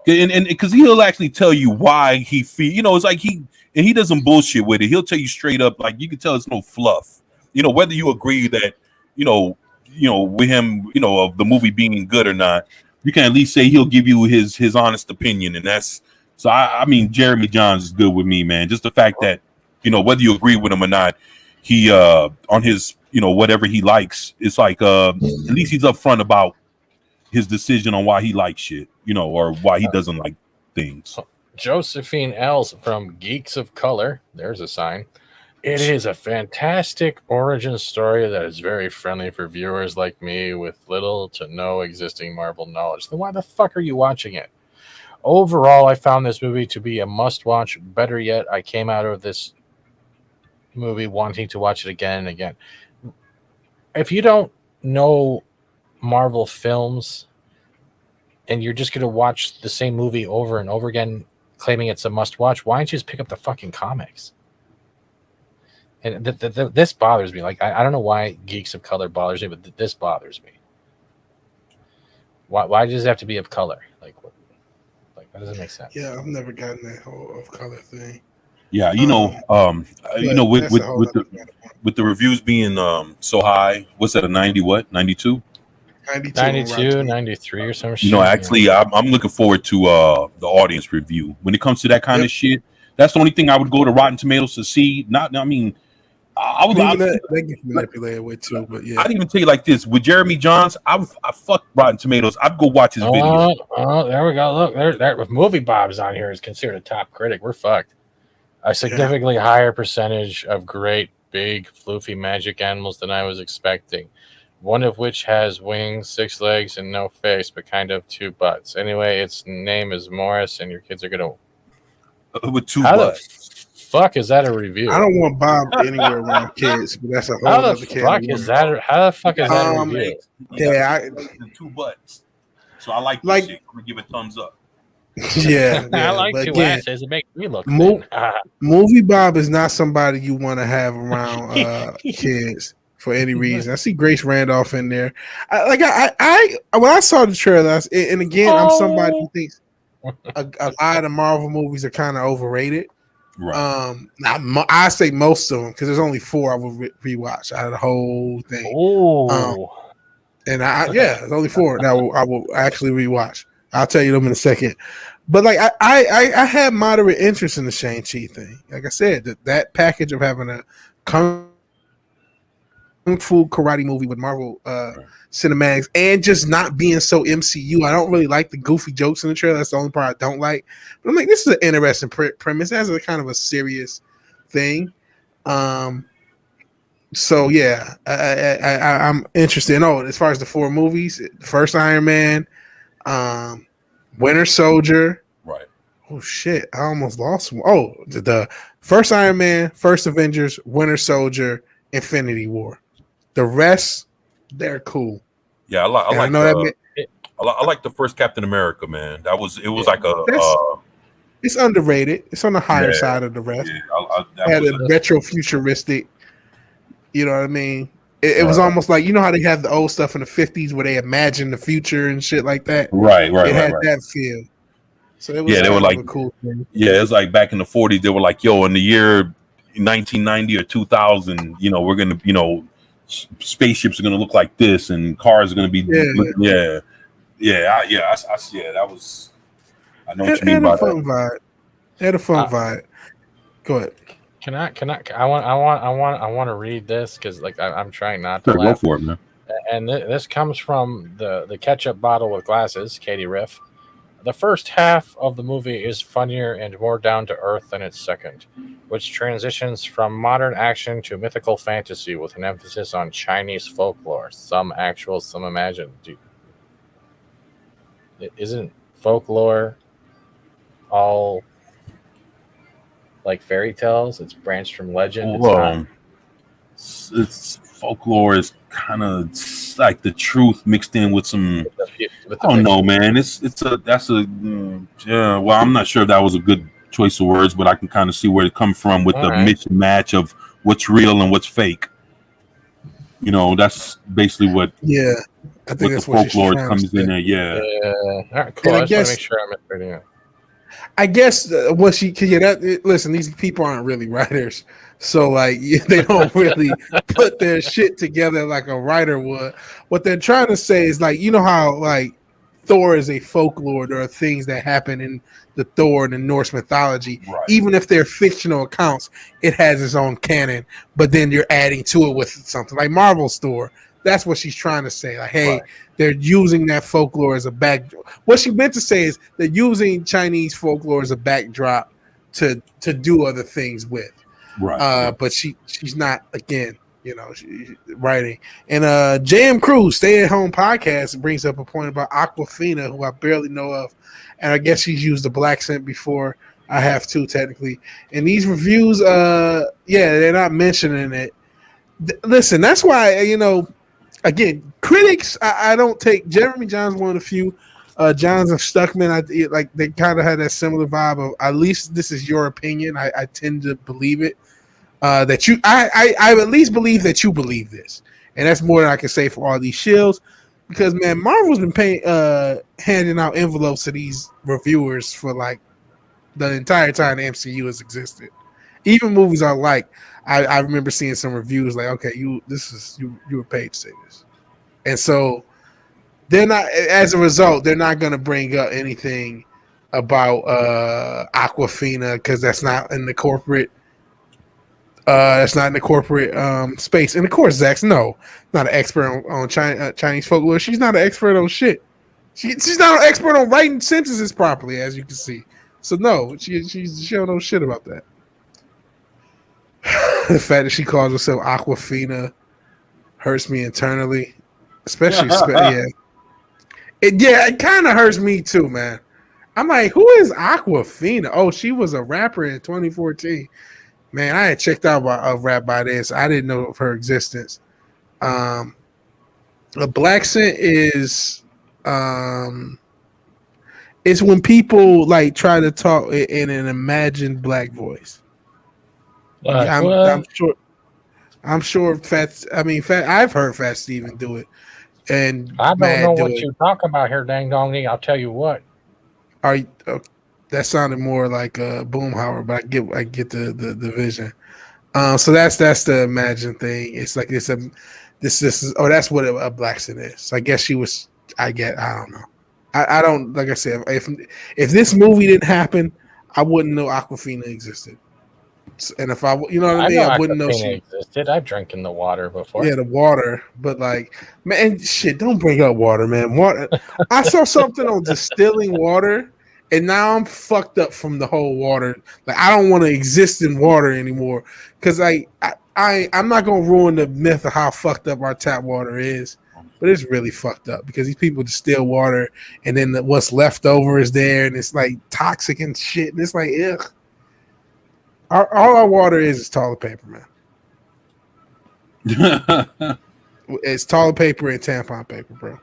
and because he'll actually tell you why he feel it's like he doesn't bullshit with it. He'll tell you straight up, like you can tell it's no fluff. Whether you agree that with him of the movie being good or not, you can at least say he'll give you his honest opinion, and that's. So I mean, Jeremy Jahns is good with me, man. Just the fact that whether you agree with him or not, he on his whatever he likes, it's like at least he's upfront about his decision on why he likes shit, or why he doesn't like things. Josephine Els from Geeks of Color. There's a sign. It is a fantastic origin story that is very friendly for viewers like me with little to no existing Marvel knowledge. Then why the fuck are you watching it? Overall, I found this movie to be a must-watch. Better yet, I came out of this movie wanting to watch it again and again. If you don't know Marvel films and you're just going to watch the same movie over and over again, claiming it's a must-watch, why don't you just pick up the fucking comics? And this bothers me. Like, I don't know why Geeks of Color bothers me, but this bothers me. Why does it have to be of color? Like, what? That doesn't make sense. Yeah, I've never gotten that whole of color thing. Yeah, with the reviews being so high, what's that, a 90 what? 92? 92, 93 or some shit. Actually, I'm looking forward to the audience review. When it comes to that kind of shit, that's the only thing I would go to Rotten Tomatoes to see. I get manipulated with too, but yeah. I'd even tell you like this with Jeremy Jahns. I fuck Rotten Tomatoes. I'd go watch his videos. Oh, there we go. Look, there. If Movie Bob's on here is considered a top critic, we're fucked. A significantly higher percentage of great, big, floofy magic animals than I was expecting. One of which has wings, 6 legs, and no face, but kind of 2 butts. Anyway, its name is Morris, and your kids are gonna with 2 butts. Fuck is that a review? I don't want Bob anywhere around kids, but that's a whole other can. How the fuck is that a review? Yeah, the 2 butts. So I like this shit. I'm gonna give it a thumbs up. Yeah, I like but two again, asses. It makes me look thin. Movie Bob is not somebody you want to have around kids for any reason. I see Grace Randolph in there. I when I saw the trailer, and again, I'm somebody who thinks a lot of Marvel movies are kind of overrated. Right. I say most of them because there's only 4 I will rewatch out of the whole thing. Oh, And there's only 4 that I will actually rewatch. I'll tell you them in a second. But like I had moderate interest in the Shang-Chi thing. Like I said, that package of having a kung fu karate movie with Marvel cinematics and just not being so MCU. I don't really like the goofy jokes in the trailer. That's the only part I don't like. But I'm like, this is an interesting premise. It has a kind of a serious thing. So yeah, I'm interested. As far as the 4 movies, the first Iron Man, Winter Soldier. Right. Oh shit! I almost lost one. Oh, the first Iron Man, first Avengers, Winter Soldier, Infinity War. The rest, they're cool. Yeah, I like the first Captain America, man. It was like it's underrated. It's on the higher side of the rest. Yeah, had a retro futuristic. You know what I mean? It was almost like, you know how they have the old stuff in the 50s where they imagine the future and shit like that. Right. It had that feel. So it was they were like a cool thing. Yeah, it's like back in the 40s. They were like, yo, in the year 1990 or 2000, we're gonna, spaceships are gonna look like this, and cars are gonna be that was. I know what you mean by that. They had a fun vibe. Go ahead. Can I want to read this because I'm trying not to Go laugh. for it, man. And this comes from the ketchup bottle with glasses, Katie Riff. The first half of the movie is funnier and more down to earth than its second, which transitions from modern action to mythical fantasy with an emphasis on Chinese folklore, some actual, some imagined. Isn't folklore all like fairy tales? It's branched from legend. It's folklore is kind of like the truth mixed in with some. I don't know, man. Well, I'm not sure if that was a good choice of words, but I can kind of see where it comes from with mismatch of what's real and what's fake. That's basically what. Yeah, I think that's the folklore comes in there. Yeah. All right, cool. I just want to make sure I'm reading it. I guess listen, these people aren't really writers, so like they don't really put their shit together like a writer would. What they're trying to say is like, how like Thor is a folklore. There are things that happen in the Thor and the Norse mythology, even if they're fictional accounts. It has its own canon, but then you're adding to it with something like Marvel's Thor. That's what she's trying to say. Like, hey, they're using that folklore as a backdrop. What she meant to say is they're using Chinese folklore as a backdrop to do other things with. Right. But she's not, again, she's writing. And JM Cruz, Stay at Home Podcast, brings up a point about Aquafina, who I barely know of. And I guess she's used the black scent before. I have too, technically. And these reviews, they're not mentioning it. Listen, that's why, again, critics, I don't take. Jeremy John's one of the few. Johns and Stuckman, they kind of had that similar vibe of, at least this is your opinion. I tend to believe it. That you, I at least believe that you believe this, and that's more than I can say for all these shills. Because man, Marvel's been handing out envelopes to these reviewers for like the entire time the MCU has existed. Even movies I like, I remember seeing some reviews like, okay, you were paid to say this, and so they're not. As a result, they're not going to bring up anything about Aquafina because that's not in the corporate. That's not in the corporate space. And of course, Zach's not an expert on Chinese folklore. She's not an expert on shit. She's not an expert on writing sentences properly, as you can see. So no, she don't know shit about that. The fact that she calls herself Aquafina hurts me internally, especially it kind of hurts me too, man. I'm like, who is Aquafina? Oh, she was a rapper in 2014. Man, I had checked out a rap by this. I didn't know of her existence. A black scent is It's when people like try to talk in an imagined black voice. Like, Yeah, what? I'm sure Fat. I mean, Fat. I've heard Fat Steven do it, and I don't Mad know do what it. you talk about here, dang dong. I'll tell you what. Are you, that sounded more like Boomhauer, but I get the vision. So that's the Imagine thing. It's like this is that's what a Blackson is. So I guess she was. I don't know. I don't like I said. If this movie didn't happen, I wouldn't know Aquafina existed. And if I, you know what I mean, know I wouldn't know she existed. I've drank in the water before. Yeah, the water, but like, man, shit, don't bring up water, man. Water. I saw something on distilling water, and now I'm fucked up from the whole water. Like, I don't want to exist in water anymore because I'm not gonna ruin the myth of how fucked up our tap water is, but it's really fucked up because these people distill water, and then what's left over is there, and it's like toxic and shit, and it's like, ugh. All our water is toilet paper, man. It's toilet paper and tampon paper, bro.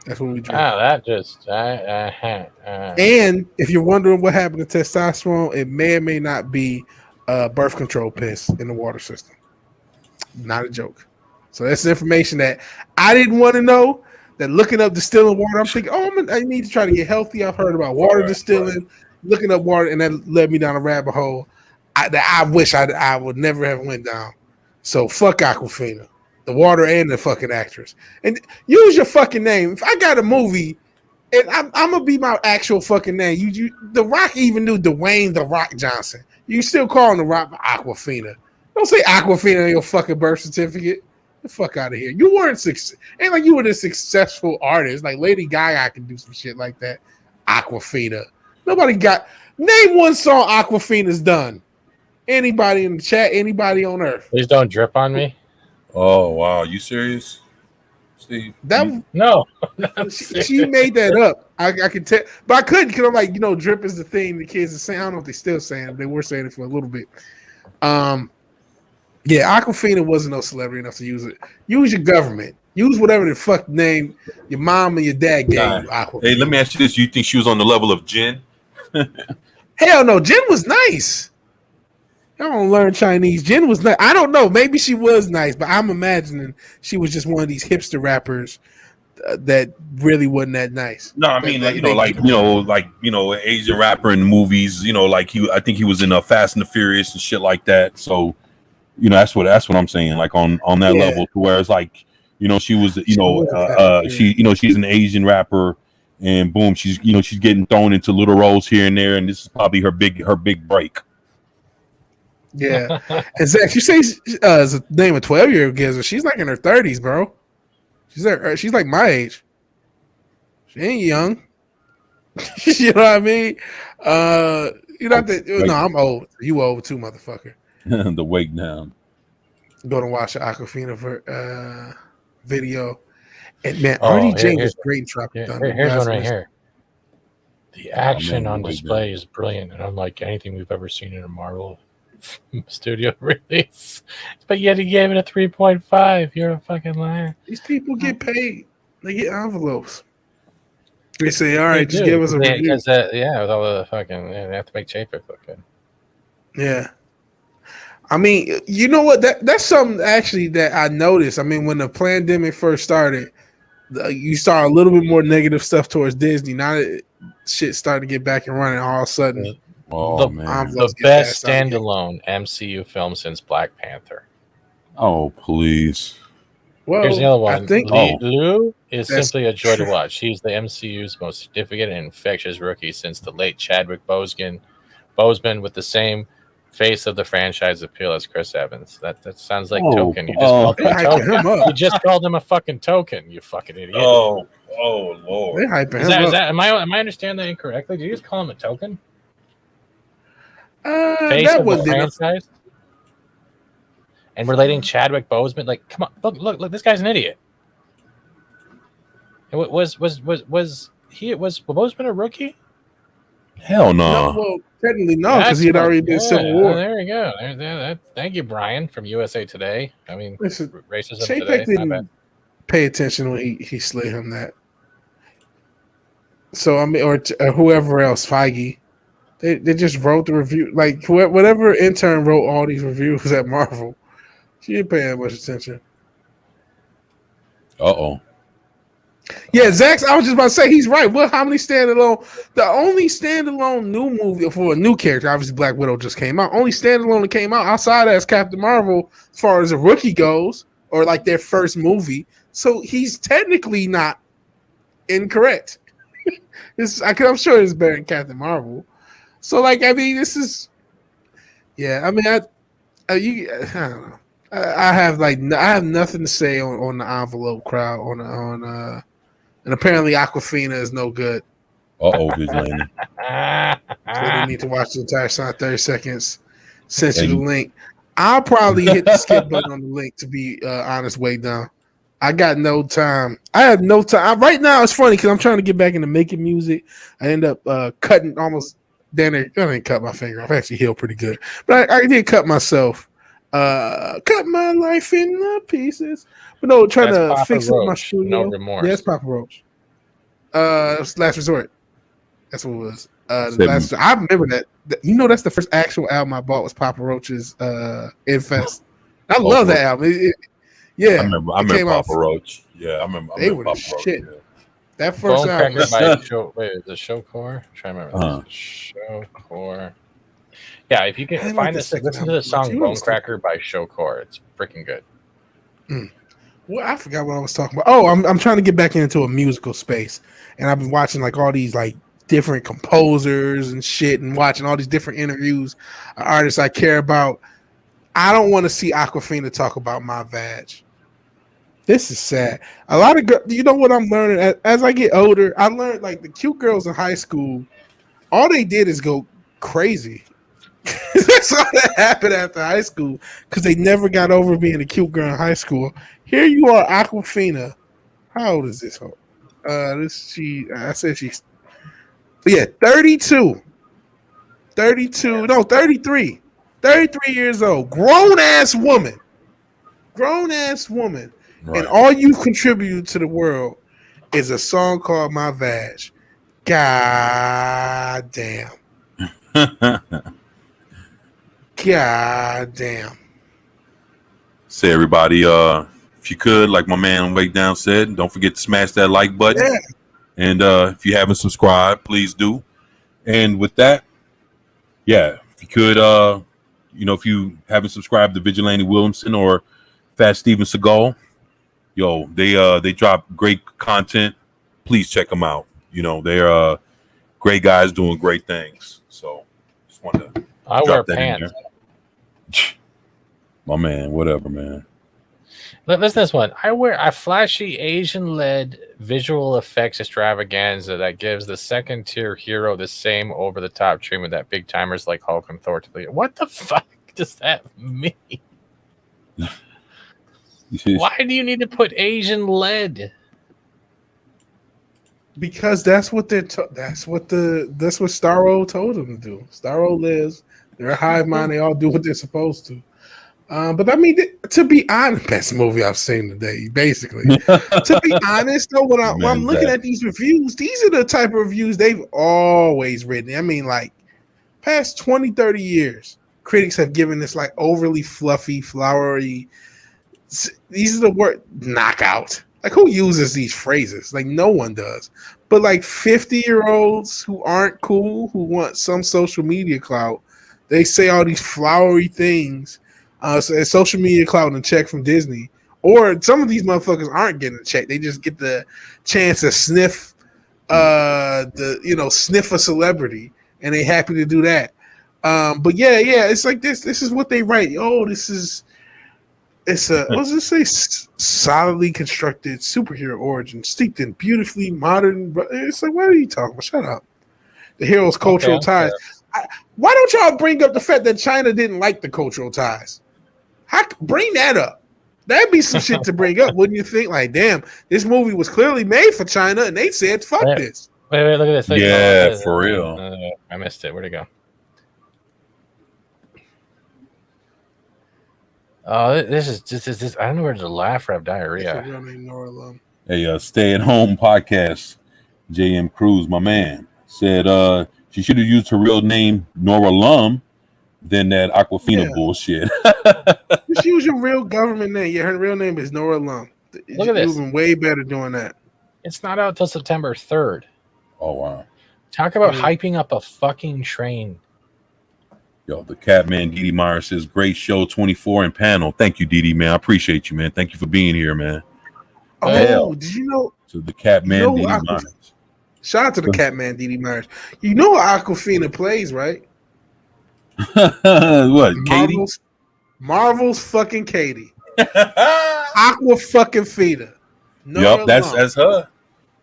That's what we drink. That just. And if you're wondering what happened to testosterone, it may or may not be birth control piss in the water system. Not a joke. So that's information that I didn't want to know. That looking up distilling water, I'm thinking, I need to try to get healthy. I've heard about water distilling, looking up water, and that led me down a rabbit hole that I wish I would never have went down. So fuck Aquafina, the water and the fucking actress, and use your fucking name. If I got a movie, and I'm gonna be my actual fucking name. You The Rock even knew Dwayne The Rock Johnson. You still calling The Rock Aquafina? Don't say Aquafina on your fucking birth certificate. The fuck out of here. You weren't ain't like you were a successful artist. Like Lady Gaga can do some shit like that. Aquafina. Nobody got name one song Aquafina's done. Anybody in the chat, anybody on earth. Please don't drip on me. Oh wow, you serious? Steve? No. she made that up. I could tell, but I couldn't because I'm like, drip is the thing the kids are saying. I don't know if they still saying it. They were saying it for a little bit. Yeah, Aquafina wasn't no celebrity enough to use it. Use your government. Use whatever the fuck name your mom and your dad gave you. Aquafina. Hey, let me ask you this: you think she was on the level of Jen? Hell no, Jen was nice. I don't learn Chinese. Jen was nice. I don't know. Maybe she was nice, but I'm imagining she was just one of these hipster rappers that really wasn't that nice. No, I mean, Asian rapper in movies. I think he was in Fast and the Furious and shit like that. So, that's what I'm saying. Like on that level, to where it's like, she was, she's an Asian rapper, and boom, she's getting thrown into little roles here and there, and this is probably her big break. Yeah, and Zach, you say the name of 12-year-old gives she's like in her 30s, bro. She's like my age. She ain't young. You know what I mean? No, I'm old. You old too, motherfucker. The wake down. Go to watch the Aquafina video, and man, RDJ was great in Tropic Thunder. Here's one right here. The action on display is brilliant and unlike anything we've ever seen in a Marvel studio release, but yet he gave it a 3.5. You're a fucking liar. These people get paid. They get envelopes. They say, all right, just give us a review. With all the fucking, they have to make Chapek look good. Yeah. I mean, you know what? That's something actually that I noticed. I mean, when the pandemic first started, you saw a little bit more negative stuff towards Disney. Now that shit started to get back and running all of a sudden. The best standalone MCU film since Black Panther. Oh, please. Well, here's the other one. I think Lou is simply a joy to watch. She's the MCU's most significant and infectious rookie since the late Chadwick Boseman with the same face of the franchise appeal as Chris Evans. That sounds like Token. You just called him a token. You just called him a fucking token, you fucking idiot. Oh Lord. They're hyping him up. Am I understanding that incorrectly? Did you just call him a token? Face that of the franchise? And relating Chadwick Boseman, like, come on, look, this guy's an idiot. Was Boseman a rookie? Hell no. Well, technically no, because he had already been Civil War. There you go. Thank you, Brian from USA Today. I mean, listen, racism Chapek today. didn't pay attention when he slid him that. So I mean, or whoever else, Feige. They just wrote the review. Like whatever intern wrote all these reviews at Marvel. She didn't pay that much attention. Uh-oh. Yeah, Zach, I was just about to say he's right. Well, how many standalone? The only standalone new movie for a new character, obviously Black Widow just came out. Only standalone that came out outside as Captain Marvel, as far as a rookie goes, or like their first movie. So he's technically not incorrect. I'm sure it's better than Captain Marvel. So like, I mean, this is, yeah. I mean, I don't know. I have nothing to say on the envelope crowd and apparently Aquafina is no good. Vigilante. So they need to watch the entire song 30 seconds. Sent you the link. I'll probably hit the skip button on the link to be honest way down. I got no time. I have no time. Right now it's funny because I'm trying to get back into making music. I end up cutting almost I didn't cut my finger off. I actually healed pretty good. But I did cut myself. Cut my life in pieces. But no, trying to Papa fix Roach, it in my studio. No remorse. Yeah, it's Papa Roach. Last Resort. That's what it was. I remember that. You know, that's the first actual album I bought was Papa Roach's Infest. I love that album. I remember Papa Roach. Yeah, I remember. They were Papa shit. Roach, yeah. That first album. Is it Showcore? I'm trying to remember. Showcore. Yeah, if you can find this, listen to the song Bonecracker by Showcore. It's freaking good. Well, I forgot what I was talking about. Oh, I'm trying to get back into a musical space, and I've been watching like all these like different composers and shit, and watching all these different interviews, artists I care about. I don't want to see Aquafina talk about my vag. This is sad. A lot of you know what I'm learning as I get older. I learned like the cute girls in high school. All they did is go crazy. That's all that happened after high school because they never got over being a cute girl in high school. Here you are, Aquafina. How old is this? I said she's 32. 32, no, 33. 33 years old. Grown ass woman. Right. And all you've contributed to the world is a song called My Vag. God damn. God damn. Say everybody, if you could, like my man Wake Down said, don't forget to smash that like button. Yeah. And if you haven't subscribed, please do. And with that, yeah, if you could, if you haven't subscribed to Vigilante Williamson or Fat Steven Seagal, they drop great content. Please check them out. They're great guys doing great things. So just wanted to I wear pants. My man, whatever, man. Listen to this one. I wear a flashy Asian-led visual effects extravaganza that gives the second-tier hero the same over-the-top treatment that big timers like Hulk and Thor to. What the fuck does that mean? Why do you need to put Asian-led? Because that's what that's what Starro told them to do. Starro lives. They're a hive mind. They all do what they're supposed to. But I mean, to be honest, best movie I've seen today, basically. To be honest, though, when I'm looking at these reviews, these are the type of reviews they've always written. I mean, like, past 20, 30 years, critics have given this, like, overly fluffy, flowery. These are the word knockout. Like, who uses these phrases? Like, no one does. But, like, 50-year-olds who aren't cool, who want some social media clout, they say all these flowery things. Social media clout and a check from Disney, or some of these motherfuckers aren't getting a check. They just get the chance to sniff, sniff a celebrity, and they happy to do that. But yeah, it's like this. This is what they write. Oh, it's a what's it say? Solidly constructed superhero origin, steeped in beautifully modern. It's like, what are you talking about? Shut up. The hero's cultural ties. Why don't y'all bring up the fact that China didn't like the cultural ties? Bring that up. That'd be some shit to bring up, wouldn't you think? Like, damn, this movie was clearly made for China, and they said, "Fuck this." Wait, look at this. Yeah, for real. I missed it. Where'd it go? Oh, this is just. I don't know where to laugh or have diarrhea. Stay-at-home podcast. J.M. Cruz, my man, said she should have used her real name, Nora Lum, than that Aquafina bullshit. Just use your real government name. Yeah, her real name is Nora Lum. Look at this. You've been way better doing that. It's not out till September 3rd. Oh, wow. Talk about hyping up a fucking train. Yo, the Catman Dee Dee Meyer says, great show, 24 and panel. Thank you, Dee Dee, man. I appreciate you, man. Thank you for being here, man. Oh, did you know? So the Catman Dee Dee Myers. Shout out to the Catman Dee Dee Myers. You know Aquafina plays, right? What, Katie? Marvel's fucking Katie. Aqua fucking Fina. Yep, that's her.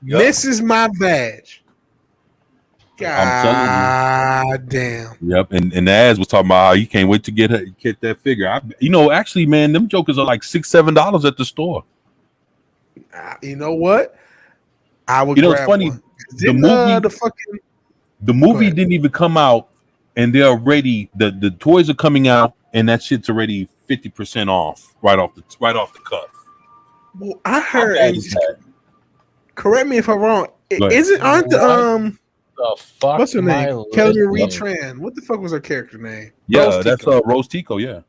Yep. This is my badge. God damn. Yep, and the ads was talking about how you can't wait to get that figure. Actually, man, them jokers are like $6-7 at the store. You know what? I would. It's funny. One. The movie didn't even come out, and they're already the toys are coming out, and that shit's already 50% off right off the cuff. Well, I heard. Correct me if I'm wrong. Aren't the fuck? What's her name? Kelly Marie Tran. What the fuck was her character name? Yeah, that's Rose Tico. Yeah.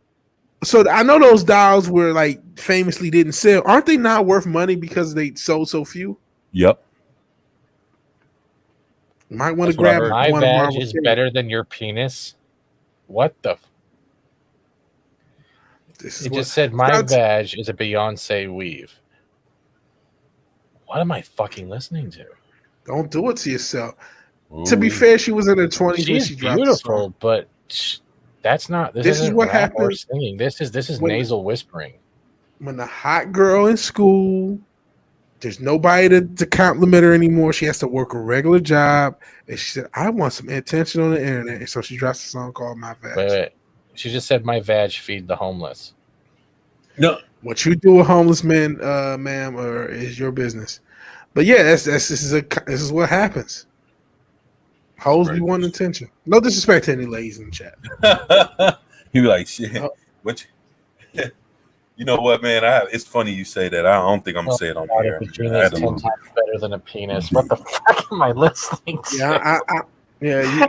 So I know those dolls were like famously didn't sell. Aren't they not worth money because they sold so few? Yep. Might want to grab my badge is better than your penis. What the? It just said my badge is a Beyonce weave. What am I fucking listening to? Don't do it to yourself. Ooh. To be fair, she was in her 20s when she dropped beautiful, but that's not. This is what happens. Singing. This is nasal whispering. When the hot girl in school, there's nobody to compliment her anymore. She has to work a regular job, and she said, "I want some attention on the internet." And so she drops a song called "My Vag." Wait. She just said, "My vag feed the homeless." No, what you do with homeless men, ma'am, or is your business. But yeah, this is what happens. Hoes be wanting attention. No disrespect to any ladies in the chat. He be like, "Shit, what?" You know what, man? It's funny you say that. I don't think I'm gonna say it on the air. Is 10 times better than a penis. What the fuck am I listening to? Yeah,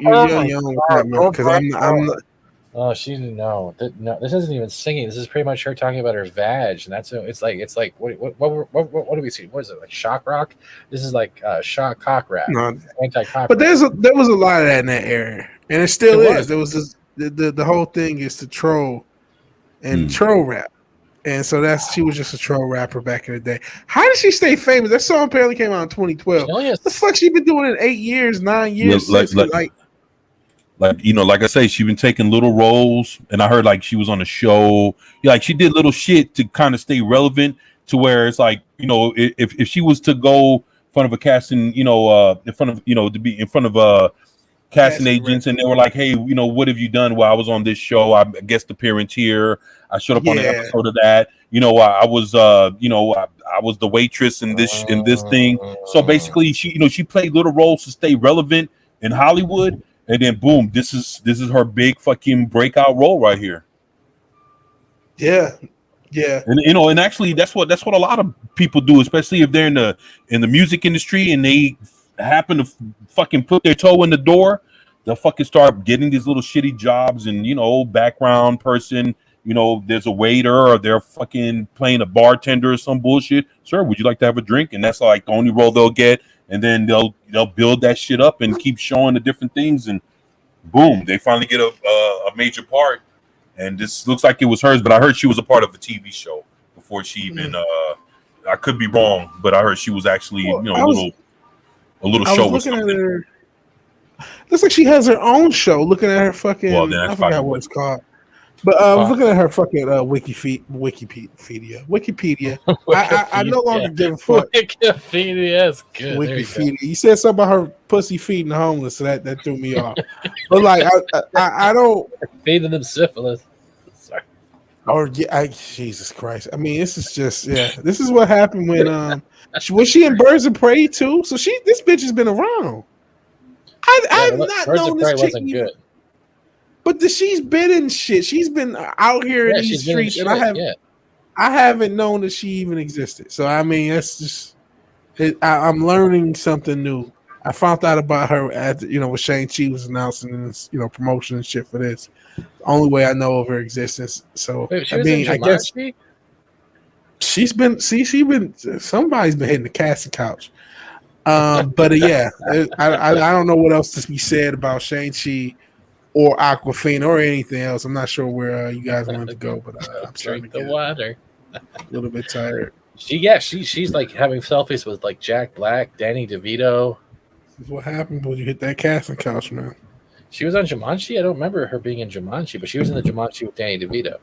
you're young because I'm not. Oh, she didn't know. No, this isn't even singing. This is pretty much her talking about her vag, and it's like what do we see? What is it, like shock rock? This is like shock cock rap, anti-cock. But there was a lot of that in that era, and it still is. There was this, the whole thing is to troll and troll rap, and so she was just a troll rapper back in the day. How did she stay famous? That song apparently came out in 2012. The fuck she been doing it 8 years, 9 years? Like I say, she's been taking little roles, and I heard like she was on a show. Like she did little shit to kind of stay relevant to where it's like, if she was to go in front of a casting, to be in front of casting agents, and they were like, hey, what have you done? Well, I was on this show. I guest appearance here. I showed up on an episode of that. I was I was the waitress in this thing. So basically, she played little roles to stay relevant in Hollywood. And then boom, this is her big fucking breakout role right here. Yeah. And actually that's what a lot of people do, especially if they're in the music industry and they happen to fucking put their toe in the door. They'll fucking start getting these little shitty jobs and background person, there's a waiter or they're fucking playing a bartender or some bullshit. Sir, would you like to have a drink? And that's like the only role they'll get. And then they'll build that shit up and keep showing the different things, and boom, they finally get a major part. And this looks like it was hers, but I heard she was a part of a TV show before she even. I could be wrong, but I heard she was actually a little show. Looking at her, looks like she has her own show. Looking at her fucking, I forgot what it's called. But I was looking at her fucking Wikipedia. I no longer give a fuck. Wikipedia is good. Wikipedia. You said something about her pussy feeding the homeless, so that threw me off. But like, I don't feeding them syphilis. Sorry. Or Jesus Christ. I mean, this is just This is what happened when was she in Birds of Prey too? So this bitch has been around. I've not known this chick. Wasn't good. But she's been in shit. She's been out here in these streets, and I haven't known that she even existed. So I mean, that's just I'm learning something new I found out about her at when Shang-Chi was announcing this, promotion and shit for this. The only way I know of her existence. So Wait, she was in I guess Jumanji? somebody's been hitting the casting couch. But yeah, I don't know what else to be said about Shang-Chi or Aquafina or anything else. I'm not sure where you guys wanted to go, but I'm starting to Drink the get water. a little bit tired. She's like having selfies with like Jack Black, Danny DeVito. This is what happened when you hit that casting couch, man. She was on Jumanji. I don't remember her being in Jumanji, but she was in the Jumanji with Danny DeVito.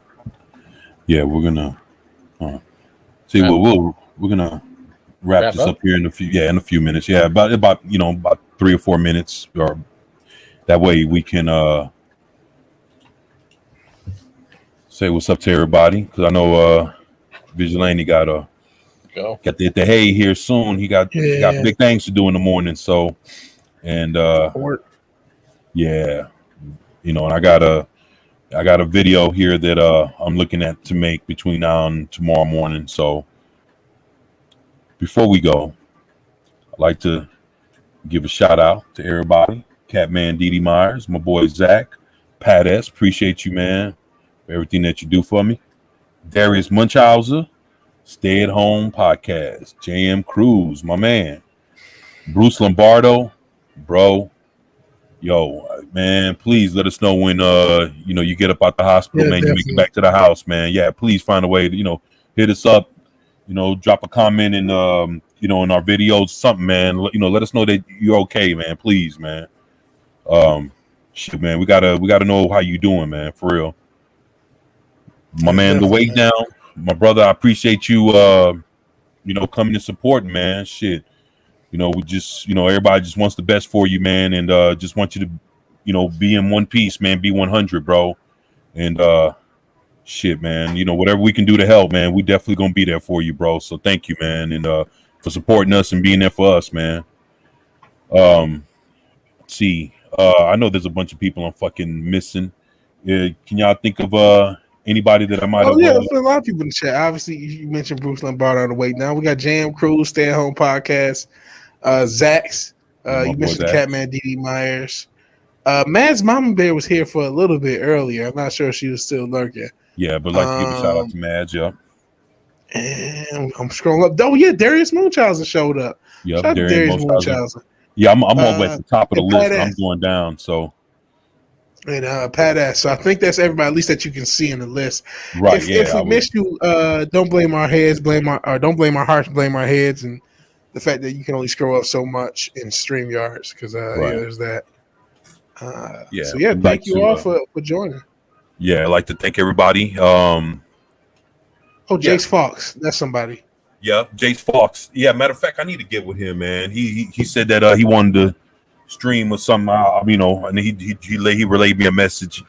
Yeah, we're gonna see. We're gonna wrap this up here in a few minutes. Yeah, about 3 or 4 minutes, or that way we can say what's up to everybody, because I know Vigilante got the hay here soon. He got big things to do in the morning. So, and yeah, and I got a video here that I'm looking at to make between now and tomorrow morning. So before we go, I'd like to give a shout out to everybody. Catman Didi Myers, my boy Zach, Pat S, appreciate you, man, for everything that you do for me. Darius Munchauser, Stay at Home Podcast. JM Cruz, my man. Bruce Lombardo, bro. Yo, man, please let us know when you get up out the hospital, man. You make it back to the house, man. Yeah, please find a way to hit us up. Drop a comment in in our videos, something, man. Let us know that you're okay, man. Please, man. Shit, man. We gotta know how you doing, man. For real. My man, the weight down. My brother, I appreciate you coming and supporting, man. Shit. We just, everybody just wants the best for you, man, and just want you to, be in one piece, man, be 100, bro. And shit, man, whatever we can do to help, man, we definitely gonna be there for you, bro. So thank you, man, and for supporting us and being there for us, man. Let's see, I know there's a bunch of people I'm fucking missing. Can y'all think of anybody that I might have? Yeah, there's a lot of people in the chat. Obviously, you mentioned Bruce Lombardo on the way now. We got Jam Cruz, Stay at Home Podcast. Zach's, you mentioned Catman Didi Myers. Mad's Mama Bear was here for a little bit earlier. I'm not sure if she was still lurking. Yeah, but like to give a shout out to Mads, yeah. And I'm scrolling up. Oh yeah, Darius Munchausen showed up. Yeah, Darius Munchausen. Yeah, I'm over at the top of the list. I'm going down. So and Pat S. So I think that's everybody, at least that you can see in the list. Right. If we missed you, don't blame our heads, don't blame our hearts, blame our heads, and the fact that you can only scroll up so much in StreamYards, because there's that. So thank you all for joining. Yeah, I'd like to thank everybody. Jace Fox, that's somebody. Yeah, Jace Fox. Yeah, matter of fact, I need to get with him, man. He said that he wanted to stream or something, and he relayed me a message.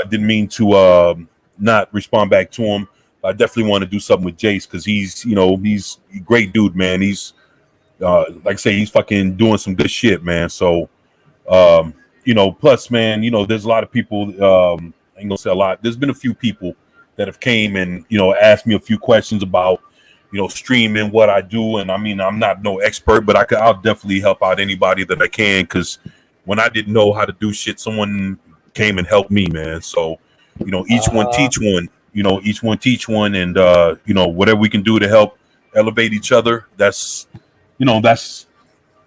Didn't mean to not respond back to him. I definitely want to do something with Jace, because he's a great dude, man. He's like I say, he's fucking doing some good shit, man. So plus, man, there's a lot of people, I ain't gonna say a lot, there's been a few people that have came and asked me a few questions about streaming, what I do. And I mean, I'm not no expert, but I'll definitely help out anybody that I can, because when I didn't know how to do shit, someone came and helped me, man. So each one teach one, each one teach one, and whatever we can do to help elevate each other, that's what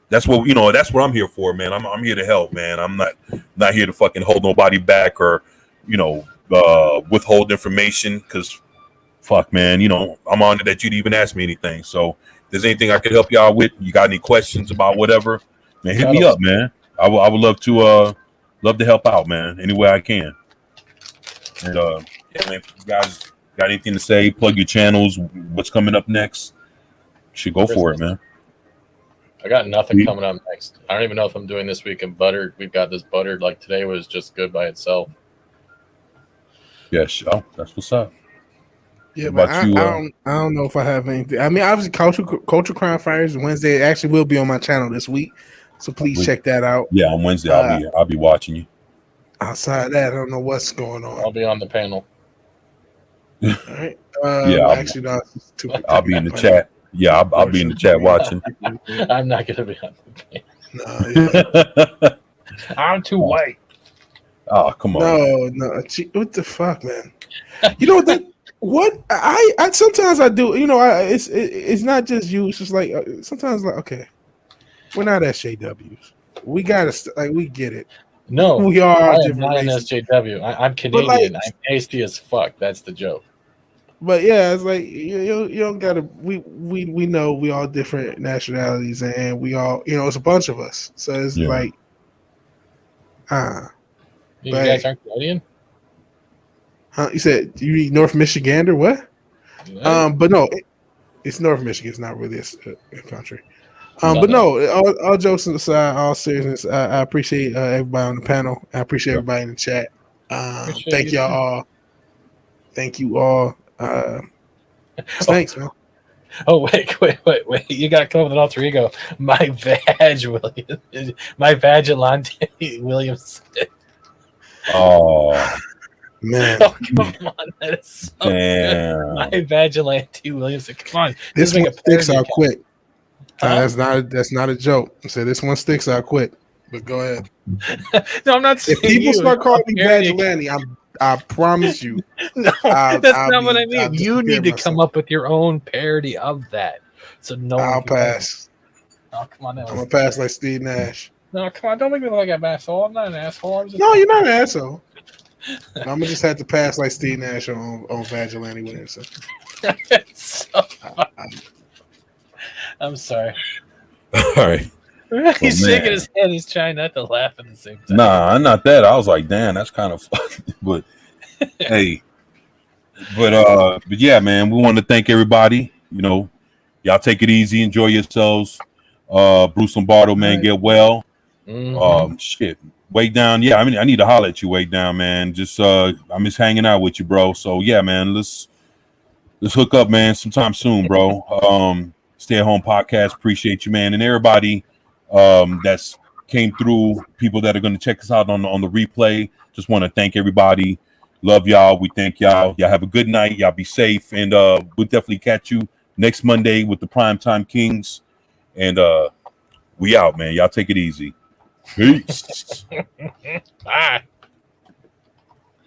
that's what I'm here for, man. I'm here to help, man. I'm not here to fucking hold nobody back or withhold information, because fuck, man, I'm honored that you'd even ask me anything. So if there's anything I could help y'all with, you got any questions about whatever, man, hit me up, man. I would love to help out, man, any way I can. And man, if you guys got anything to say, plug your channels, what's coming up next, should go for it, man. I got nothing coming up next. I don't even know if I'm doing this week in buttered. We've got this buttered, like today was just good by itself. Yes, that's what's up. Yeah, but I don't know if I have anything. I mean, obviously, Culture Crime Fighters Wednesday. It actually will be on my channel this week, so please check that out. Yeah, on Wednesday I'll be watching you. Outside that, I don't know what's going on. I'll be on the panel. All right. I'll be in the chat. Yeah, I'll be in the chat watching. I'm not gonna be on the panel. No, yeah. I'm too white. Oh, come on. No. What the fuck, man? You know that. What I sometimes I do. You know, it's not just you. It's just like sometimes like okay, we're not SJWs. We gotta like we get it. No, we are I am different not an races. SJW. I'm Canadian. I'm pasty as fuck. That's the joke. But yeah, it's like you don't gotta. We know we all different nationalities, and we all it's a bunch of us. So it's like, you guys aren't Canadian. Huh? You said you read North Michigan or what? Yeah. But no, it's North Michigan. It's not really a country. But no, all jokes aside, all seriousness, I appreciate everybody on the panel. I appreciate everybody in the chat. Thank y'all all. Thank you all. Thanks, man. Oh wait! You got to come up with an alter ego. My Vigilante Williams. Oh man! Oh, come on, that is so good. My Vigilante Williams. Come on, this one sticks out quick. That's not a joke. I said this one sticks out quick. But go ahead. No, I'm not saying if people start calling me Vigilante, I promise you. No, that's not what I mean. You need to come up with your own parody of that. So no, I'll pass. Oh, come on now. I'm gonna pass like Steve Nash. No, come on, don't make me look like an asshole. I'm not an asshole. No, you're not an asshole. I'm gonna just have to pass like Steve Nash on Vigilante Williamson. I'm sorry. All right. He's shaking his head. He's trying not to laugh at the same time. Nah, not that. I was like, damn, that's kind of funny. But hey, but yeah, man, we want to thank everybody. You know, y'all take it easy, enjoy yourselves. Bruce Lombardo, man, get well. Shit, Way Down. Yeah, I mean, I need to holler at you, Way Down, man. Just I miss hanging out with you, bro. So yeah, man, let's hook up, man, sometime soon, bro. Stay at Home Podcast. Appreciate you, man, and everybody that's came through. People that are going to check us out on the replay. Just want to thank everybody. Love y'all. We thank y'all. Y'all have a good night. Y'all be safe, and we'll definitely catch you next Monday with the Primetime Kings. And we out, man. Y'all take it easy. Peace. Bye.